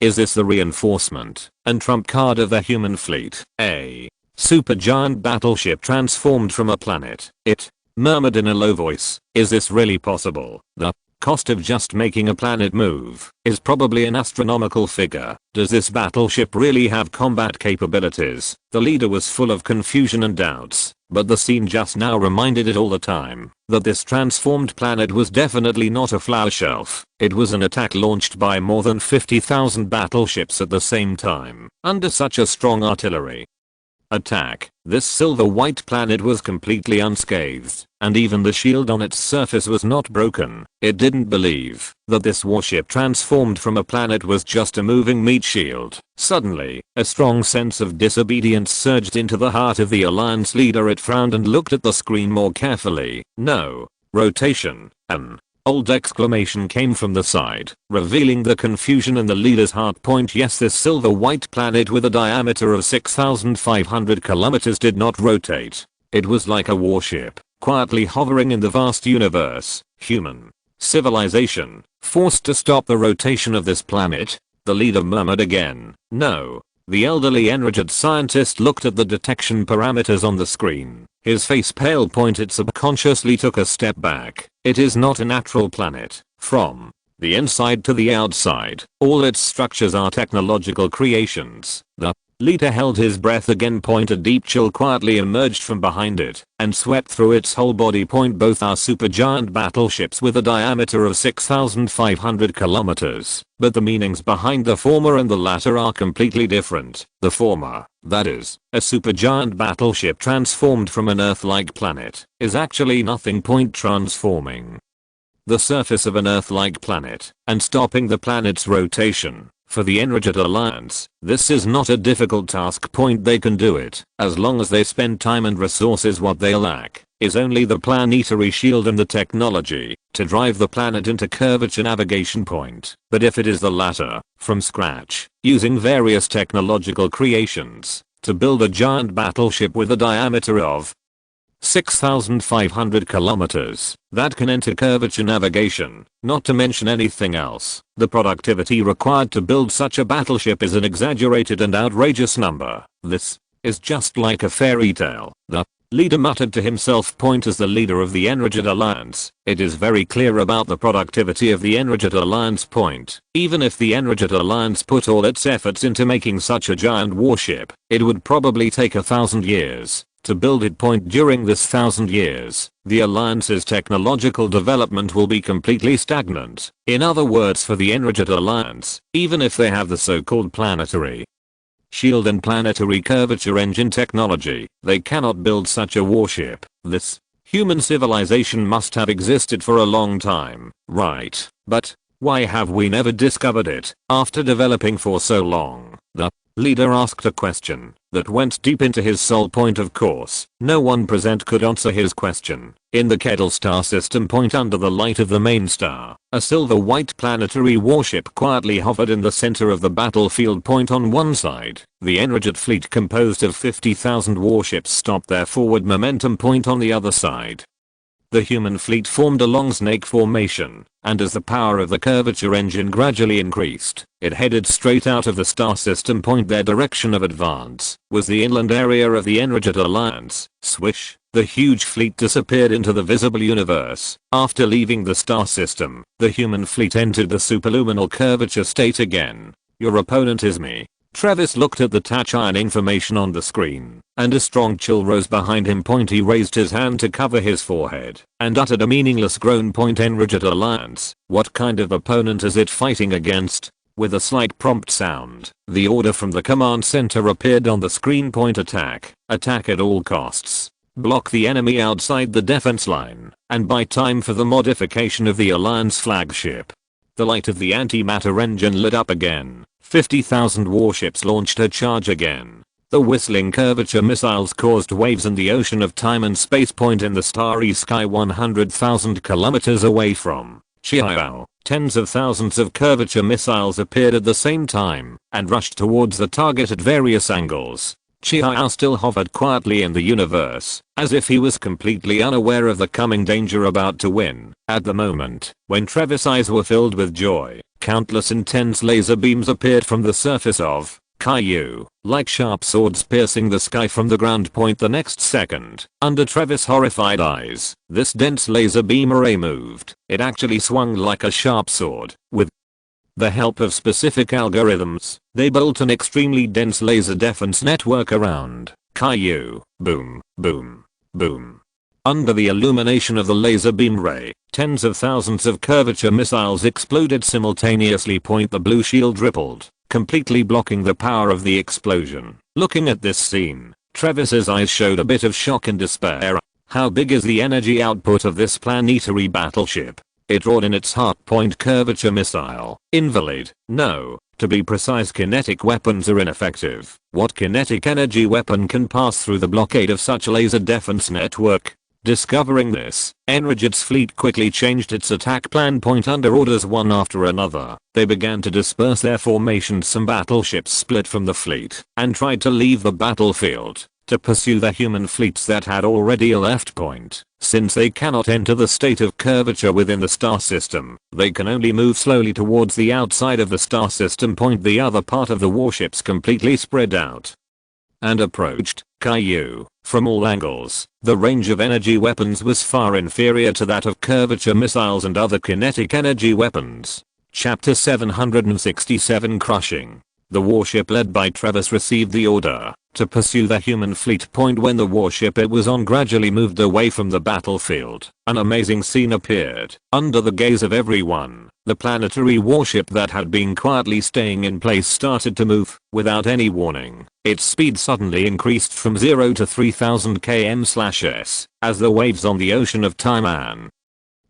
Is this the reinforcement and trump card of the human fleet? A supergiant battleship transformed from a planet, it murmured in a low voice. Is this really possible? The cost of just making a planet move is probably an astronomical figure. Does this battleship really have combat capabilities? The leader was full of confusion and doubts, but the scene just now reminded it all the time that this transformed planet was definitely not a flower shelf. It was an attack launched by more than 50,000 battleships at the same time, under such a strong artillery attack. This silver-white planet was completely unscathed, and even the shield on its surface was not broken. It didn't believe that this warship transformed from a planet was just a moving meat shield. Suddenly, a strong sense of disobedience surged into the heart of the Alliance leader. It frowned and looked at the screen more carefully. No. Rotation. An old exclamation came from the side, revealing the confusion in the leader's heart. Yes, this silver-white planet with a diameter of 6,500 kilometers did not rotate. It was like a warship, quietly hovering in the vast universe. Human civilization forced to stop the rotation of this planet? The leader murmured again. No. The elderly enraged scientist looked at the detection parameters on the screen. His face pale. It subconsciously took a step back. It is not a natural planet. From the inside to the outside, all its structures are technological creations. The leader held his breath again. A deep chill quietly emerged from behind it and swept through its whole body. Both are supergiant battleships with a diameter of 6,500 kilometers, but the meanings behind the former and the latter are completely different. The former, that is, a supergiant battleship transformed from an Earth-like planet, is actually nothing. Transforming the surface of an Earth-like planet and stopping the planet's rotation. For the enraged Alliance, this is not a difficult task. They can do it, as long as they spend time and resources. What they lack is only the planetary shield and the technology to drive the planet into curvature navigation point. But if it is the latter, from scratch, using various technological creations to build a giant battleship with a diameter of 6,500 kilometers that can enter curvature navigation, not to mention anything else, the productivity required to build such a battleship is an exaggerated and outrageous number. This is just like a fairy tale. The leader muttered to himself. As the leader of the enraged Alliance, it is very clear about the productivity of the enraged Alliance. Even if the enraged Alliance put all its efforts into making such a giant warship, it would probably take 1,000 years to build it. During this 1,000 years, the Alliance's technological development will be completely stagnant. In other words, for the enraged Alliance, even if they have the so-called planetary shield and planetary curvature engine technology, they cannot build such a warship. This human civilization must have existed for a long time, right? But why have we never discovered it after developing for so long? The leader asked a question that went deep into his soul. Of course, no one present could answer his question. In the Kettle star system. Under the light of the main star, a silver-white planetary warship quietly hovered in the center of the battlefield. On one side, the enraged fleet composed of 50,000 warships stopped their forward momentum. On the other side, the human fleet formed a long snake formation, and as the power of the curvature engine gradually increased, it headed straight out of the star system. Their direction of advance was the inland area of the enraged Alliance. Swish, the huge fleet disappeared into the visible universe. After leaving the star system, the human fleet entered the superluminal curvature state again. Your opponent is me. Travis looked at the touch-iron information on the screen, and a strong chill rose behind him. He raised his hand to cover his forehead, and uttered a meaningless groan. Enraged Alliance, what kind of opponent is it fighting against? With a slight prompt sound, the order from the command center appeared on the screen. Attack. Attack at all costs. Block the enemy outside the defense line, and buy time for the modification of the Alliance flagship. The light of the antimatter engine lit up again. 50,000 warships launched a charge again. The whistling curvature missiles caused waves in the ocean of time and space. In the starry sky 100,000 kilometers away from Chiao, tens of thousands of curvature missiles appeared at the same time and rushed towards the target at various angles. Chiao still hovered quietly in the universe, as if he was completely unaware of the coming danger about to win. At the moment, when Travis' eyes were filled with joy, countless intense laser beams appeared from the surface of Caillou, like sharp swords piercing the sky from the ground point the next second. Under Travis' horrified eyes, this dense laser beam array moved. It actually swung like a sharp sword. With the help of specific algorithms, they built an extremely dense laser defense network around Caillou. Boom, boom, boom. Under the illumination of the laser beam ray, tens of thousands of curvature missiles exploded simultaneously. The blue shield rippled, completely blocking the power of the explosion. Looking at this scene, Travis's eyes showed a bit of shock and despair. How big is the energy output of this planetary battleship? It roared in its hardpoint curvature missile. Invalid. No. To be precise, kinetic weapons are ineffective. What kinetic energy weapon can pass through the blockade of such a laser defense network? Discovering this, Enrigid's fleet quickly changed its attack plan. Under orders one after another, they began to disperse their formations. Some battleships split from the fleet and tried to leave the battlefield to pursue the human fleets that had already left. Since they cannot enter the state of curvature within the star system, they can only move slowly towards the outside of the star system. The other part of the warships completely spread out and approached Caillou from all angles. The range of energy weapons was far inferior to that of curvature missiles and other kinetic energy weapons. Chapter 767 Crushing. The warship led by Travis received the order to pursue the human fleet. When the warship it was on gradually moved away from the battlefield, an amazing scene appeared. Under the gaze of everyone, the planetary warship that had been quietly staying in place started to move. Without any warning, its speed suddenly increased from 0 to 3000 km/s as the waves on the ocean of time and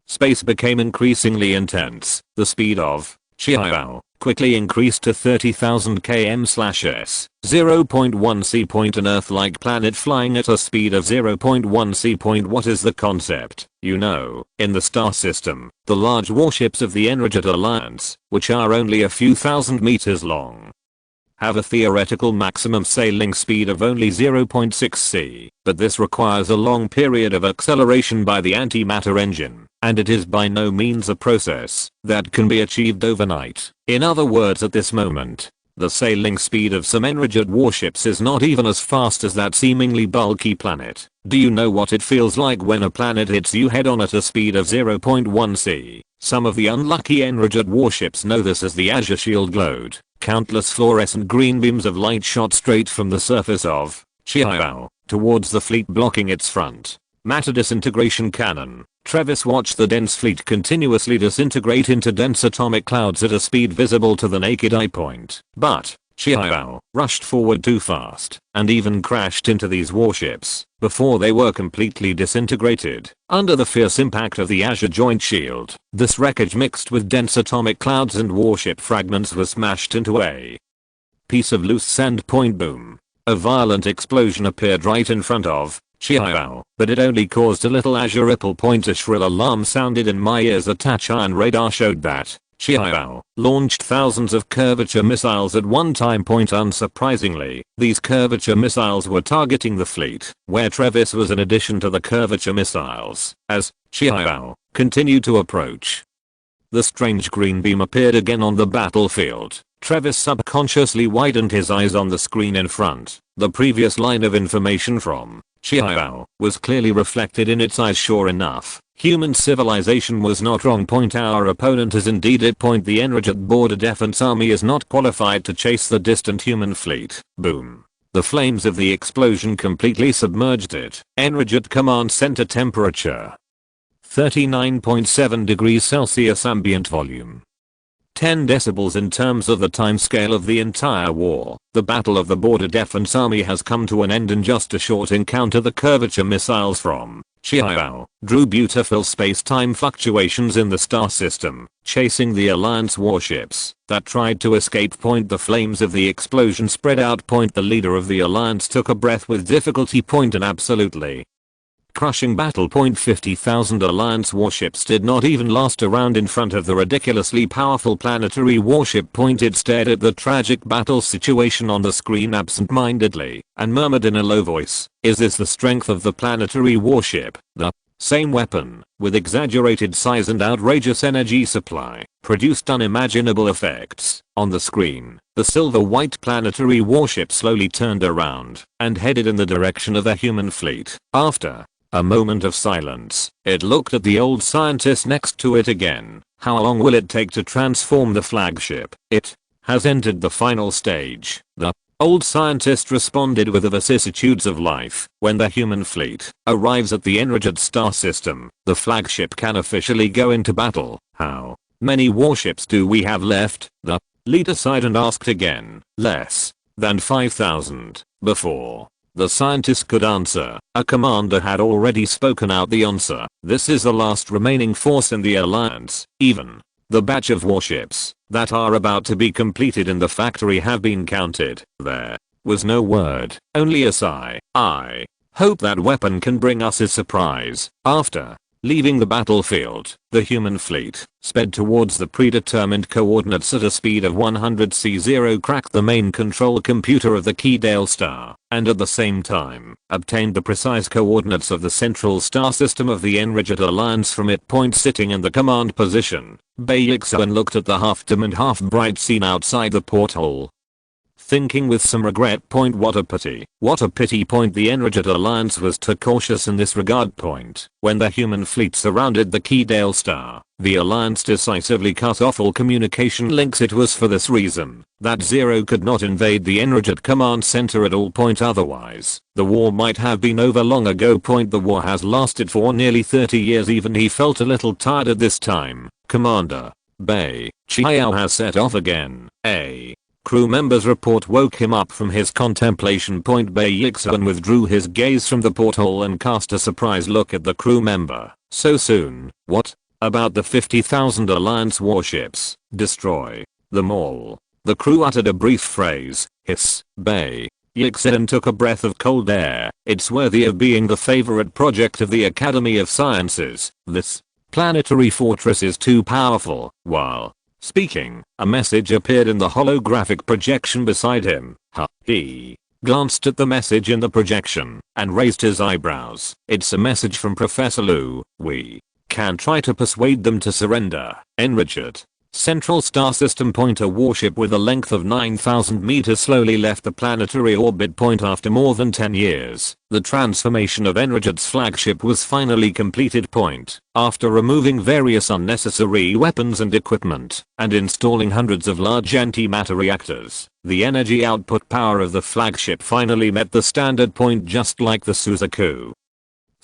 space became increasingly intense. The speed of Caillou quickly increased to 30,000 km/s, 0.1 c. An Earth-like planet flying at a speed of 0.1 c. What is the concept? You know, in the star system, the large warships of the Enrigid Alliance, which are only a few thousand meters long, have a theoretical maximum sailing speed of only 0.6 c, but this requires a long period of acceleration by the antimatter engine, and it is by no means a process that can be achieved overnight. In other words, at this moment, the sailing speed of some Enrigid warships is not even as fast as that seemingly bulky planet. Do you know what it feels like when a planet hits you head on at a speed of 0.1 c? Some of the unlucky Enrigid warships know this as the Azure Shield glowed. Countless fluorescent green beams of light shot straight from the surface of Caillou towards the fleet, blocking its front matter disintegration cannon. Travis watched the dense fleet continuously disintegrate into dense atomic clouds at a speed visible to the naked eye. But Caillou rushed forward too fast and even crashed into these warships before they were completely disintegrated. Under the fierce impact of the Azure Joint Shield, this wreckage mixed with dense atomic clouds and warship fragments was smashed into a piece of loose sand. Boom. A violent explosion appeared right in front of Caillou, but it only caused a little azure ripple. A shrill alarm sounded in my ears. A touch-iron radar showed that Caillou launched thousands of curvature missiles at one time. Unsurprisingly, these curvature missiles were targeting the fleet, where Travis was an addition to the curvature missiles. As Caillou continued to approach, the strange green beam appeared again on the battlefield. Travis subconsciously widened his eyes on the screen in front. The previous line of information from Caillou was clearly reflected in its eyes. Sure enough, human civilization was not wrong. Our opponent is indeed it. The Enrigid Border Defense Army is not qualified to chase the distant human fleet. Boom. The flames of the explosion completely submerged it. Enrigid Command Center temperature 39.7 degrees Celsius. Ambient volume 10 decibels. In terms of the time scale of the entire war, the Battle of the Border Defense Army has come to an end in just a short encounter. The curvature missiles from Caillou drew beautiful space-time fluctuations in the star system, chasing the Alliance warships that tried to escape. The flames of the explosion spread out. The leader of the Alliance took a breath with difficulty. An absolutely crushing battle. 50,000 Alliance warships did not even last a round in front of the ridiculously powerful planetary warship. It stared at the tragic battle situation on the screen absent-mindedly and murmured in a low voice, "Is this the strength of the planetary warship? The Same weapon, with exaggerated size and outrageous energy supply, produced unimaginable effects. On the screen, the silver-white planetary warship slowly turned around and headed in the direction of the human fleet. After a moment of silence, it looked at the old scientist next to it again. How long will it take to transform the flagship? It has entered the final stage. The old scientist responded with the vicissitudes of life. When the human fleet arrives at the Enraged star system, the flagship can officially go into battle. How many warships do we have left? The leader sighed and asked again. Less than 5,000. Before the scientist could answer, a commander had already spoken out the answer. This is the last remaining force in the alliance. Even the batch of warships that are about to be completed in the factory have been counted. There was no word, only a sigh. I hope that weapon can bring us a surprise. After leaving the battlefield, the human fleet sped towards the predetermined coordinates at a speed of 100 C0, cracked the main control computer of the Keydale star, and at the same time, obtained the precise coordinates of the central star system of the Enraged Alliance from it point sitting in the command position. Bayexuan looked at the half-dim and half-bright scene outside the porthole, thinking with some regret. What a pity. What a pity. The Enraged Alliance was too cautious in this regard. When the human fleet surrounded the Keydale star, the Alliance decisively cut off all communication links. It was for this reason that Zero could not invade the Enraged command center at all. Otherwise, the war might have been over long ago. The war has lasted for nearly 30 years. Even he felt a little tired at this time. Commander Bai Chiao has set off again. A crew member's report woke him up from his contemplation. Bayexuan withdrew his gaze from the porthole and cast a surprised look at the crew member. So soon? What about the 50,000 Alliance warships? Destroy them all. The crew uttered a brief phrase. Hiss. Bayexuan took a breath of cold air. It's worthy of being the favorite project of the Academy of Sciences. This planetary fortress is too powerful. While speaking, a message appeared in the holographic projection beside him. He glanced at the message in the projection and raised his eyebrows. It's a message from Professor Liu. We can try to persuade them to surrender. Enraged Central Star System. A warship with a length of 9,000 meters slowly left the planetary orbit. After more than 10 years, the transformation of Enraged's flagship was finally completed. After removing various unnecessary weapons and equipment, and installing hundreds of large antimatter reactors, the energy output power of the flagship finally met the standard. Just like the Suzaku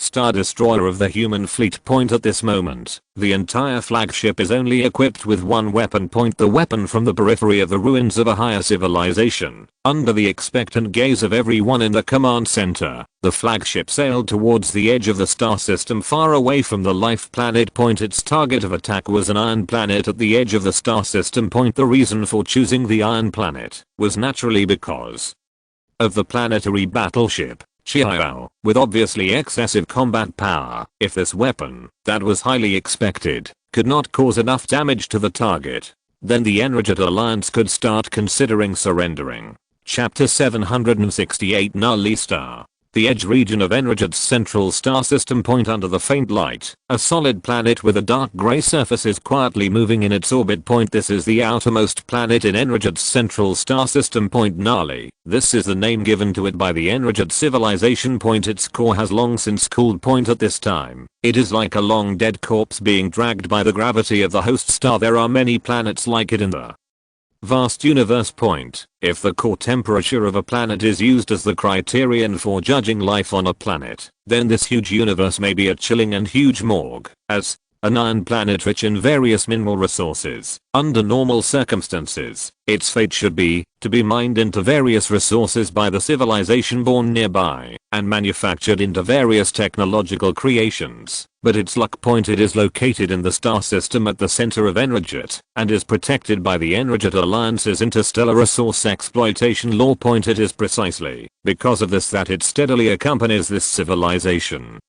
Star Destroyer of the human fleet. At this moment, the entire flagship is only equipped with one weapon. The weapon from the periphery of the ruins of a higher civilization. Under the expectant gaze of everyone in the command center, the flagship sailed towards the edge of the star system, far away from the life planet. Its target of attack was an iron planet at the edge of the star system. The reason for choosing the iron planet was naturally because of the planetary battleship Chiao, with obviously excessive combat power. If this weapon, that was highly expected, could not cause enough damage to the target, then the Enraged Alliance could start considering surrendering. Chapter 768 Nali Star. The edge region of Enraged's central star system. Under the faint light, a solid planet with a dark grey surface is quietly moving in its orbit. This is the outermost planet in Enraged's central star system. Nali. This is the name given to it by the Enraged civilization. Its core has long since cooled. At this time, it is like a long dead corpse being dragged by the gravity of the host star. There are many planets like it in the vast universe. If the core temperature of a planet is used as the criterion for judging life on a planet, then this huge universe may be a chilling and huge morgue. As an iron planet rich in various mineral resources, under normal circumstances, its fate should be to be mined into various resources by the civilization born nearby and manufactured into various technological creations. But its luck. It is located in the star system at the center of Enraged and is protected by the Enraged Alliance's interstellar resource exploitation law. It is precisely because of this that it steadily accompanies this civilization.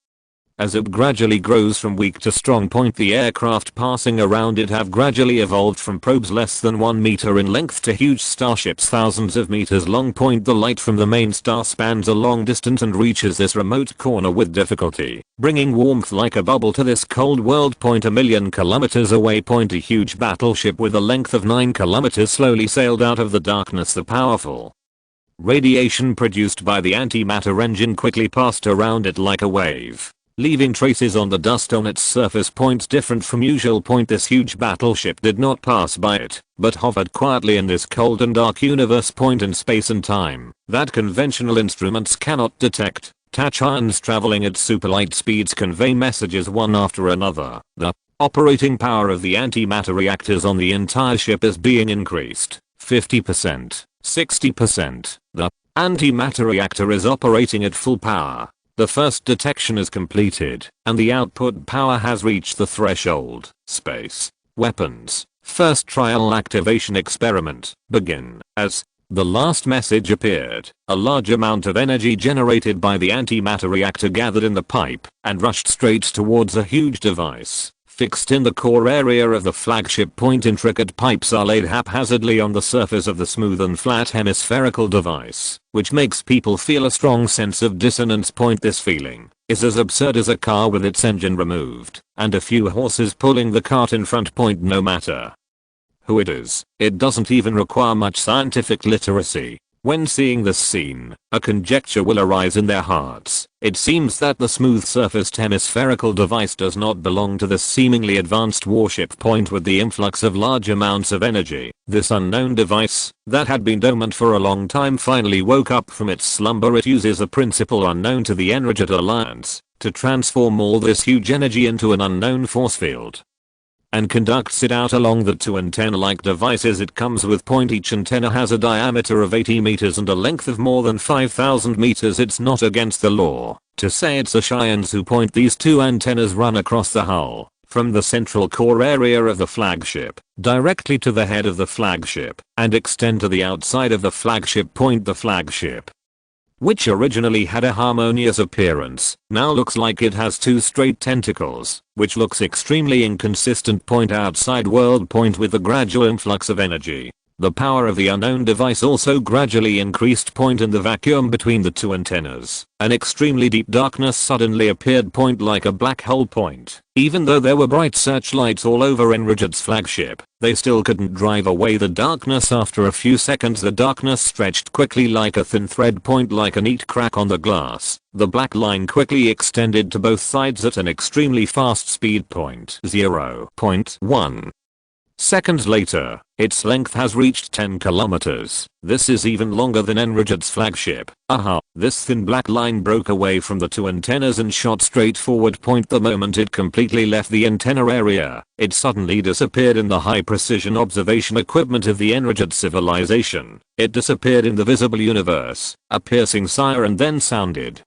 As it gradually grows from weak to strong, the aircraft passing around it have gradually evolved from probes less than 1 meter in length to huge starships thousands of meters long. The light from the main star spans a long distance and reaches this remote corner with difficulty, bringing warmth like a bubble to this cold world. A million kilometers away. A huge battleship with a length of 9 kilometers slowly sailed out of the darkness. The powerful radiation produced by the antimatter engine quickly passed around it like a wave, leaving traces on the dust on its surface. Different from usual. This huge battleship did not pass by it, but hovered quietly in this cold and dark universe. In space and time that conventional instruments cannot detect, tachyons traveling at superlight speeds convey messages one after another. The operating power of the antimatter reactors on the entire ship is being increased 50%, 60%. The antimatter reactor is operating at full power. The first detection is completed, and the output power has reached the threshold. Space weapons. First trial activation experiment. Begin. As the last message appeared, a large amount of energy generated by the antimatter reactor gathered in the pipe and rushed straight towards a huge device fixed in the core area of the flagship. Intricate pipes are laid haphazardly on the surface of the smooth and flat hemispherical device, which makes people feel a strong sense of dissonance. This feeling is as absurd as a car with its engine removed and a few horses pulling the cart in front. No matter who it is, it doesn't even require much scientific literacy. When seeing this scene, a conjecture will arise in their hearts. It seems that the smooth-surfaced hemispherical device does not belong to this seemingly advanced warship. With the influx of large amounts of energy, this unknown device, that had been dormant for a long time, finally woke up from its slumber. It uses a principle unknown to the Energet Alliance to transform all this huge energy into an unknown force field and conducts it out along the two antenna-like devices it comes with. Each antenna has a diameter of 80 meters and a length of more than 5,000 meters. It's not against the law to say it's a science who point. These two antennas run across the hull, from the central core area of the flagship, directly to the head of the flagship, and extend to the outside of the flagship. The flagship, which originally had a harmonious appearance, now looks like it has two straight tentacles, which looks extremely inconsistent. Outside world. With the gradual influx of energy, the power of the unknown device also gradually increased. In the vacuum between the two antennas, an extremely deep darkness suddenly appeared. Like a black hole. Even though there were bright searchlights all over Enriget's flagship, they still couldn't drive away the darkness. After a few seconds, the darkness stretched quickly like a thin thread. Like a neat crack on the glass, the black line quickly extended to both sides at an extremely fast speed. 0.1 seconds later, its length has reached 10 kilometers. This is even longer than Enriget's flagship. This thin black line broke away from the two antennas and shot straight forward. The moment it completely left the antenna area, it suddenly disappeared in the high precision observation equipment of the Enriget civilization. It disappeared in the visible universe. A piercing siren then sounded.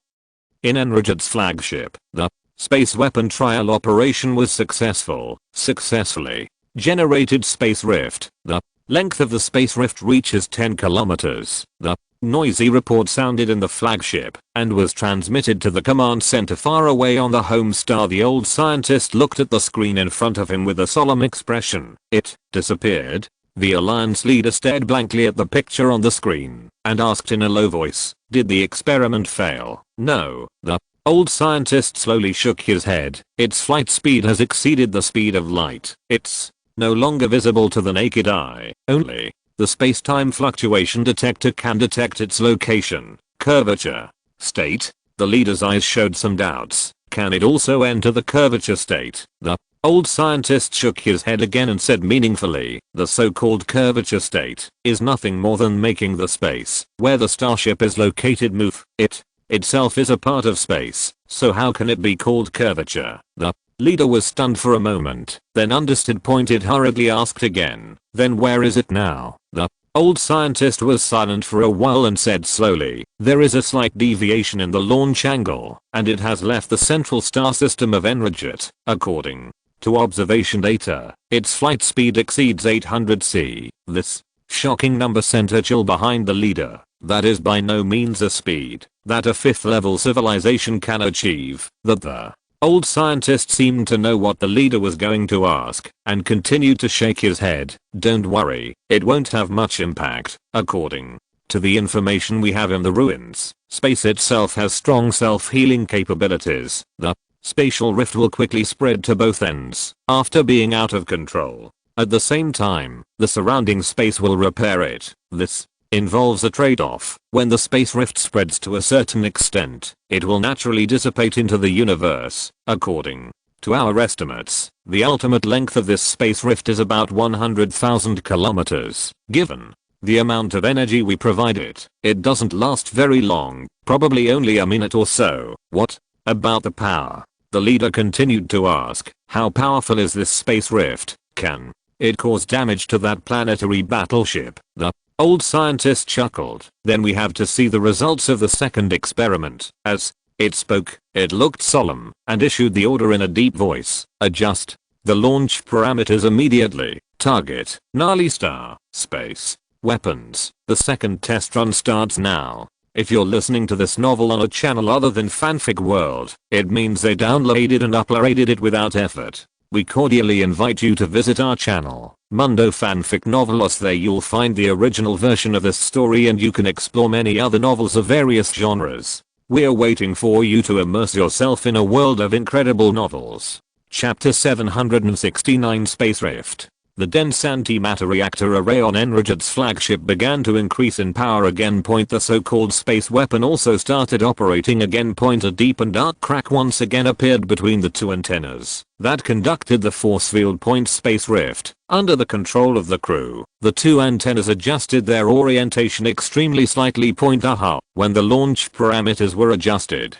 In Enriget's flagship, the space weapon trial operation was successfully generated space rift. The length of the space rift reaches 10 kilometers. The noisy report sounded in the flagship and was transmitted to the command center far away on the home star. The old scientist looked at the screen in front of him with a solemn expression. It disappeared. The Alliance leader stared blankly at the picture on the screen and asked in a low voice, "Did the experiment fail?" "No." The old scientist slowly shook his head. "Its flight speed has exceeded the speed of light. It's no longer visible to the naked eye. Only the space-time fluctuation detector can detect its location, curvature, state." The leader's eyes showed some doubts. "Can it also enter the curvature state?" The old scientist shook his head again and said meaningfully, "The so-called curvature state is nothing more than making the space where the starship is located move. It itself is a part of space, so how can it be called curvature?" The leader was stunned for a moment, then understood. It hurriedly asked again, "Then where is it now?" The old scientist was silent for a while and said slowly, "There is a slight deviation in the launch angle, and it has left the central star system of Enriget. According to observation data, its flight speed exceeds 800 c." This shocking number sent a chill behind the leader. That is by no means a speed that a 5th level civilization can achieve. That the old scientist seemed to know what the leader was going to ask and continued to shake his head. Don't worry, it won't have much impact. According to the information we have in the ruins, space itself has strong self-healing capabilities. The spatial rift will quickly spread to both ends after being out of control. At the same time, the surrounding space will repair it. This involves a trade-off. When the space rift spreads to a certain extent, it will naturally dissipate into the universe. According to our estimates, the ultimate length of this space rift is about 100,000 kilometers. Given the amount of energy we provide it doesn't last very long, probably only a minute or so. What about the power? The leader continued to ask. How powerful is this space rift? Can it cause damage to that planetary battleship? The old scientist chuckled. Then we have to see the results of the second experiment. As it spoke, it looked solemn and issued the order in a deep voice. Adjust the launch parameters immediately. Target, Gnarly Star, space, weapons. The second test run starts now. If you're listening to this novel on a channel other than Fanfic World, it means they downloaded and uploaded it without effort. We cordially invite you to visit our channel, Mundo Fanfic Novelos. There you'll find the original version of this story and you can explore many other novels of various genres. We're waiting for you to immerse yourself in a world of incredible novels. Chapter 769 Space Rift. The dense antimatter reactor array on Enriget's flagship began to increase in power again. The so-called space weapon also started operating again. A deep and dark crack once again appeared between the two antennas that conducted the force field. Space rift. Under the control of the crew, the two antennas adjusted their orientation extremely slightly. Aha. When the launch parameters were adjusted,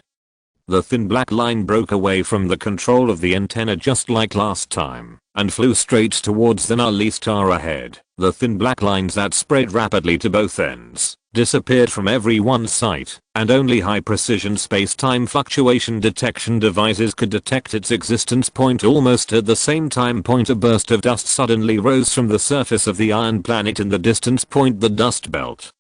the thin black line broke away from the control of the antenna just like last time and flew straight towards the Gnarly Star ahead. The thin black lines that spread rapidly to both ends disappeared from everyone's sight, and only high-precision space-time fluctuation detection devices could detect its existence. Almost at the same time, a burst of dust suddenly rose from the surface of the iron planet in the distance. The dust belt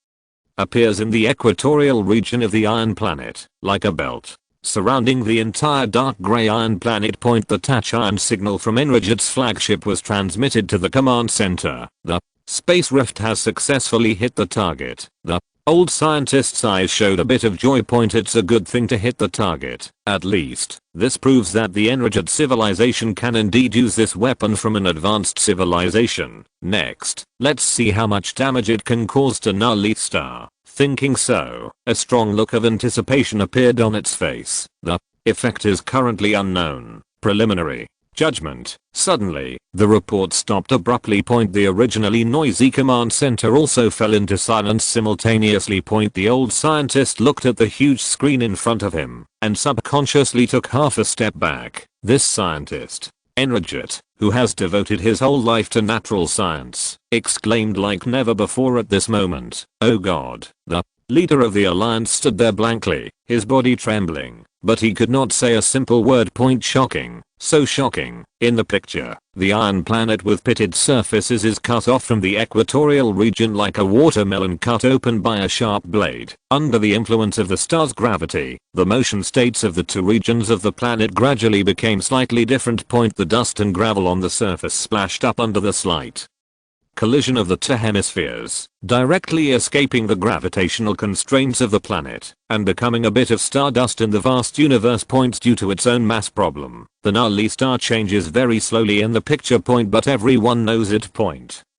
appears in the equatorial region of the iron planet, like a belt surrounding the entire dark grey iron planet. The touch iron signal from Enriget's flagship was transmitted to the command center. The space rift has successfully hit the target. The old scientist's eyes showed a bit of joy. It's a good thing to hit the target. At least, this proves that the Enriget civilization can indeed use this weapon from an advanced civilization. Next, let's see how much damage it can cause to Gnarly Star. Thinking so, a strong look of anticipation appeared on its face. The effect is currently unknown. Preliminary judgment. Suddenly, the report stopped abruptly. The originally noisy command center also fell into silence simultaneously. The old scientist looked at the huge screen in front of him and subconsciously took half a step back. This scientist, Enriget, who has devoted his whole life to natural science, exclaimed like never before at this moment. Oh God. The leader of the alliance stood there blankly, his body trembling, but he could not say a simple word. Shocking. So shocking. In the picture, the iron planet with pitted surfaces is cut off from the equatorial region like a watermelon cut open by a sharp blade. Under the influence of the star's gravity, the motion states of the two regions of the planet gradually became slightly different. The dust and gravel on the surface splashed up under the slight collision of the two hemispheres, directly escaping the gravitational constraints of the planet and becoming a bit of stardust in the vast universe. Due to its own mass problem, the Gnarly Star changes very slowly in the picture. But everyone knows it.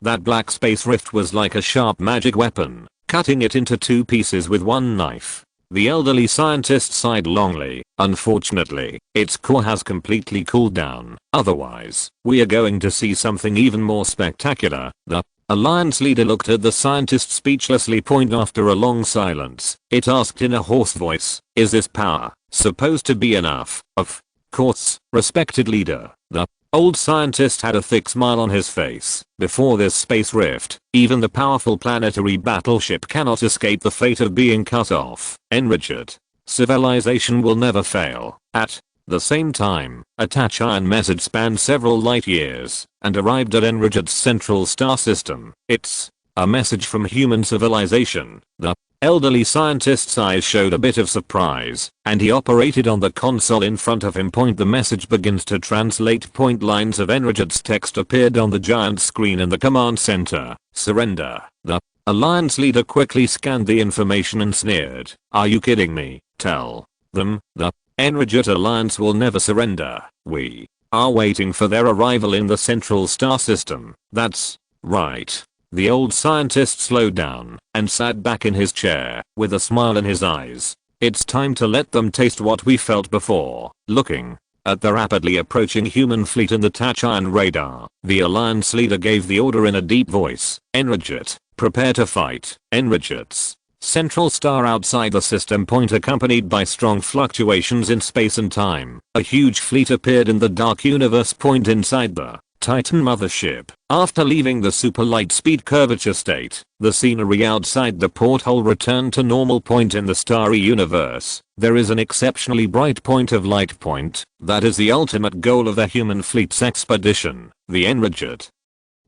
That black space rift was like a sharp magic weapon, cutting it into two pieces with one knife. The elderly scientist sighed longly. Unfortunately, its core has completely cooled down. Otherwise, we are going to see something even more spectacular. The alliance leader looked at the scientist speechlessly. After a long silence, it asked in a hoarse voice, is this power supposed to be enough? Of course, respected leader. The old scientist had a thick smile on his face. Before this space rift, even the powerful planetary battleship cannot escape the fate of being cut off. Enriget civilization will never fail. At the same time, a touch iron message spanned several light years and arrived at Enriget's central star system. It's a message from human civilization. The elderly scientist's eyes showed a bit of surprise, and he operated on the console in front of him. The message begins to translate. Lines of Enriget's text appeared on the giant screen in the command center. Surrender. The Alliance leader quickly scanned the information and sneered. Are you kidding me? Tell them the Enriget Alliance will never surrender. We are waiting for their arrival in the central star system. That's right. The old scientist slowed down and sat back in his chair with a smile in his eyes. It's time to let them taste what we felt before. Looking at the rapidly approaching human fleet in the Tachyon radar, the Alliance leader gave the order in a deep voice. Enriget, prepare to fight. Enriget's central star outside the system point accompanied by strong fluctuations in space and time. A huge fleet appeared in the dark universe point inside the Titan mothership. After leaving the super light speed curvature state, the scenery outside the porthole returned to normal point in the starry universe. There is an exceptionally bright point of light point that is the ultimate goal of the human fleet's expedition. The Enriget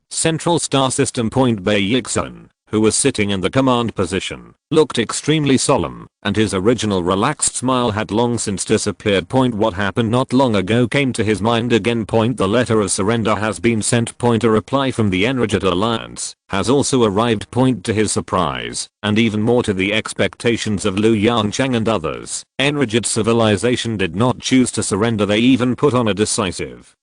Central Star System point. Baixun, who was sitting in the command position, looked extremely solemn, and his original relaxed smile had long since disappeared. What happened not long ago came to his mind again. The letter of surrender has been sent. A reply from the Enriget Alliance has also arrived. To his surprise, and even more to the expectations of Liu Yongchang and others, Enriget civilization did not choose to surrender. They even put on a decisive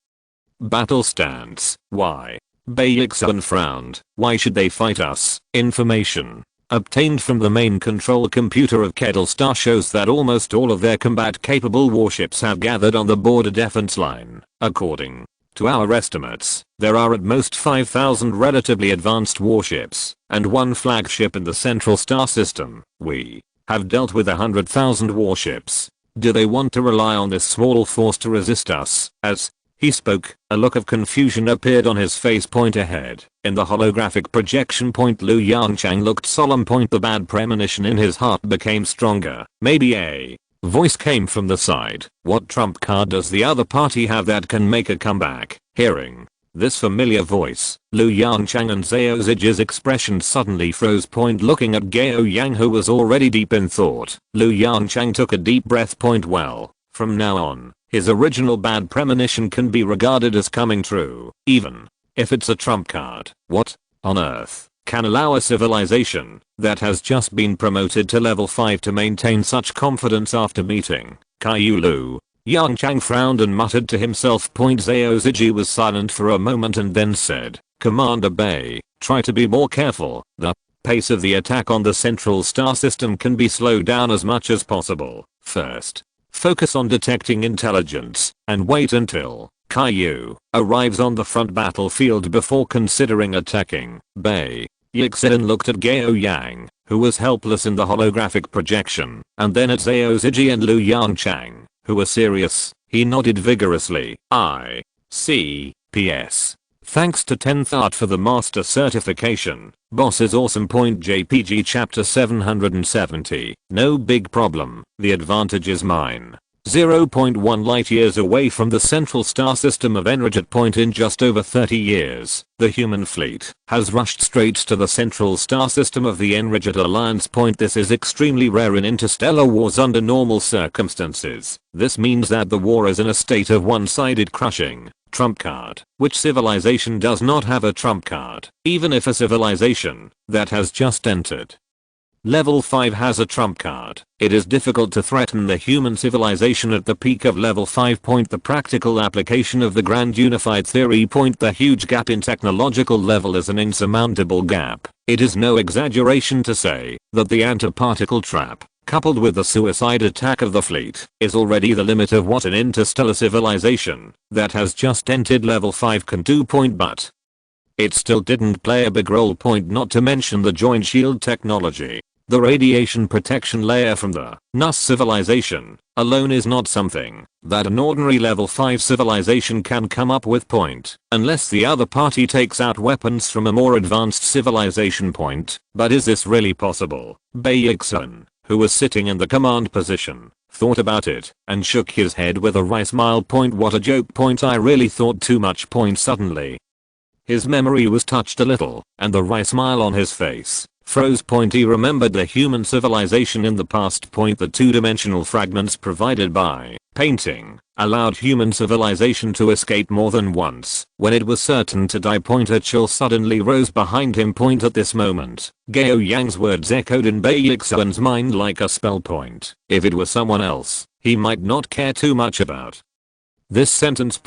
battle stance. Why? Baixun frowned. Why should they fight us? Information obtained from the main control computer of Kedelstar shows that almost all of their combat-capable warships have gathered on the border defense line. According to our estimates, there are at most 5,000 relatively advanced warships and one flagship in the central star system. We have dealt with 100,000 warships. Do they want to rely on this small force to resist us? As he spoke, a look of confusion appeared on his face. Ahead, in the holographic projection. Liu Yongchang looked solemn. The bad premonition in his heart became stronger. Maybe a voice came from the side. What trump card does the other party have that can make a comeback? Hearing this familiar voice, Liu Yongchang and Zhao Ziji's expression suddenly froze. Looking at Gao Yang, who was already deep in thought, Liu Yongchang took a deep breath. Well, from now on, his original bad premonition can be regarded as coming true, even if it's a trump card. What on earth can allow a civilization that has just been promoted to level 5 to maintain such confidence after meeting Kaiyu Lu? Yongchang frowned and muttered to himself. Zhao Ziji was silent for a moment and then said, Commander Bei, try to be more careful. The pace of the attack on the central star system can be slowed down as much as possible. First, focus on detecting intelligence, and wait until Kaiyu arrives on the front battlefield before considering attacking. Bei Yixin looked at Gao Yang, who was helpless in the holographic projection, and then at Zhao Ziji and Liu Yongchang, who were serious. He nodded vigorously. I see. PS. Thanks to 10th Art for the Master Certification. Boss is awesome. JPG Chapter 770. No big problem. The advantage is mine. 0.1 light years away from the central star system of Enriget. In just over 30 years, the human fleet has rushed straight to the central star system of the Enriget Alliance. This is extremely rare in interstellar wars under normal circumstances. This means that the war is in a state of one-sided crushing trump card. Which civilization does not have a trump card? Even if a civilization that has just entered level 5 has a trump card, it is difficult to threaten the human civilization at the peak of level 5. The practical application of the grand unified theory. The huge gap in technological level is an insurmountable gap. It is no exaggeration to say that the antiparticle trap, coupled with the suicide attack of the fleet, is already the limit of what an interstellar civilization that has just entered level 5 can do. But it still didn't play a big role. Not to mention the joint shield technology. The radiation protection layer from the NUS civilization alone is not something that an ordinary level 5 civilization can come up with. Unless the other party takes out weapons from a more advanced civilization. But is this really possible? Baixun, who was sitting in the command position, thought about it and shook his head with a wry smile. What a joke. I really thought too much. Suddenly his memory was touched a little, and the wry smile on his face Froze. He remembered the human civilization in the past. The two-dimensional fragments provided by painting allowed human civilization to escape more than once when it was certain to die. A chill suddenly rose behind him. At this moment, Gao Yang's words echoed in Baixuan's mind like a spell. If it were someone else, he might not care too much about this sentence.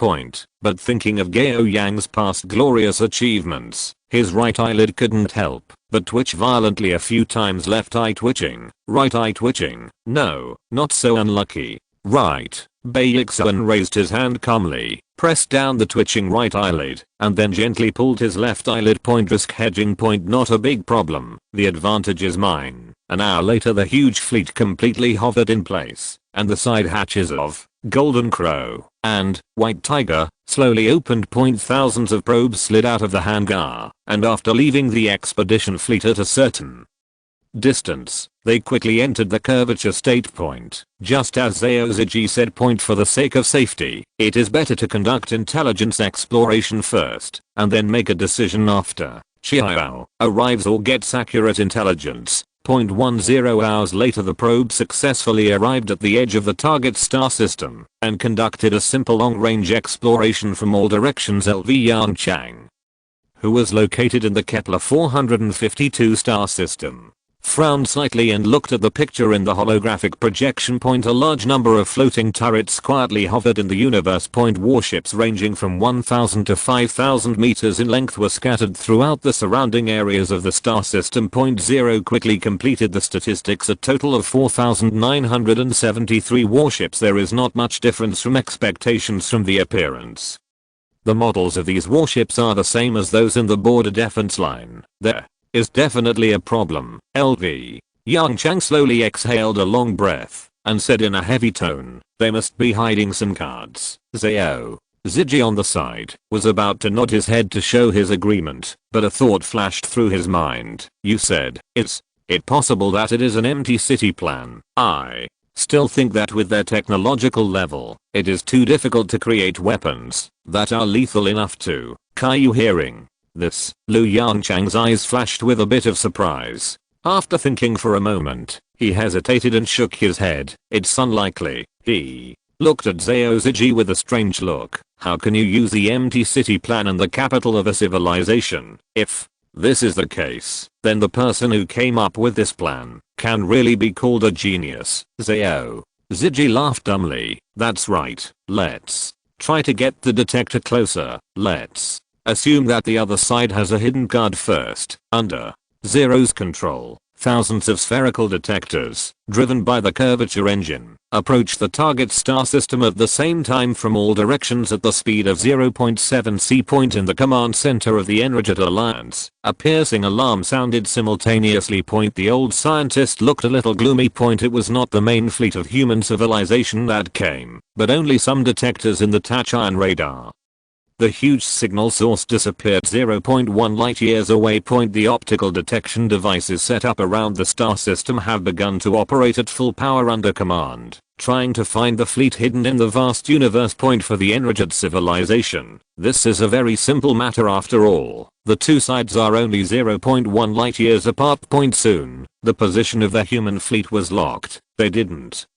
But thinking of Gao Yang's past glorious achievements, his right eyelid couldn't help but twitch violently a few times. Left eye twitching, right eye twitching. No, not so unlucky. Right. Baixuan raised his hand calmly, pressed down the twitching right eyelid, and then gently pulled his left eyelid. Risk hedging. Not a big problem. The advantage is mine. An hour later the huge fleet completely hovered in place, and the side hatches of Golden Crow and White Tiger slowly opened. Thousands of probes slid out of the hangar, and after leaving the expedition fleet at a certain distance, they quickly entered the curvature state. Just as Zhao Ziji said. For the sake of safety, it is better to conduct intelligence exploration first, and then make a decision after Xiao arrives or gets accurate intelligence. 10 hours later the probe successfully arrived at the edge of the target star system and conducted a simple long-range exploration from all directions. LV Yongchang, who was located in the Kepler 452 star system, frowned slightly and looked at the picture in the holographic projection. A large number of floating turrets quietly hovered in the universe. Warships ranging from 1,000 to 5,000 meters in length were scattered throughout the surrounding areas of the star system. 0 quickly completed the statistics. A total of 4,973 warships. There is not much difference from expectations from the appearance. The models of these warships are the same as those in the border defense line. There is definitely a problem. LV Yongchang slowly exhaled a long breath and said in a heavy tone, they must be hiding some cards. Zhao Ziji on the side was about to nod his head to show his agreement, but a thought flashed through his mind. You said, is it possible that it is an empty city plan? I still think that with their technological level, it is too difficult to create weapons that are lethal enough to. Caillou hearing this, Lu Yongchang's eyes flashed with a bit of surprise. After thinking for a moment, he hesitated and shook his head. It's unlikely. He looked at Zhao Ziji with a strange look. How can you use the empty city plan in the capital of a civilization? If this is the case, then the person who came up with this plan can really be called a genius. Zhao Ziji laughed dumbly. That's right. Let's try to get the detector closer. Let's assume that the other side has a hidden guard first. Under Zero's control, thousands of spherical detectors, driven by the curvature engine, approach the target star system at the same time from all directions at the speed of 0.7 c. In the command center of the Energet Alliance, a piercing alarm sounded simultaneously. The old scientist looked a little gloomy. It was not the main fleet of human civilization that came, but only some detectors in the Tachyon radar. The huge signal source disappeared 0.1 light years away. The optical detection devices set up around the star system have begun to operate at full power under command, trying to find the fleet hidden in the vast universe. For the Energet civilization, this is a very simple matter after all. The two sides are only 0.1 light years apart. Soon, the position of the human fleet was locked. They didn't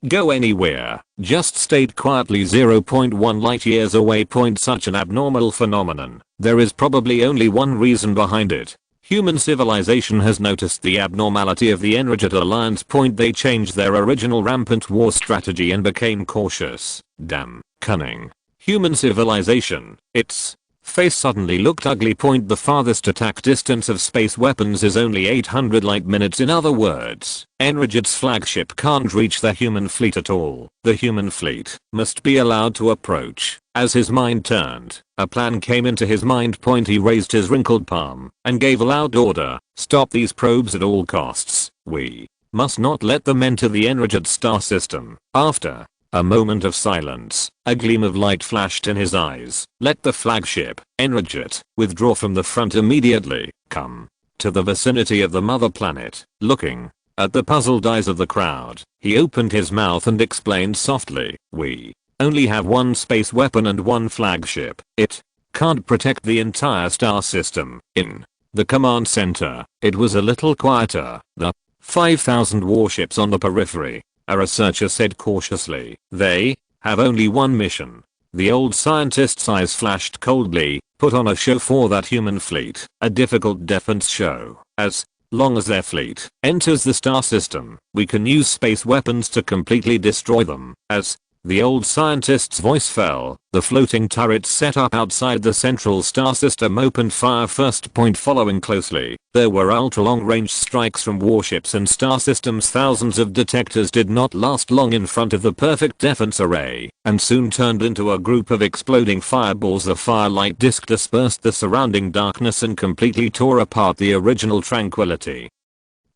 go anywhere, just stayed quietly 0.1 light years away. Such an abnormal phenomenon. There is probably only one reason behind it. Human civilization has noticed the abnormality of the Energet Alliance. They changed their original rampant war strategy and became cautious. Damn cunning human civilization. Its face suddenly looked ugly. The farthest attack distance of space weapons is only 800 light minutes. In other words, Energet's flagship can't reach the human fleet at all. The human fleet must be allowed to approach. As his mind turned, a plan came into his mind. He raised his wrinkled palm and gave a loud order. Stop these probes at all costs. We must not let them enter the Energet star system. After a moment of silence, a gleam of light flashed in his eyes. Let the flagship, Energet, withdraw from the front immediately. Come to the vicinity of the mother planet. Looking at the puzzled eyes of the crowd, he opened his mouth and explained softly, we only have one space weapon and one flagship. It can't protect the entire star system. In the command center, it was a little quieter. The 5,000 warships on the periphery, a researcher said cautiously. They have only one mission. The old scientist's eyes flashed coldly. Put on a show for that human fleet. A difficult defense show. As long as their fleet enters the star system, we can use space weapons to completely destroy them. As the old scientist's voice fell, the floating turrets set up outside the central star system opened fire. First point following closely. There were ultra-long-range strikes from warships and star systems. Thousands of detectors did not last long in front of the perfect defense array, and soon turned into a group of exploding fireballs. The firelight disk dispersed the surrounding darkness and completely tore apart the original tranquility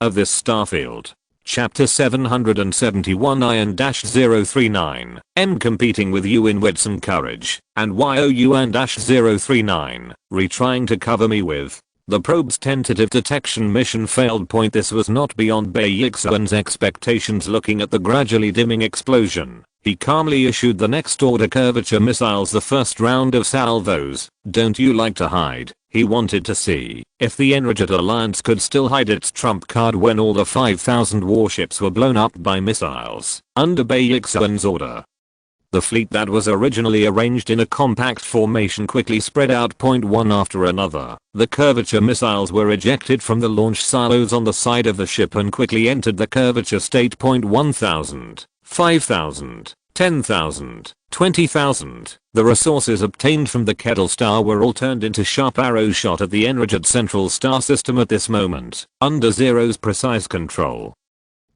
of this starfield. Chapter 771 IN-039, M competing with you in wits and courage, and YOUN-039, retrying to cover me with. The probe's tentative detection mission failed. Point this was not beyond Bayexuan's expectations. Looking at the gradually dimming explosion, he calmly issued the next order: curvature missiles. The first round of salvos. Don't you like to hide? He wanted to see if the Enraged Alliance could still hide its trump card when all the 5,000 warships were blown up by missiles under Bayexuan's order. The fleet that was originally arranged in a compact formation quickly spread out. One after another, the curvature missiles were ejected from the launch silos on the side of the ship and quickly entered the curvature state. 1,000, 5,000, 10,000, 20,000. The resources obtained from the Kettle Star were all turned into sharp arrows shot at the Enraged Central Star System at this moment, under Zero's precise control.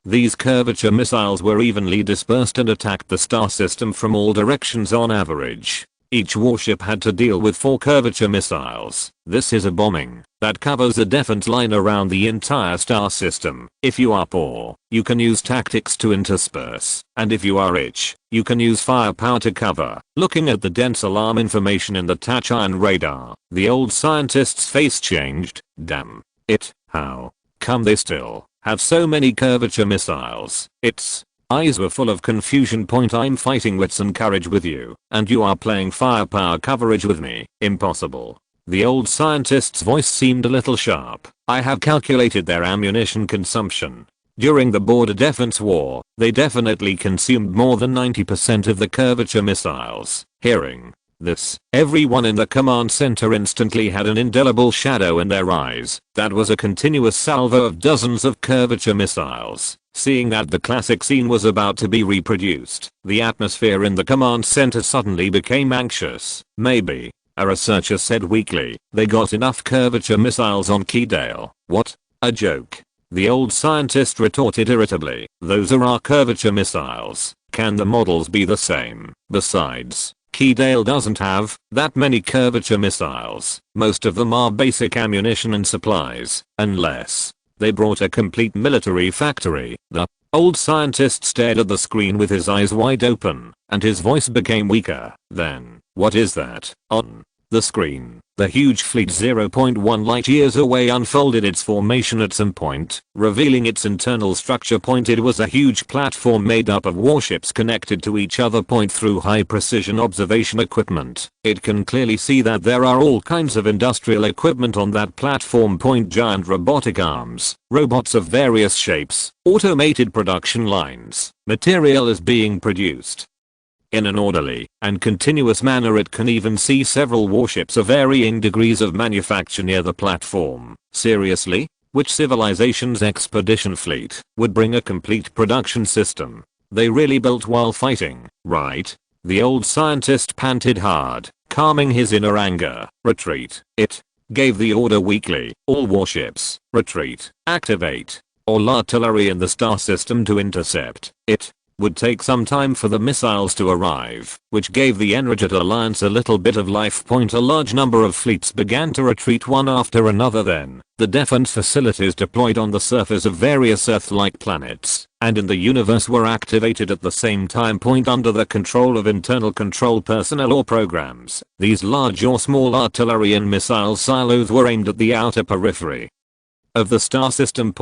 These curvature missiles were evenly dispersed and attacked the star system from all directions on average. Each warship had to deal with 4 curvature missiles. This is a bombing that covers a defense line around the entire star system. If you are poor, you can use tactics to intersperse, and if you are rich, you can use firepower to cover. Looking at the dense alarm information in the Tachyon radar, the old scientist's face changed. Damn it, how come they still have so many curvature missiles? Its eyes were full of confusion. I'm fighting wits and courage with you, and you are playing firepower coverage with me. Impossible. The old scientist's voice seemed a little sharp. I have calculated their ammunition consumption. During the border defense war, they definitely consumed more than 90% of the curvature missiles. Hearing this, everyone in the command center instantly had an indelible shadow in their eyes. That was a continuous salvo of dozens of curvature missiles. Seeing that the classic scene was about to be reproduced, the atmosphere in the command center suddenly became anxious. Maybe, a researcher said weakly, they got enough curvature missiles on Keydale. What? A joke. The old scientist retorted irritably. Those are our curvature missiles. Can the models be the same? Besides, Keydale doesn't have that many curvature missiles. Most of them are basic ammunition and supplies, unless they brought a complete military factory. The old scientist stared at the screen with his eyes wide open, and his voice became weaker. Then, what is that on the screen? The huge fleet 0.1 light years away unfolded its formation at some point, revealing its internal structure. It was a huge platform made up of warships connected to each other. Through high precision observation equipment, it can clearly see that there are all kinds of industrial equipment on that platform. Giant robotic arms, robots of various shapes, automated production lines. Material is being produced in an orderly and continuous manner. It can even see several warships of varying degrees of manufacture near the platform. Seriously? Which civilization's expedition fleet would bring a complete production system they really built while fighting, right? The old scientist panted hard, calming his inner anger. Retreat. It gave the order weakly. All warships, retreat. Activate all artillery in the star system to intercept. It would take some time for the missiles to arrive, which gave the Enraged Alliance a little bit of life. A large number of fleets began to retreat one after another. Then, the defense facilities deployed on the surface of various Earth-like planets and in the universe were activated at the same time. Under the control of internal control personnel or programs, these large or small artillery and missile silos were aimed at the outer periphery of the star system.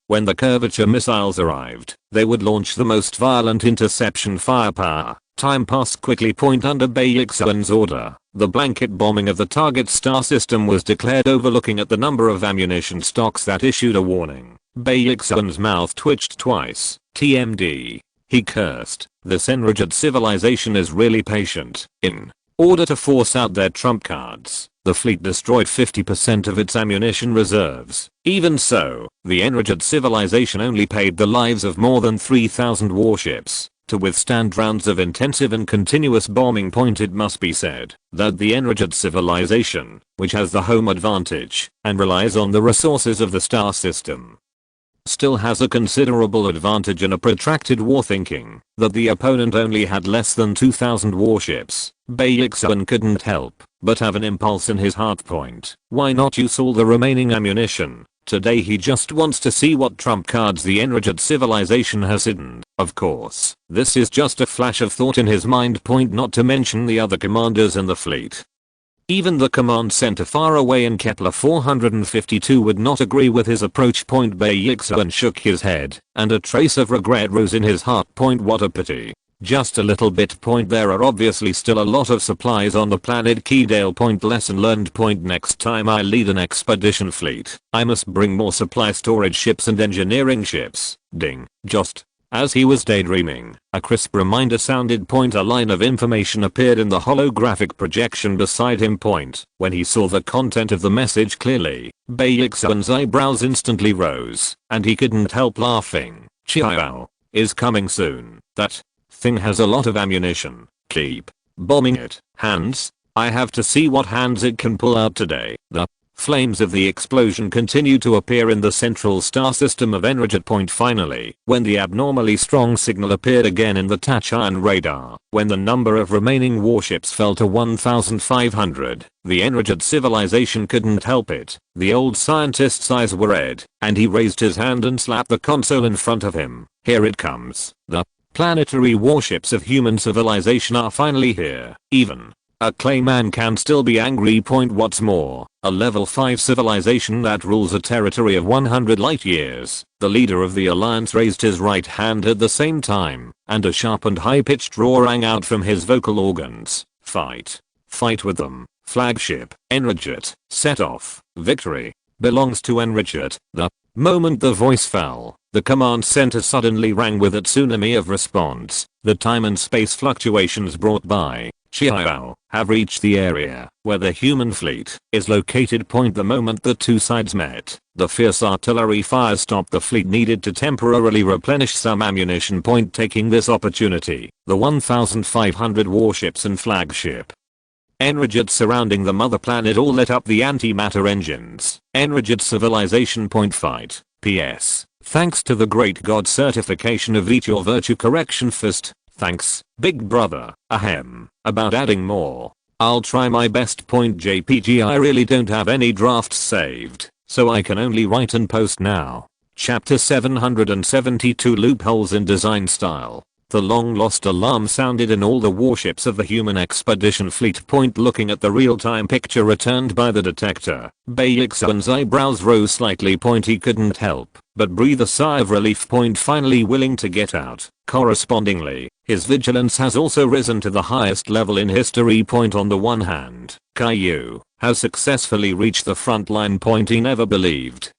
When the curvature missiles arrived, they would launch the most violent interception firepower. Time passed quickly. Under Bayexuan's order, The blanket bombing of the target star system was declared overlooking at the number of ammunition stocks that issued a warning. Baeksun's mouth twitched twice. TMD. He cursed. This enraged civilization is really patient. In order to force out their trump cards, the fleet destroyed 50% of its ammunition reserves. Even so, the enraged civilization only paid the lives of more than 3,000 warships to withstand rounds of intensive and continuous bombing. It must be said that the enraged civilization, which has the home advantage and relies on the resources of the star system, still has a considerable advantage in a protracted war, thinking that the opponent only had less than 2,000 warships. Baeksun couldn't help but have an impulse in his heart. Why not use all the remaining ammunition? Today he just wants to see what trump cards the enraged civilization has hidden. Of course, this is just a flash of thought in his mind. Not to mention the other commanders in the fleet. Even the command center far away in Kepler 452 would not agree with his approach. Baeksun shook his head, and a trace of regret rose in his heart. What a pity. Just a little bit. There are obviously still a lot of supplies on the planet Keydale. Lesson learned. Next time I lead an expedition fleet, I must bring more supply storage ships and engineering ships. Ding. Just as he was daydreaming, a crisp reminder sounded. A line of information appeared in the holographic projection beside him. When he saw the content of the message clearly, Baeksun's eyebrows instantly rose, and he couldn't help laughing. Chiao is coming soon. That thing has a lot of ammunition. Keep bombing it. Hands. I have to see what hands it can pull out today. The flames of the explosion continued to appear in the central star system of enraged. Finally, when the abnormally strong signal appeared again in the Tachyon radar, when the number of remaining warships fell to 1,500, the enraged civilization couldn't help it. The old scientist's eyes were red, and he raised his hand and slapped the console in front of him. Here it comes. The planetary warships of human civilization are finally here. Even a clayman can still be angry. What's more, a level 5 civilization that rules a territory of 100 light years. The leader of the alliance raised his right hand at the same time, and a sharp and high-pitched roar rang out from his vocal organs. Fight. Fight with them. Flagship, Enraged, set off. Victory belongs to Enraged. The moment the voice fell, the command center suddenly rang with a tsunami of response. The time and space fluctuations brought by Chiao have reached the area where the human fleet is located. The moment the two sides met, the fierce artillery fire stopped. The fleet needed to temporarily replenish some ammunition. Taking this opportunity, the 1,500 warships and flagship Enraged surrounding the mother planet all lit up the antimatter engines. Enraged civilization. Fight. PS. Thanks to the great god certification of eat your virtue correction fist. Thanks, big brother. Ahem. About adding more. I'll try my best. JPG I really don't have any drafts saved, so I can only write and post now. Chapter 772 Loopholes in Design Style. The long lost alarm sounded in all the warships of the human expedition fleet. Looking at the real-time picture returned by the detector, Baeksun's eyebrows rose slightly. He couldn't help but breathe a sigh of relief. Finally willing to get out. Correspondingly, his vigilance has also risen to the highest level in history. On the one hand, Caillou has successfully reached the front line. He never believed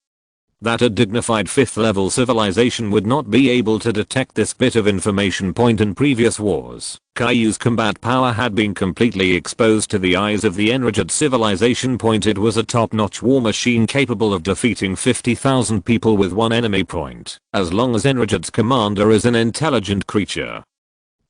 that a dignified 5th level civilization would not be able to detect this bit of information. In previous wars, Caillou's combat power had been completely exposed to the eyes of the enraged civilization. It was a top-notch war machine capable of defeating 50,000 people with one enemy. As long as Enraged's commander is an intelligent creature,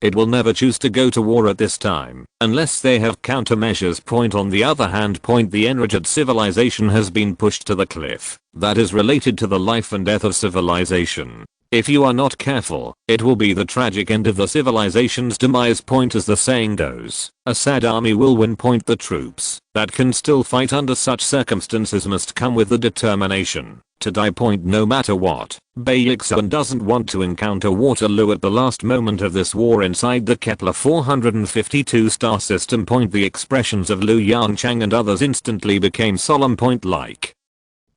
it will never choose to go to war at this time, unless they have countermeasures. On the other hand, the enraged civilization has been pushed to the cliff that is related to the life and death of civilization. If you are not careful, it will be the tragic end of the civilization's demise. As the saying goes, a sad army will win. The troops that can still fight under such circumstances must come with the determination to die. No matter what. Baeksun doesn't want to encounter Waterloo at the last moment of this war inside the Kepler 452 star system. The expressions of Yongchang and others instantly became solemn. Like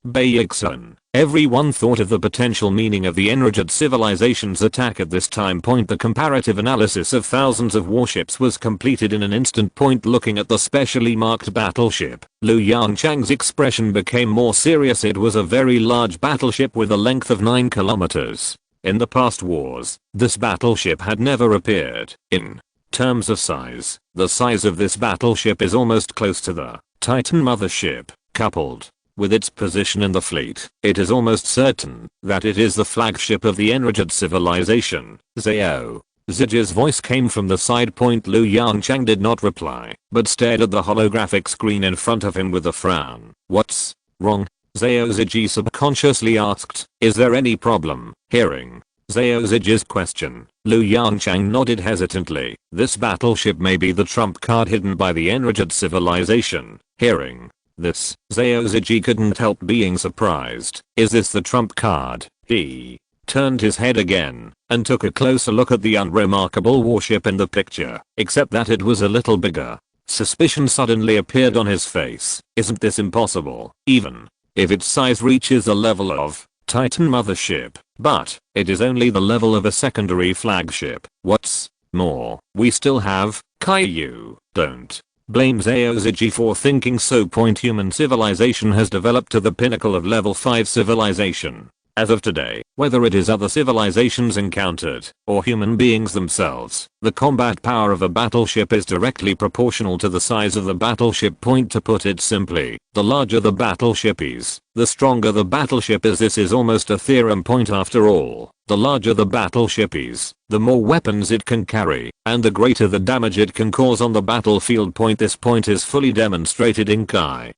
Bayekson. Everyone thought of the potential meaning of the enraged civilization's attack at this time point. The comparative analysis of thousands of warships was completed in an instant point. Looking at the specially marked battleship, Yongchang's expression became more serious. It was a very large battleship with a length of 9 kilometers. In the past wars, this battleship had never appeared. In terms of size, the size of this battleship is almost close to the Titan mothership. Coupled with its position in the fleet, it is almost certain that it is the flagship of the enraged civilization. Zhao Ziji's voice came from the side point. Yongchang did not reply, but stared at the holographic screen in front of him with a frown. What's wrong? Zhao Ziji subconsciously asked. Is there any problem? Hearing Zhao Ziji's question, Yongchang nodded hesitantly. This battleship may be the trump card hidden by the enraged civilization. Hearing this, Zhao Ziji couldn't help being surprised. Is this the trump card? He turned his head again and took a closer look at the unremarkable warship in the picture, except that it was a little bigger. Suspicion suddenly appeared on his face. Isn't this impossible? Even if its size reaches the level of Titan mothership, but it is only the level of a secondary flagship. What's more, we still have Kaiju. Don't blame Zhao Ziji for thinking so. Human civilization has developed to the pinnacle of level 5 civilization. As of today, whether it is other civilizations encountered or human beings themselves, the combat power of a battleship is directly proportional to the size of the battleship. To put it simply, the larger the battleship is, the stronger the battleship is. This is almost a theorem. After all, the larger the battleship is, the more weapons it can carry, and the greater the damage it can cause on the battlefield. This point is fully demonstrated in Kai.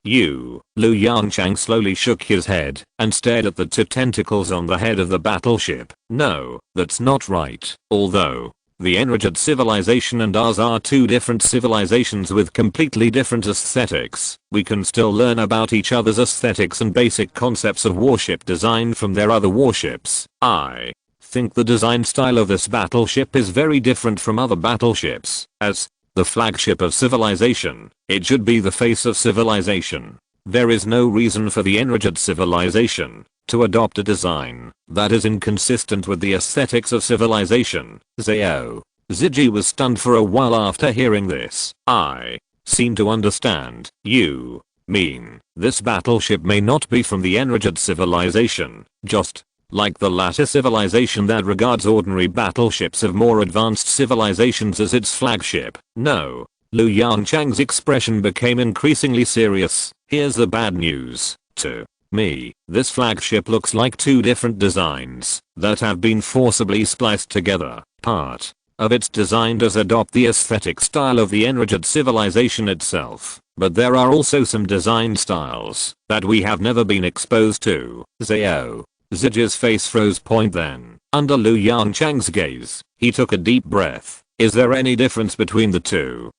Yongchang slowly shook his head and stared at the two tentacles on the head of the battleship. No, that's not right. Although the enraged civilization and ours are two different civilizations with completely different aesthetics, we can still learn about each other's aesthetics and basic concepts of warship design from their other warships. I think the design style of this battleship is very different from other battleships. As the flagship of civilization, it should be the face of civilization. There is no reason for the enraged civilization to adopt a design that is inconsistent with the aesthetics of civilization. Zhao Ziji was stunned for a while after hearing this. I seem to understand. You mean this battleship may not be from the enraged civilization, just like the latter civilization that regards ordinary battleships of more advanced civilizations as its flagship? No. Yongchang's expression became increasingly serious. Here's the bad news. To me, this flagship looks like two different designs that have been forcibly spliced together. Part of its design does adopt the aesthetic style of the enraged civilization itself, but there are also some design styles that we have never been exposed to. Zhao Ziji's face froze. Then, under Yongchang's gaze, he took a deep breath. Is there any difference between the two?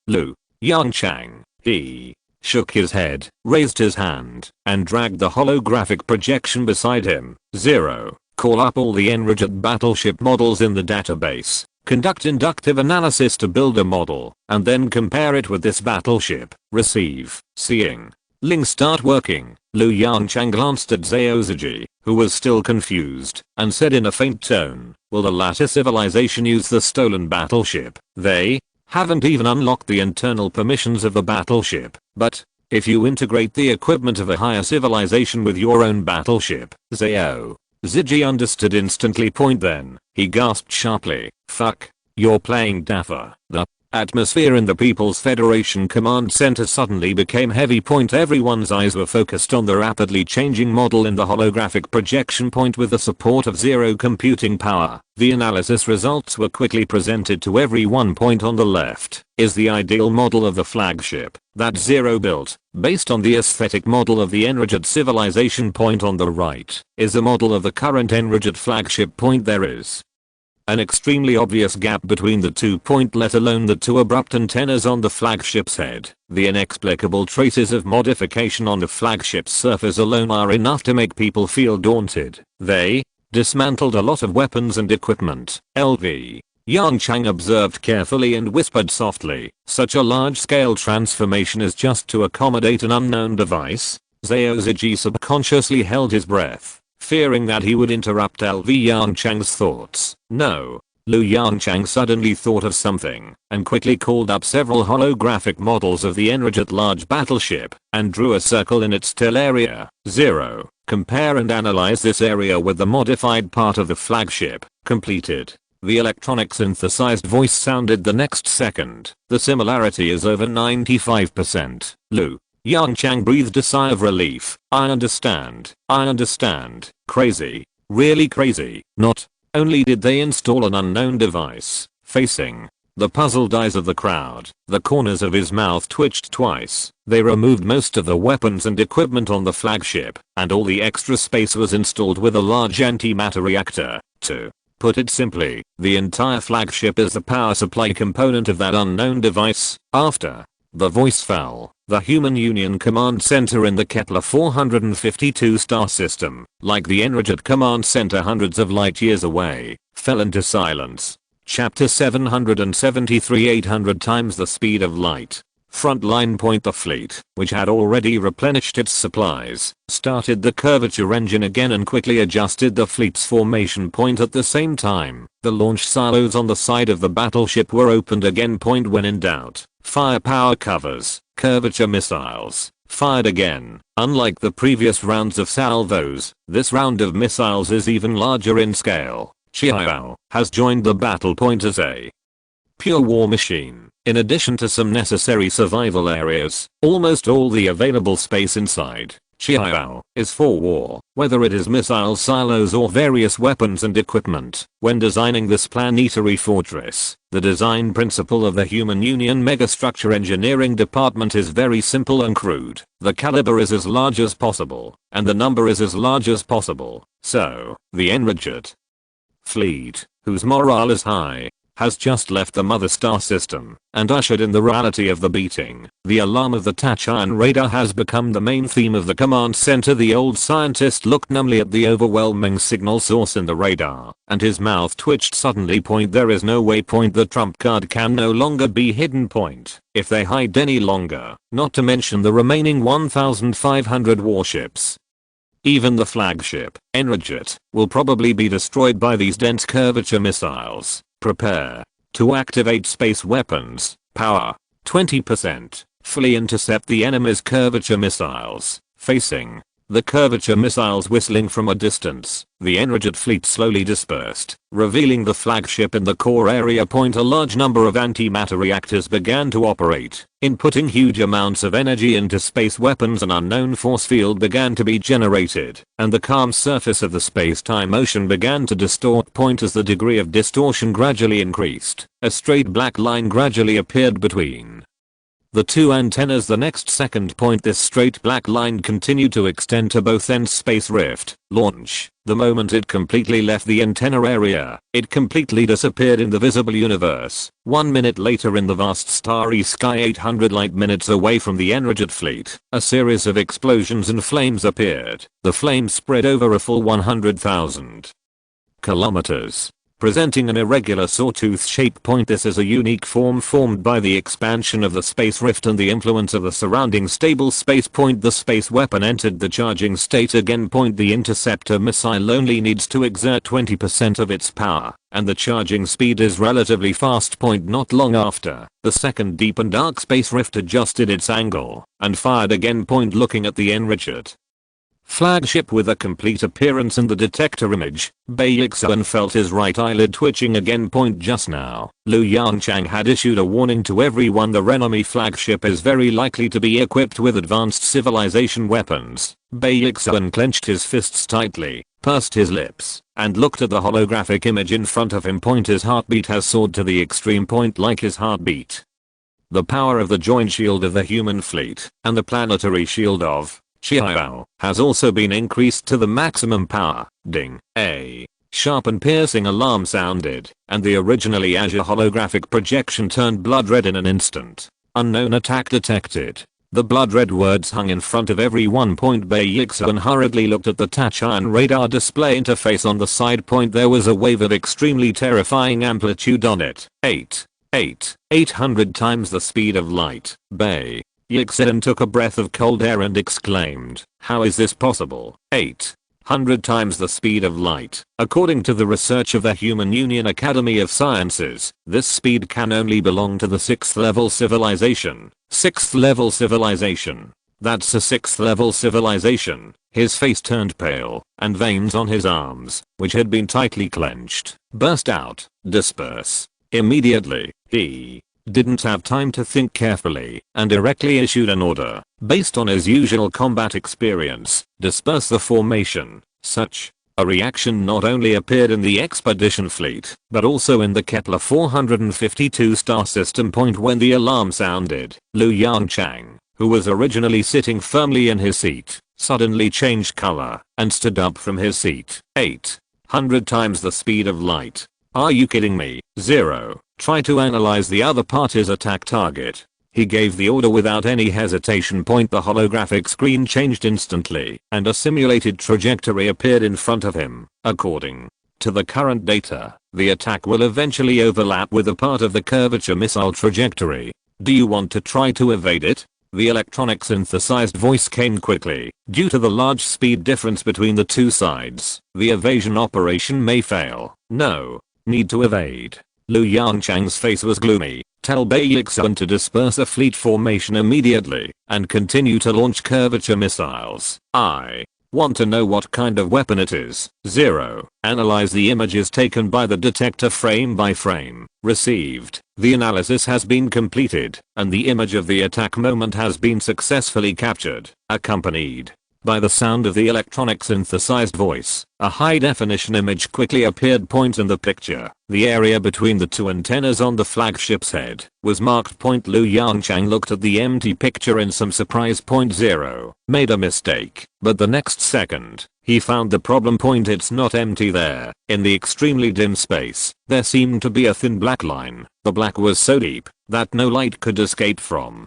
Yongchang. He shook his head, raised his hand, and dragged the holographic projection beside him. 0. Call up all the enraged battleship models in the database. Conduct inductive analysis to build a model, and then compare it with this battleship. Receive. Seeing Ling start working. Yongchang glanced at Zhao Ziji, who was still confused, and said in a faint tone, will the latter civilization use the stolen battleship? They haven't even unlocked the internal permissions of the battleship. But if you integrate the equipment of a higher civilization with your own battleship, Zhao Ziji understood instantly. Then, he gasped sharply, fuck, you're playing Daffer. The atmosphere in the People's Federation Command Center suddenly became heavy. Everyone's eyes were focused on the rapidly changing model in the holographic projection. With the support of zero computing power, the analysis results were quickly presented to everyone. On the left is the ideal model of the flagship that Zero built, based on the aesthetic model of the enraged civilization. On the right is the model of the current enraged flagship. There is an extremely obvious gap between the two. Let alone the two abrupt antennas on the flagship's head. The inexplicable traces of modification on the flagship's surface alone are enough to make people feel daunted. They dismantled a lot of weapons and equipment. LV Yongchang observed carefully and whispered softly, such a large-scale transformation is just to accommodate an unknown device. Zhao Ziji subconsciously held his breath, fearing that he would interrupt LV Yongchang's thoughts. No. Lu Yongchang suddenly thought of something and quickly called up several holographic models of the Enraged large battleship and drew a circle in its tail area. 0. Compare and analyze this area with the modified part of the flagship. Completed. The electronic synthesized voice sounded the next second. The similarity is over 95%. Lu Yongchang breathed a sigh of relief. I understand. Crazy. Really crazy. Not only did they install an unknown device, facing the puzzled eyes of the crowd, the corners of his mouth twitched twice. They removed most of the weapons and equipment on the flagship, and all the extra space was installed with a large antimatter reactor. To put it simply, the entire flagship is the power supply component of that unknown device. After the voice fell, the Human Union Command Center in the Kepler 452 star system, like the Enraged Command Center hundreds of light years away, fell into silence. Chapter 773 800 times the speed of light. Frontline point. The fleet, which had already replenished its supplies, started the curvature engine again and quickly adjusted the fleet's formation point at the same time. The launch silos on the side of the battleship were opened again. When in doubt, firepower covers. Curvature missiles fired again. Unlike the previous rounds of salvos, this round of missiles is even larger in scale. Xiao has joined the battle point as a pure war machine. In addition to some necessary survival areas, almost all the available space inside Xiao is for war, whether it is missile silos or various weapons and equipment. When designing this planetary fortress, the design principle of the Human Union Megastructure Engineering Department is very simple and crude. The caliber is as large as possible, and the number is as large as possible. So, the Enraged fleet, whose morale is high, has just left the mother star system and ushered in the reality of the beating. The alarm of the Tachyon radar has become the main theme of the command center. The old scientist looked numbly at the overwhelming signal source in the radar, and his mouth twitched suddenly. There is no way. The trump card can no longer be hidden. If they hide any longer, not to mention the remaining 1,500 warships. Even the flagship, Enraged, will probably be destroyed by these dense curvature missiles. Prepare to activate space weapons. Power 20%. Fully intercept the enemy's curvature missiles. Facing the curvature missiles whistling from a distance, the Enraged fleet slowly dispersed, revealing the flagship in the core area. A large number of antimatter reactors began to operate. Inputting huge amounts of energy into space weapons, an unknown force field began to be generated, and the calm surface of the space-time ocean began to distort. As the degree of distortion gradually increased, a straight black line gradually appeared between the two antennas the next second. This straight black line continued to extend to both ends. Space rift. Launch. The moment it completely left the antenna area, it completely disappeared in the visible universe. 1 minute later, in the vast starry sky 800 light minutes away from the Enraged fleet, a series of explosions and flames appeared. The flames spread over a full 100,000 kilometers, presenting an irregular sawtooth shape. This is a unique form formed by the expansion of the space rift and the influence of the surrounding stable space. The space weapon entered the charging state again. The interceptor missile only needs to exert 20% of its power, and the charging speed is relatively fast. Not long after, the second deep and dark space rift adjusted its angle and fired again. Looking at the Enraged flagship with a complete appearance in the detector image, Baixuan felt his right eyelid twitching again. Just now, Lu Yongchang had issued a warning to everyone. The enemy flagship is very likely to be equipped with advanced civilization weapons. Baixuan clenched his fists tightly, pursed his lips, and looked at the holographic image in front of him. His heartbeat has soared to the extreme. Like his heartbeat, the power of the joint shield of the human fleet and the planetary shield of Xiao has also been increased to the maximum power. Ding. A sharp and piercing alarm sounded, and the originally azure holographic projection turned blood red in an instant. Unknown attack detected. The blood red words hung in front of everyone. Baixuan hurriedly looked at the Tachyon radar display interface on the side. There was a wave of extremely terrifying amplitude on it. 800 times the speed of light. Yongchang took a breath of cold air and exclaimed, "How is this possible? 800 times the speed of light. According to the research of the Human Union Academy of Sciences, this speed can only belong to the 6th level civilization. 6th level civilization. That's a 6th level civilization." His face turned pale, and veins on his arms, which had been tightly clenched, burst out. "Disperse. Immediately." He didn't have time to think carefully, and directly issued an order, based on his usual combat experience: disperse the formation. Such a reaction not only appeared in the expedition fleet, but also in the Kepler 452 star system point when the alarm sounded. Yongchang, who was originally sitting firmly in his seat, suddenly changed color and stood up from his seat. 800 times the speed of light. Are you kidding me? 0. Try to analyze the other party's attack target. He gave the order without any hesitation. The holographic screen changed instantly, and a simulated trajectory appeared in front of him. According to the current data, the attack will eventually overlap with a part of the curvature missile trajectory. Do you want to try to evade it? The electronic synthesized voice came quickly. Due to the large speed difference between the two sides, the evasion operation may fail. No need to evade. Yongchang's face was gloomy. Tell Yongchang to disperse a fleet formation immediately and continue to launch curvature missiles. I want to know what kind of weapon it is. 0. Analyze the images taken by the detector frame by frame. Received. The analysis has been completed, and the image of the attack moment has been successfully captured, accompanied by the sound of the electronic synthesized voice. A high-definition image quickly appeared. In the picture, the area between the two antennas on the flagship's head was marked. Yongchang looked at the empty picture in some surprise. 0. Made a mistake, but the next second, he found the problem. It's not empty there. In the extremely dim space, there seemed to be a thin black line. The black was so deep that no light could escape from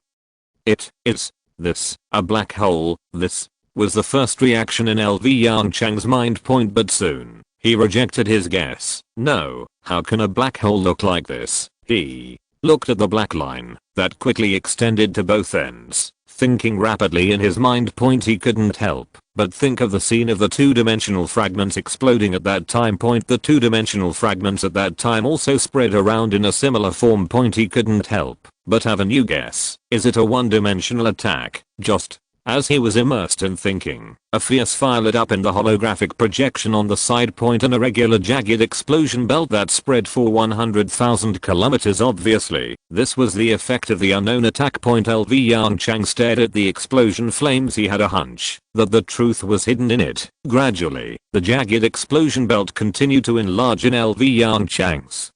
it. Is this a black hole? This was the first reaction in Yongchang's mind. But soon, he rejected his guess. No, how can a black hole look like this? He looked at the black line that quickly extended to both ends. Thinking rapidly in his mind. He couldn't help but think of the scene of the two-dimensional fragments exploding at that time. The two-dimensional fragments at that time also spread around in a similar form. He couldn't help but have a new guess. Is it a one-dimensional attack? Just as he was immersed in thinking, a fierce fire lit up in the holographic projection on the side. An irregular jagged explosion belt that spread for 100,000 kilometers. Obviously, this was the effect of the unknown attack. Yongchang stared at the explosion flames. He had a hunch that the truth was hidden in it. Gradually, the jagged explosion belt continued to enlarge in Yongchang's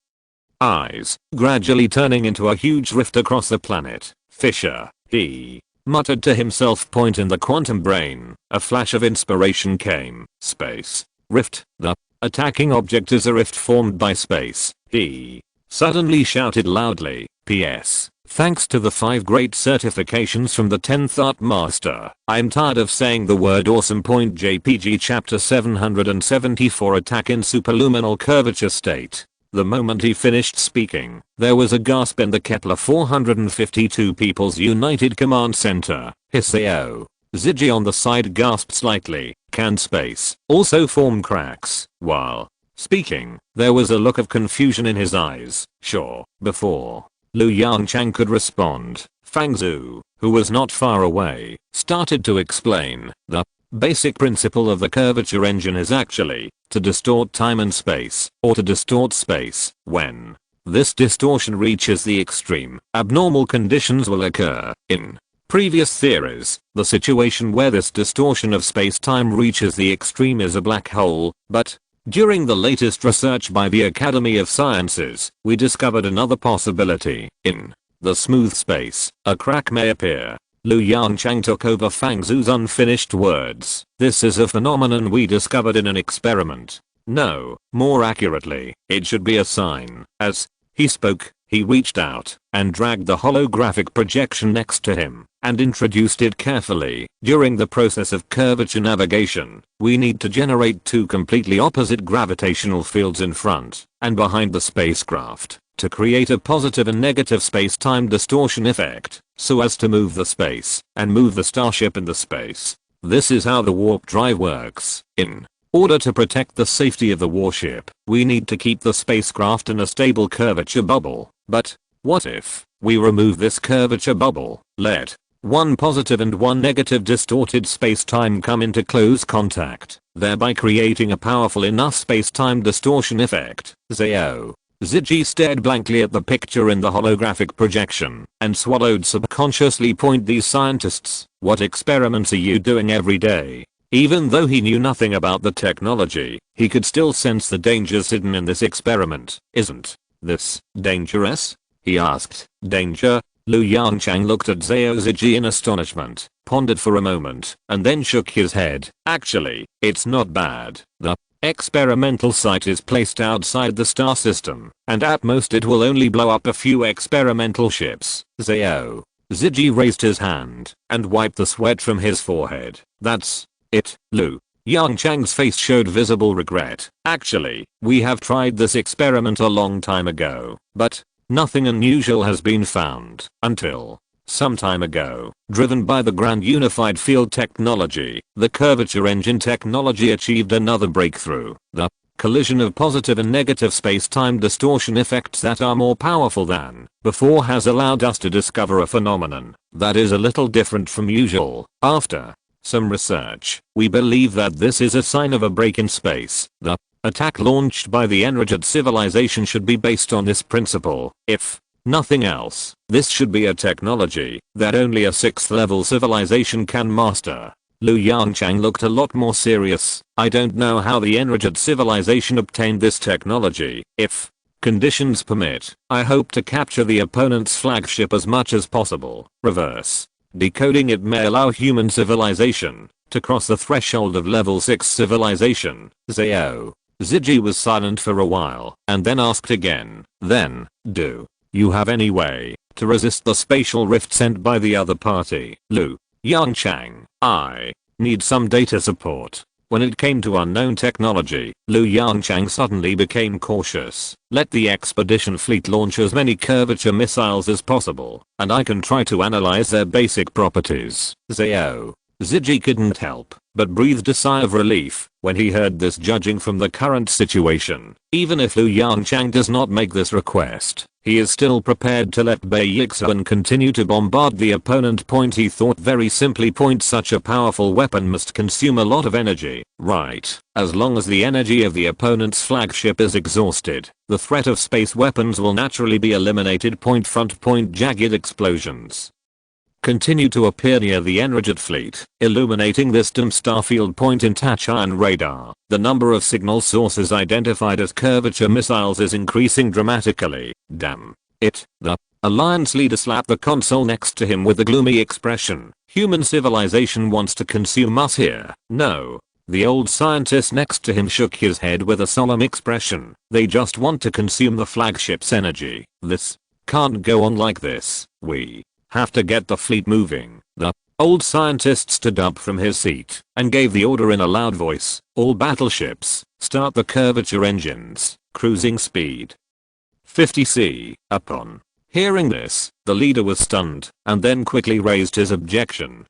eyes, gradually turning into a huge rift across the planet. Fissure. He muttered to himself. In the quantum brain, a flash of inspiration came. Space. Rift. The attacking object is a rift formed by space. He suddenly shouted loudly. P.S. Thanks to the 5 great certifications from the 10th Art Master, I'm tired of saying the word awesome. JPG Chapter 774 Attack in Superluminal Curvature State. The moment he finished speaking, there was a gasp in the Kepler 452 People's United Command Center. Hisao. Ziggy on the side gasped slightly. Can space also form cracks? While speaking, there was a look of confusion in his eyes. Sure. Before Yongchang could respond, Fang Zhu, who was not far away, started to explain. The basic principle of the curvature engine is actually to distort time and space, or to distort space. When this distortion reaches the extreme, abnormal conditions will occur. In previous theories, the situation where this distortion of space-time reaches the extreme is a black hole, but during the latest research by the Academy of Sciences, we discovered another possibility. In the smooth space, a crack may appear. Yongchang took over Fang Zhu's unfinished words. This is a phenomenon we discovered in an experiment. No, more accurately, it should be a sign. As he spoke, he reached out and dragged the holographic projection next to him and introduced it carefully. During the process of curvature navigation, we need to generate 2 completely opposite gravitational fields in front and behind the spacecraft to create a positive and negative space-time distortion effect, so as to move the space and move the starship in the space. This is how the warp drive works. In order to protect the safety of the warship, we need to keep the spacecraft in a stable curvature bubble. But what if we remove this curvature bubble, let one positive and one negative distorted space-time come into close contact, thereby creating a powerful enough space-time distortion effect? Zao. Ziggy stared blankly at the picture in the holographic projection and swallowed subconsciously. Point these scientists, what experiments are you doing every day? Even though he knew nothing about the technology, he could still sense the dangers hidden in this experiment. Isn't this dangerous? He asked. Danger? Yongchang looked at Zhao Ziji in astonishment, pondered for a moment, and then shook his head. Actually, it's not bad. The experimental site is placed outside the star system, and at most it will only blow up a few experimental ships. Zhao Ziji raised his hand and wiped the sweat from his forehead. That's it, Lu. Yongchang's face showed visible regret. Actually, we have tried this experiment a long time ago, but nothing unusual has been found until some time ago. Driven by the grand unified field technology, the curvature engine technology achieved another breakthrough. The collision of positive and negative space-time distortion effects that are more powerful than before has allowed us to discover a phenomenon that is a little different from usual. After some research, we believe that this is a sign of a break in space. The attack launched by the enraged civilization should be based on this principle. If nothing else, this should be a technology that only a 6th level civilization can master. Lu Yongchang looked a lot more serious. I don't know how the enraged civilization obtained this technology. If conditions permit, I hope to capture the opponent's flagship as much as possible. Reverse decoding it may allow human civilization to cross the threshold of level 6 civilization. Zhao Ziji was silent for a while and then asked again. Then, do you have any way to resist the spatial rift sent by the other party? Lu Yongchang, I need some data support. When it came to unknown technology, Lu Yongchang suddenly became cautious. Let the expedition fleet launch as many curvature missiles as possible, and I can try to analyze their basic properties. Zhao Ziji couldn't help but breathed a sigh of relief when he heard this. Judging from the current situation, even if Lu Yongchang does not make this request, he is still prepared to let Bei Yixuan continue to bombard the opponent. He thought very simply. Such a powerful weapon must consume a lot of energy, right? As long as the energy of the opponent's flagship is exhausted, the threat of space weapons will naturally be eliminated. Jagged explosions continue to appear near the enraged fleet, illuminating this dim starfield. In Tachan radar, the number of signal sources identified as curvature missiles is increasing dramatically. Damn it. The Alliance leader slapped the console next to him with a gloomy expression. Human civilization wants to consume us here. No. The old scientist next to him shook his head with a solemn expression. They just want to consume the flagship's energy. This can't go on like this. We have to get the fleet moving. The old scientist stood up from his seat and gave the order in a loud voice. All battleships, start the curvature engines. Cruising speed 50 upon hearing this, the leader was stunned and then quickly raised his objection.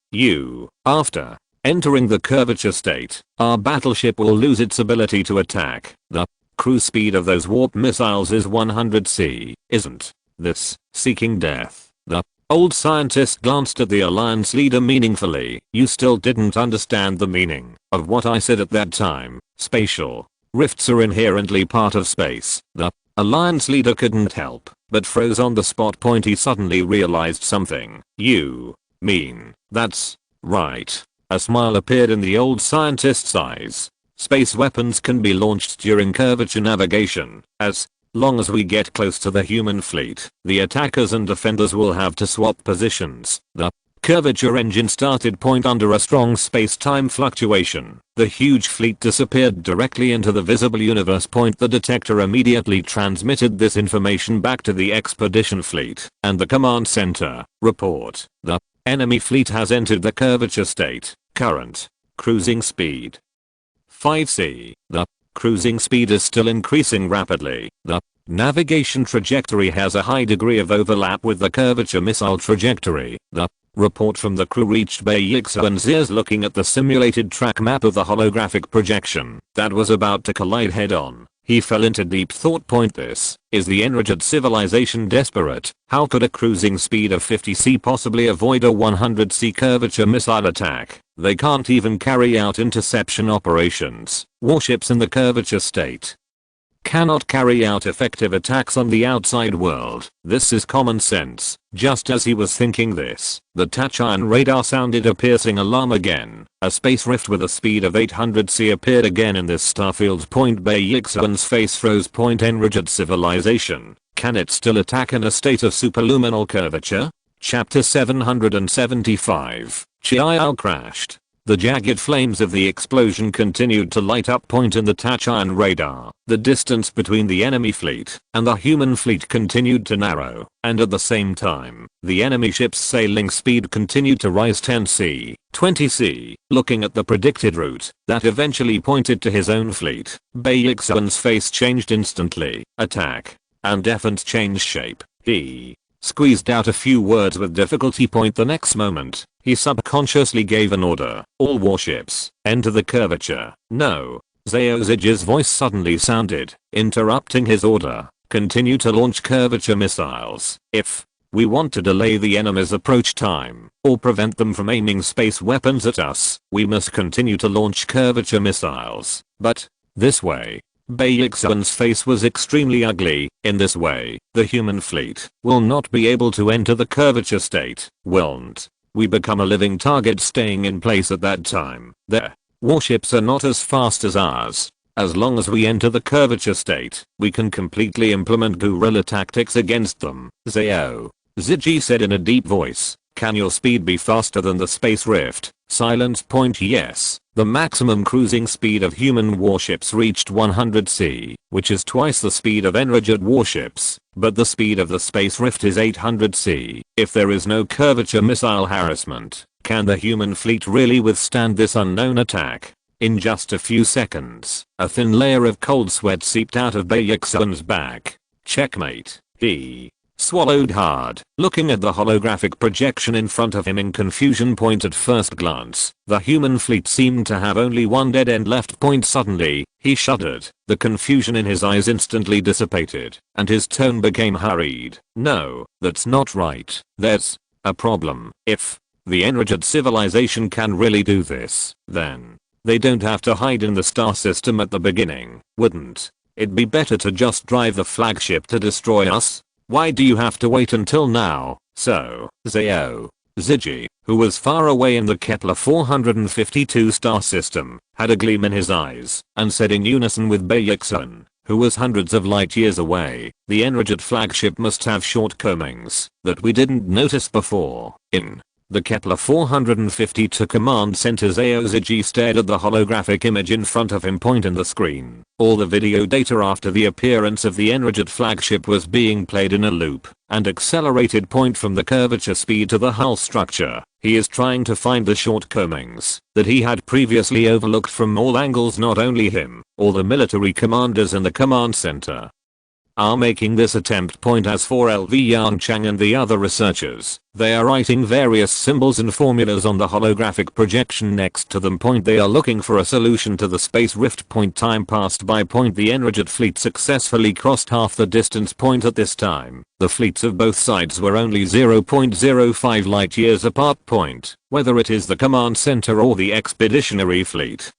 After entering the curvature state, our battleship will lose its ability to attack. The cruise speed of those warp missiles is 100 C. Isn't this seeking death? The old scientist glanced at the Alliance leader meaningfully. You still didn't understand the meaning of what I said at that time. Spatial rifts are inherently part of space. The Alliance leader couldn't help but froze on the spot. He suddenly realized something. You mean that's right? A smile appeared in the old scientist's eyes. Space weapons can be launched during curvature navigation. As long as we get close to the human fleet, the attackers and defenders will have to swap positions. The curvature engine started. Under a strong space-time fluctuation, the huge fleet disappeared directly into the visible universe. The detector immediately transmitted this information back to the expedition fleet and the command center. Report. The enemy fleet has entered the curvature state. Current cruising speed 5 C. The cruising speed is still increasing rapidly. The navigation trajectory has a high degree of overlap with the curvature missile trajectory. The report from the crew reached Baixuan's ears looking at the simulated track map of the holographic projection that was about to collide head-on. He fell into deep thought. This is the enraged civilization desperate. How could a cruising speed of 50c possibly avoid a 100c curvature missile attack? They can't even carry out interception operations. Warships in the curvature state cannot carry out effective attacks on the outside world. This is common sense. Just as he was thinking this, the Tachyon radar sounded a piercing alarm again. A space rift with a speed of 800c appeared again in this starfield. Baixuan's face froze. Enraged civilization. Can it still attack in a state of superluminal curvature? Chapter 775. Chiao crashed. The jagged flames of the explosion continued to light up. In the Tachyon radar, the distance between the enemy fleet and the human fleet continued to narrow, and at the same time, the enemy ship's sailing speed continued to rise 10c, 20c. Looking at the predicted route that eventually pointed to his own fleet, Baixuan's face changed instantly. Attack. And defiant changed shape. He squeezed out a few words with difficulty. The next moment, he subconsciously gave an order. All warships, enter the curvature. No. Zhaozhi's voice suddenly sounded, interrupting his order. Continue to launch curvature missiles. If we want to delay the enemy's approach time, or prevent them from aiming space weapons at us, we must continue to launch curvature missiles. But this way, Baixuan's face was extremely ugly. In this way, the human fleet will not be able to enter the curvature state. Won't we become a living target staying in place at that time? Their warships are not as fast as ours. As long as we enter the curvature state, we can completely implement guerrilla tactics against them. Zhi said in a deep voice. Can your speed be faster than the space rift? Silence. Yes. The maximum cruising speed of human warships reached 100c, which is twice the speed of enraged warships, but the speed of the space rift is 800c. If there is no curvature missile harassment, can the human fleet really withstand this unknown attack? In just a few seconds, a thin layer of cold sweat seeped out of Baixuan's back. Checkmate. He swallowed hard, looking at the holographic projection in front of him in confusion. At first glance, the human fleet seemed to have only one dead end left. Suddenly, he shuddered. The confusion in his eyes instantly dissipated, and his tone became hurried. No, that's not right. There's a problem. If the enraged civilization can really do this, then they don't have to hide in the star system at the beginning. Wouldn't it be better to just drive the flagship to destroy us? Why do you have to wait until now? So, Zhi, who was far away in the Kepler 452 star system, had a gleam in his eyes, and said in unison with Baixuan, who was hundreds of light years away, the enraged flagship must have shortcomings that we didn't notice before. In the Kepler 452 command center, Zhi stared at the holographic image in front of him. In the screen, all the video data after the appearance of the enraged flagship was being played in a loop and accelerated. From the curvature speed to the hull structure, he is trying to find the shortcomings that he had previously overlooked from all angles. Not only him, all the military commanders in the command center are making this attempt. As for Yongchang and the other researchers, they are writing various symbols and formulas on the holographic projection next to them. They are looking for a solution to the space rift. Time passed by. The enraged fleet successfully crossed half the distance. At this time, the fleets of both sides were only 0.05 light years apart. Whether it is the command center or the expeditionary fleet,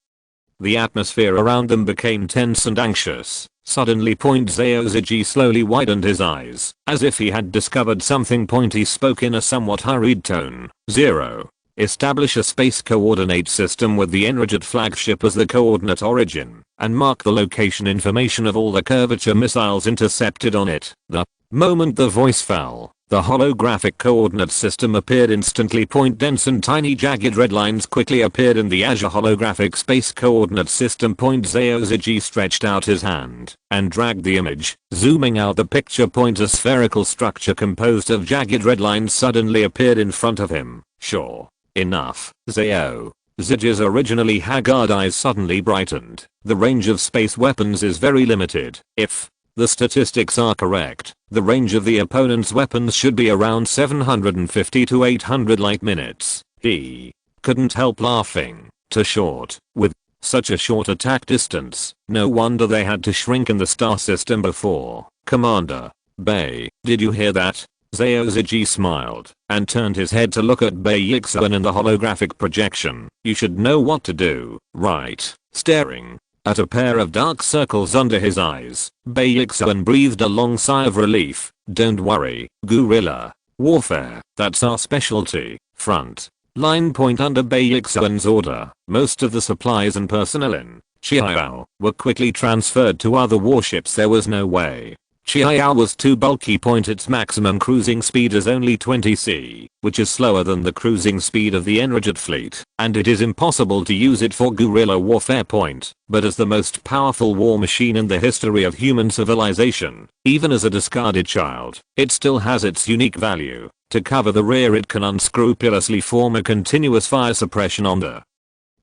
the atmosphere around them became tense and anxious. Suddenly, Zhi slowly widened his eyes, as if he had discovered something. He spoke in a somewhat hurried tone. 0. Establish a space coordinate system with the enraged flagship as the coordinate origin, and mark the location information of all the curvature missiles intercepted on it. The moment the voice fell, the holographic coordinate system appeared instantly. Dense and tiny jagged red lines quickly appeared in the Azure holographic space coordinate system. Zhi stretched out his hand and dragged the image, zooming out the picture. A spherical structure composed of jagged red lines suddenly appeared in front of him. Sure enough, Zhi's originally haggard eyes suddenly brightened. The range of space weapons is very limited. If the statistics are correct. The range of the opponent's weapons should be around 750 to 800 light minutes. He couldn't help laughing. Too short. With such a short attack distance, no wonder they had to shrink in the star system before. Commander Bay, did you hear that? Zhao Ziji smiled and turned his head to look at Bai Yixuan in the holographic projection. You should know what to do, right? Staring at a pair of dark circles under his eyes, Bai Yixuan breathed a long sigh of relief. Don't worry, guerrilla warfare, that's our specialty. Front line point under Bai Yixuan's order. Most of the supplies and personnel in Chiao were quickly transferred to other warships. There was no way Chiao was too bulky. Its maximum cruising speed is only 20 c, which is slower than the cruising speed of the Enraged fleet, and it is impossible to use it for guerrilla warfare. But as the most powerful war machine in the history of human civilization, even as a discarded child, it still has its unique value. To cover the rear, it can unscrupulously form a continuous fire suppression on the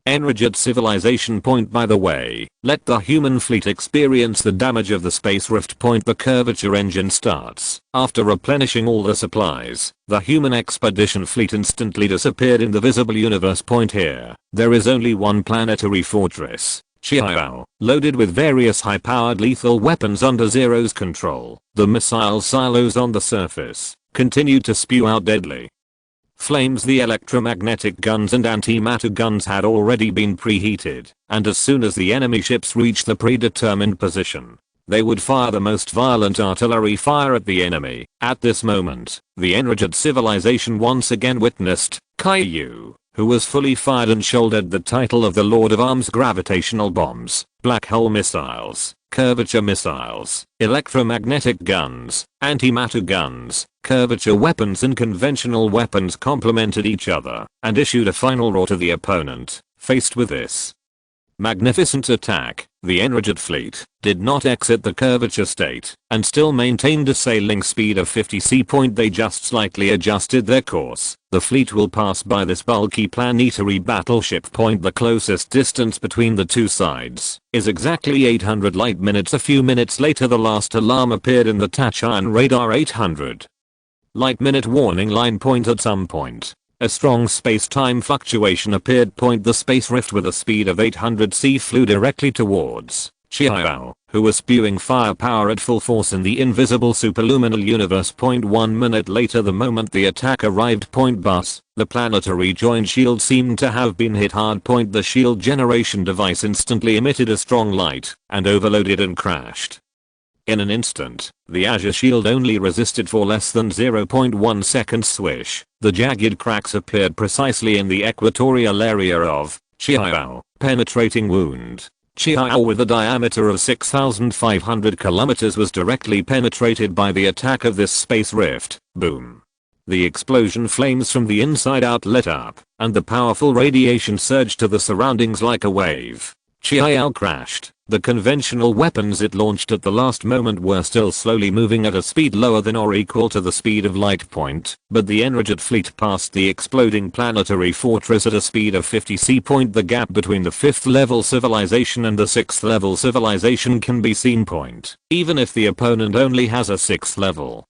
Enraged civilization. By the way, let the human fleet experience the damage of the space rift. The curvature engine starts. After replenishing all the supplies, the human expedition fleet instantly disappeared in the visible universe. Here, there is only one planetary fortress, Chiao, loaded with various high-powered lethal weapons under Zero's control. The missile silos on the surface continued to spew out deadly flames. The electromagnetic guns and antimatter guns had already been preheated, and as soon as the enemy ships reached the predetermined position, they would fire the most violent artillery fire at the enemy. At this moment, the Enraged civilization once again witnessed Caillou, who was fully fired and shouldered the title of the Lord of Arms. Gravitational bombs, black hole missiles, curvature missiles, electromagnetic guns, antimatter guns, curvature weapons and conventional weapons complemented each other and issued a final roar to the opponent. Faced with this magnificent attack, the Enraged fleet did not exit the curvature state and still maintained a sailing speed of 50 c. They just slightly adjusted their course. The fleet will pass by this bulky planetary battleship. The closest distance between the two sides is exactly 800 light minutes. A few minutes later, the last alarm appeared in the Tachan radar. 800 light minute warning line. At some point, a strong space-time fluctuation appeared. The space rift with a speed of 800 c flew directly towards Chiao, who was spewing firepower at full force in the invisible superluminal universe. 1 minute later, the moment the attack arrived. Bus, the planetary joint shield seemed to have been hit hard. The shield generation device instantly emitted a strong light and overloaded and crashed. In an instant, the Azure shield only resisted for less than 0.1 seconds. Swish, the jagged cracks appeared precisely in the equatorial area of Chiao. Penetrating wound. Chiao, with a diameter of 6,500 kilometers, was directly penetrated by the attack of this space rift. Boom. The explosion flames from the inside out lit up, and the powerful radiation surged to the surroundings like a wave. Chiao crashed. The conventional weapons it launched at the last moment were still slowly moving at a speed lower than or equal to the speed of light. But the Enraged fleet passed the exploding planetary fortress at a speed of 50 c. The gap between the 5th level civilization and the 6th level civilization can be seen. Even if the opponent only has a 6th level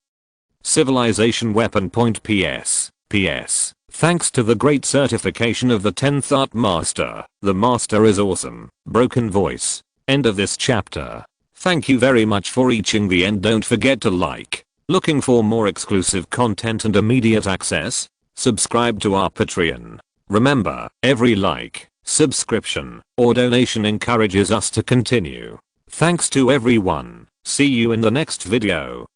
civilization weapon. PS. Thanks to the great certification of the 10th Art Master, the Master is awesome. Broken voice. End of this chapter. Thank you very much for reaching the end. Don't forget to like. Looking for more exclusive content and immediate access? Subscribe to our Patreon. Remember, every like, subscription, or donation encourages us to continue. Thanks to everyone. See you in the next video.